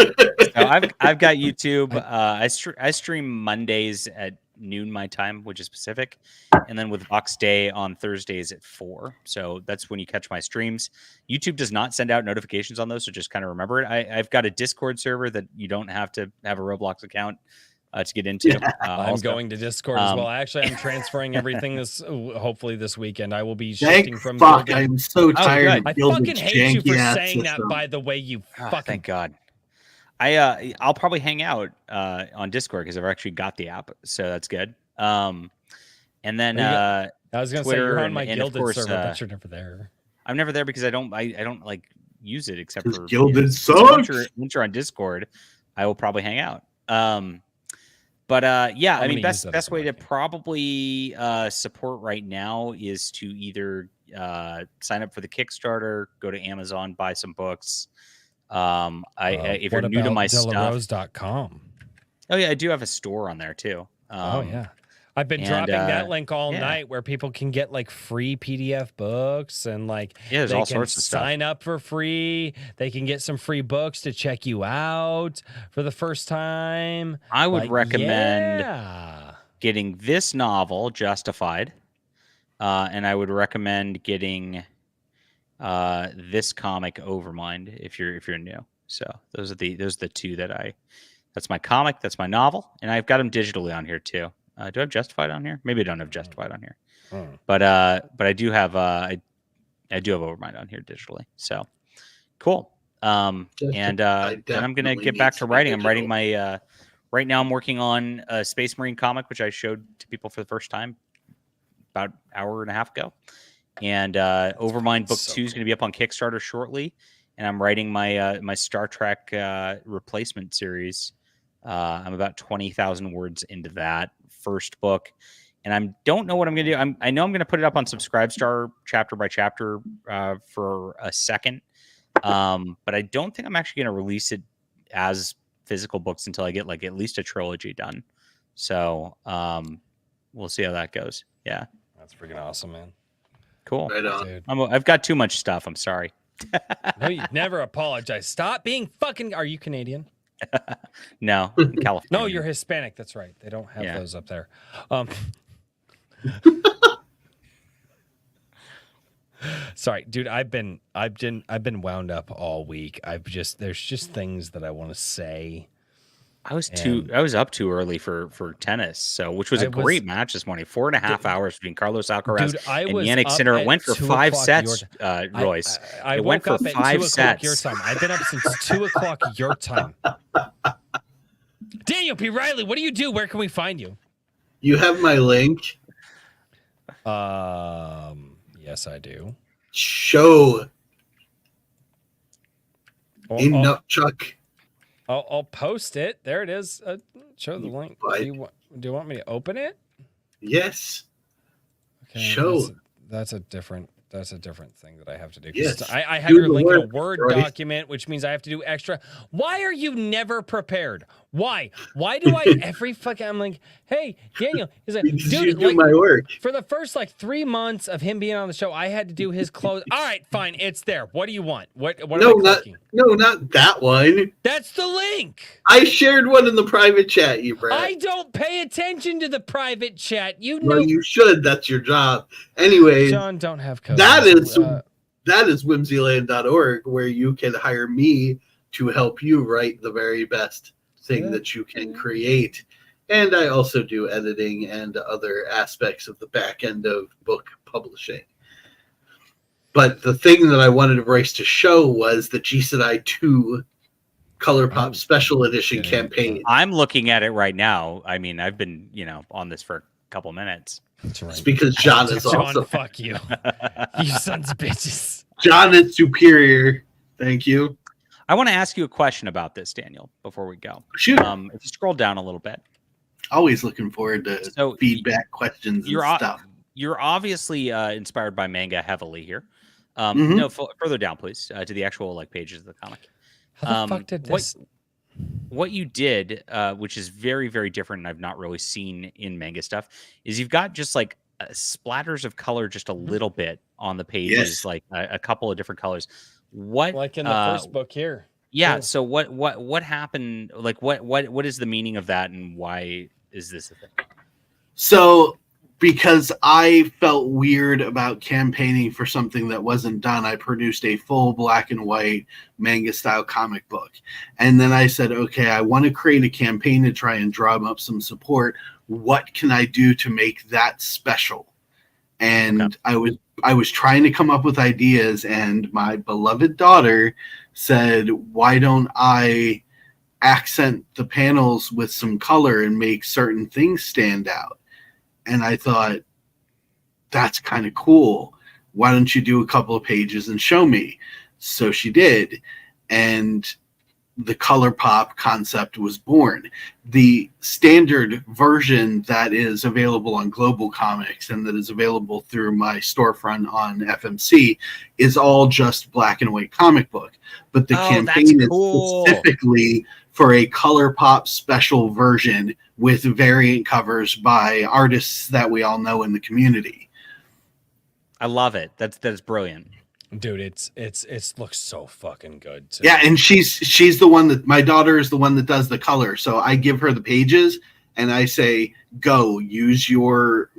So I've got YouTube. I stream Mondays at noon my time, which is Pacific, and then with Box Day on Thursdays at 4. So that's when you catch my streams. YouTube does not send out notifications on those, so just kind of remember it. I've got a Discord server that you don't have to have a Roblox account to get into. I'm going to Discord as well. Actually, I'm transferring everything hopefully this weekend. I will be shifting from. Fuck! I'm so tired. I fucking hate you for saying that. By the way, you fucking. Thank God. I'll probably hang out on Discord because I've actually got the app, so that's good. And then I was gonna Twitter say you're on my and Gilded of course, server, but you're never there. I'm never there because I don't like use it except for Gilded sucks. Once you're on Discord, I will probably hang out. But yeah, I mean, best way to probably support right now is to either sign up for the Kickstarter, go to Amazon, buy some books. If you're new to my DelArroz.com. Oh yeah, I do have a store on there too. I've been dropping that link all night where people can get like free PDF books and like there's they all can sorts of stuff. sign up for free. They can get some free books to check you out for the first time. I would recommend getting this novel, Justified, and I would recommend getting this comic, Overmind, if you're new. So those are the two that's my comic, that's my novel, and I've got them digitally on here too. Do I have Justified on here? Maybe I don't have Justified on here. But I do have I do have Overmind on here digitally. So cool. And then I'm gonna get back to writing. I'm writing my right now I'm working on a Space Marine comic, which I showed to people for the first time about an hour and a half ago. And Overmind Book 2 is going to be up on Kickstarter shortly. And I'm writing my my Star Trek replacement series. I'm about 20,000 words into that first book. And I don't know what I'm going to do. I know I'm going to put it up on Subscribestar chapter by chapter for a second. But I don't think I'm actually going to release it as physical books until I get like at least a trilogy done. So we'll see how that goes. Yeah. That's freaking awesome, man. Cool. Right on. Dude. I've got too much stuff. I'm sorry. No, you never apologize. Stop being fucking. Are you Canadian? No, California. No, you're Hispanic. That's right. They don't have those up there. Sorry, dude. I've been wound up all week. There's just things that I want to say. I was up too early for tennis, so which was a great match this morning. 4.5 hours between Carlos Alcaraz and Yannick Sinner. It went for 5 sets, Royce. I it went woke for up 5 at 2 sets. o'clock your time. I've been up since 2 o'clock your time. Daniel P. Riley, what do you do? Where can we find you? You have my link. Yes, I do. Show in Nutchuck. I'll post it. There it is. Show the link. Do you want me to open it? Yes. Okay. Show. That's a different thing that I have to do. Yes. I have your link in a Word document, which means I have to do extra. Why are you never prepared? Why? Why do I every fucking? I'm like, hey, Daniel. He's like, dude, do my work. For the first 3 months of him being on the show, I had to do his clothes. All right, fine, it's there. What do you want? What am I clicking? Not that one. That's the link. I shared one in the private chat, you brat. I don't pay attention to the private chat. You know. Well, you should. That's your job. Anyway, John, don't have code. That is whimsyland.org, where you can hire me to help you write the very best thing that you can create. And I also do editing and other aspects of the back end of book publishing. But the thing that I wanted Bryce to show was the G-Sedai 2 ColourPop Special Edition campaign. I'm looking at it right now. I mean, I've been, on this for a couple minutes. That's right. It's because John is also. John, fuck you. You sons of bitches. John is superior. Thank you. I want to ask you a question about this, Daniel, before we go. Shoot. If you scroll down a little bit. Always looking forward to feedback, questions, and stuff. You're obviously inspired by manga heavily here. No, further down, please, to the actual pages of the comic. How the fuck did this? What you did, which is very, very different, and I've not really seen in manga stuff, is you've got just splatters of color, just a little bit on the pages, a couple of different colors. What, like in the first book here? Yeah. Cool. So what happened? What is the meaning of that, and why is this a thing? So, because I felt weird about campaigning for something that wasn't done, I produced a full black and white manga style comic book. And then I said, okay, I want to create a campaign to try and drum up some support. What can I do to make that special? And I was trying to come up with ideas, and my beloved daughter said, why don't I accent the panels with some color and make certain things stand out? And I thought, that's kind of cool. Why don't you do a couple of pages and show me? So she did. And the ColourPop concept was born. The standard version that is available on Global Comics and that is available through my storefront on FMC is all just black and white comic book. But the campaign is specifically for a ColourPop special version with variant covers by artists that we all know in the community. I love it. That's brilliant. Dude, it looks so fucking good too. Yeah, and she's the one that my daughter is the one that does the color. So I give her the pages and I say, go use your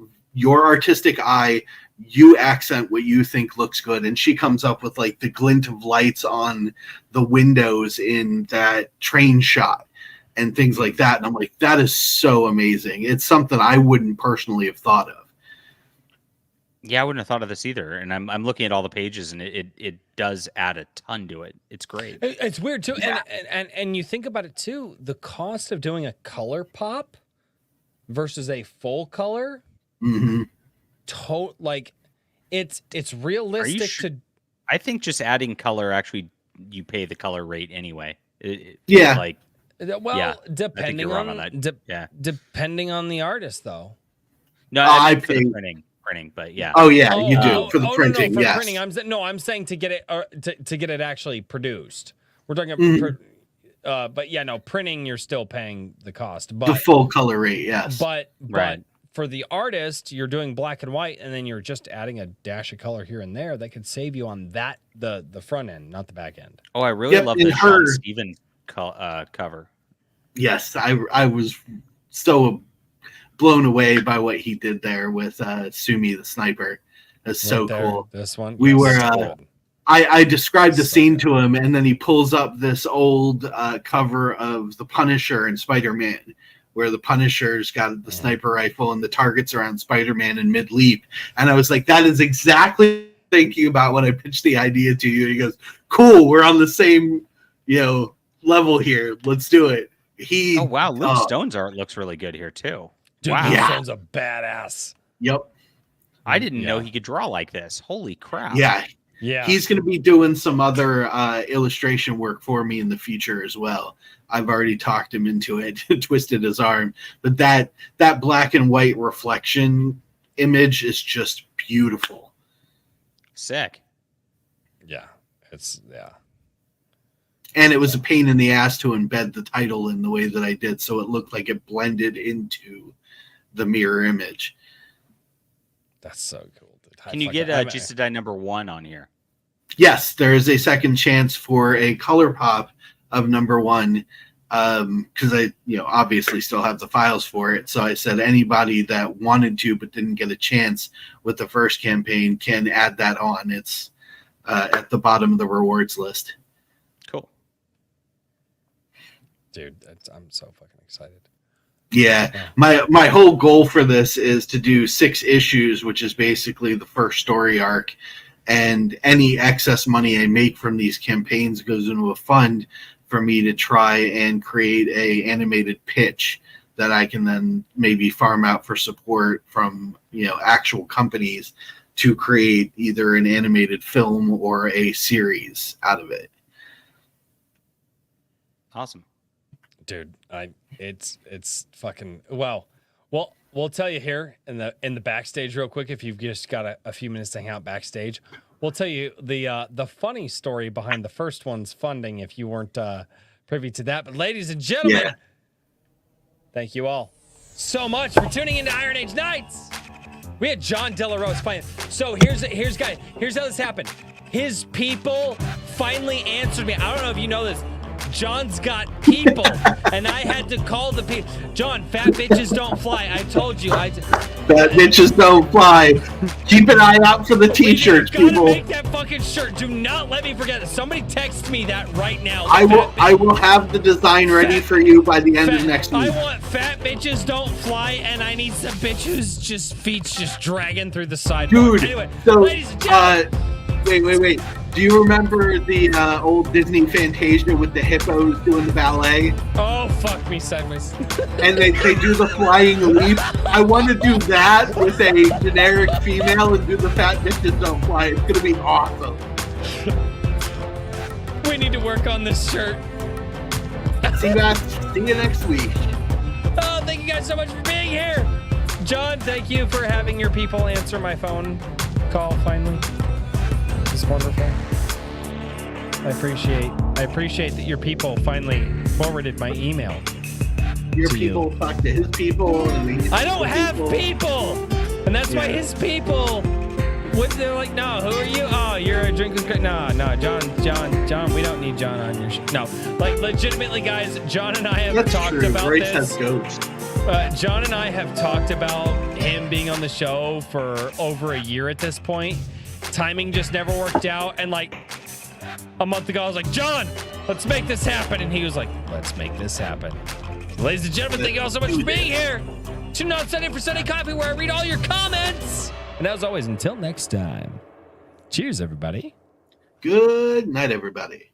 artistic eye, you accent what you think looks good. And she comes up with the glint of lights on the windows in that train shot and things like that. And I'm like, that is so amazing. It's something I wouldn't personally have thought of. Yeah, I wouldn't have thought of this either. And I'm looking at all the pages, and it does add a ton to it. It's great. It's weird too. Yeah. And you think about it too, the cost of doing a ColourPop versus a full color. Mm-hmm. It's realistic to. I think just adding color, actually, you pay the color rate anyway. Depending on that. Depending on the artist, though. No, I pay for the printing, but yeah. Oh yeah, you do for the printing. No, for yes. printing. I'm saying to get it to get it actually produced. We're talking about, but yeah, no, printing you're still paying the cost, but the full color rate, yes. But for the artist, you're doing black and white, and then you're just adding a dash of color here and there. That could save you on that the front end, not the back end. Oh, I really love the Sean Stevens cover. Yes, I was so blown away by what he did there with Sumi the sniper. That's so cool. This one, we were I described the scene to him, and then he pulls up this old cover of The Punisher and Spider-Man, where the Punisher's got the sniper rifle and the target's around Spider-Man in mid-leap. And I was like, that is exactly thinking about when I pitched the idea to you. And he goes, cool, we're on the same, level here. Let's do it. Oh, wow. Luke Stone's art looks really good here, too. Dude, wow. Luke Stone's a badass. Yep. I didn't know he could draw like this. Holy crap. Yeah. He's going to be doing some other illustration work for me in the future as well. I've already talked him into it, twisted his arm. But that black and white reflection image is just beautiful. Sick. Yeah. And it was a pain in the ass to embed the title in the way that I did, so it looked like it blended into the mirror image. That's so cool. Can you get Just to Die #1 on here? Yes, there is a second chance for a color pop of #1 because I, obviously still have the files for it. So I said anybody that wanted to but didn't get a chance with the first campaign can add that on. It's at the bottom of the rewards list. Cool. Dude, I'm so fucking excited. Yeah, my whole goal for this is to do 6 issues, which is basically the first story arc, and any excess money I make from these campaigns goes into a fund for me to try and create a animated pitch that I can then maybe farm out for support from actual companies to create either an animated film or a series out of it. Awesome. Dude, it's fucking well, we'll tell you here in the backstage real quick if you've just got a few minutes to hang out backstage. We'll tell you the funny story behind the first one's funding if you weren't privy to that. But ladies and gentlemen, thank you all so much for tuning into Iron Age Nights. We had Jon Del Arroz playing. So here's how this happened. His people finally answered me. I don't know if you know this. John's got people, and I had to call the people. John, fat bitches don't fly. I told you. Fat bitches don't fly. Keep an eye out for the t-shirts, people. Make that fucking shirt. Do not let me forget it. Somebody text me that right now. I will have the design ready for you by the end of next week. I want fat bitches don't fly, and I need some bitch whose feet's just dragging through the sidewalk. Dude, anyway, so, ladies and gentlemen. Wait. Do you remember the old Disney Fantasia with the hippos doing the ballet? Oh, fuck me sideways. And they do the flying leap. I want to do that with a generic female and do the fat bitches don't fly. It's going to be awesome. We need to work on this shirt. See you next week. Oh, thank you guys so much for being here. John, thank you for having your people answer my phone call finally. It's wonderful. I appreciate that your people finally forwarded my email. Your people talk to his people. And I don't have people, and that's why his people. They're like, no, who are you? Oh, you're a drinking. No, John. We don't need John on your show. No, like legitimately, guys. John and I have talked about Bryce this. Has ghosts. John and I have talked about him being on the show for over a year at this point. Timing just never worked out, and like a month ago I was like, John, let's make this happen, and he was like, let's make this happen. Ladies and gentlemen, thank you all so much for being here. Tune in on Sunday for Sunday Coffee, where I read all your comments, and as always, until next time, cheers everybody. Good night everybody.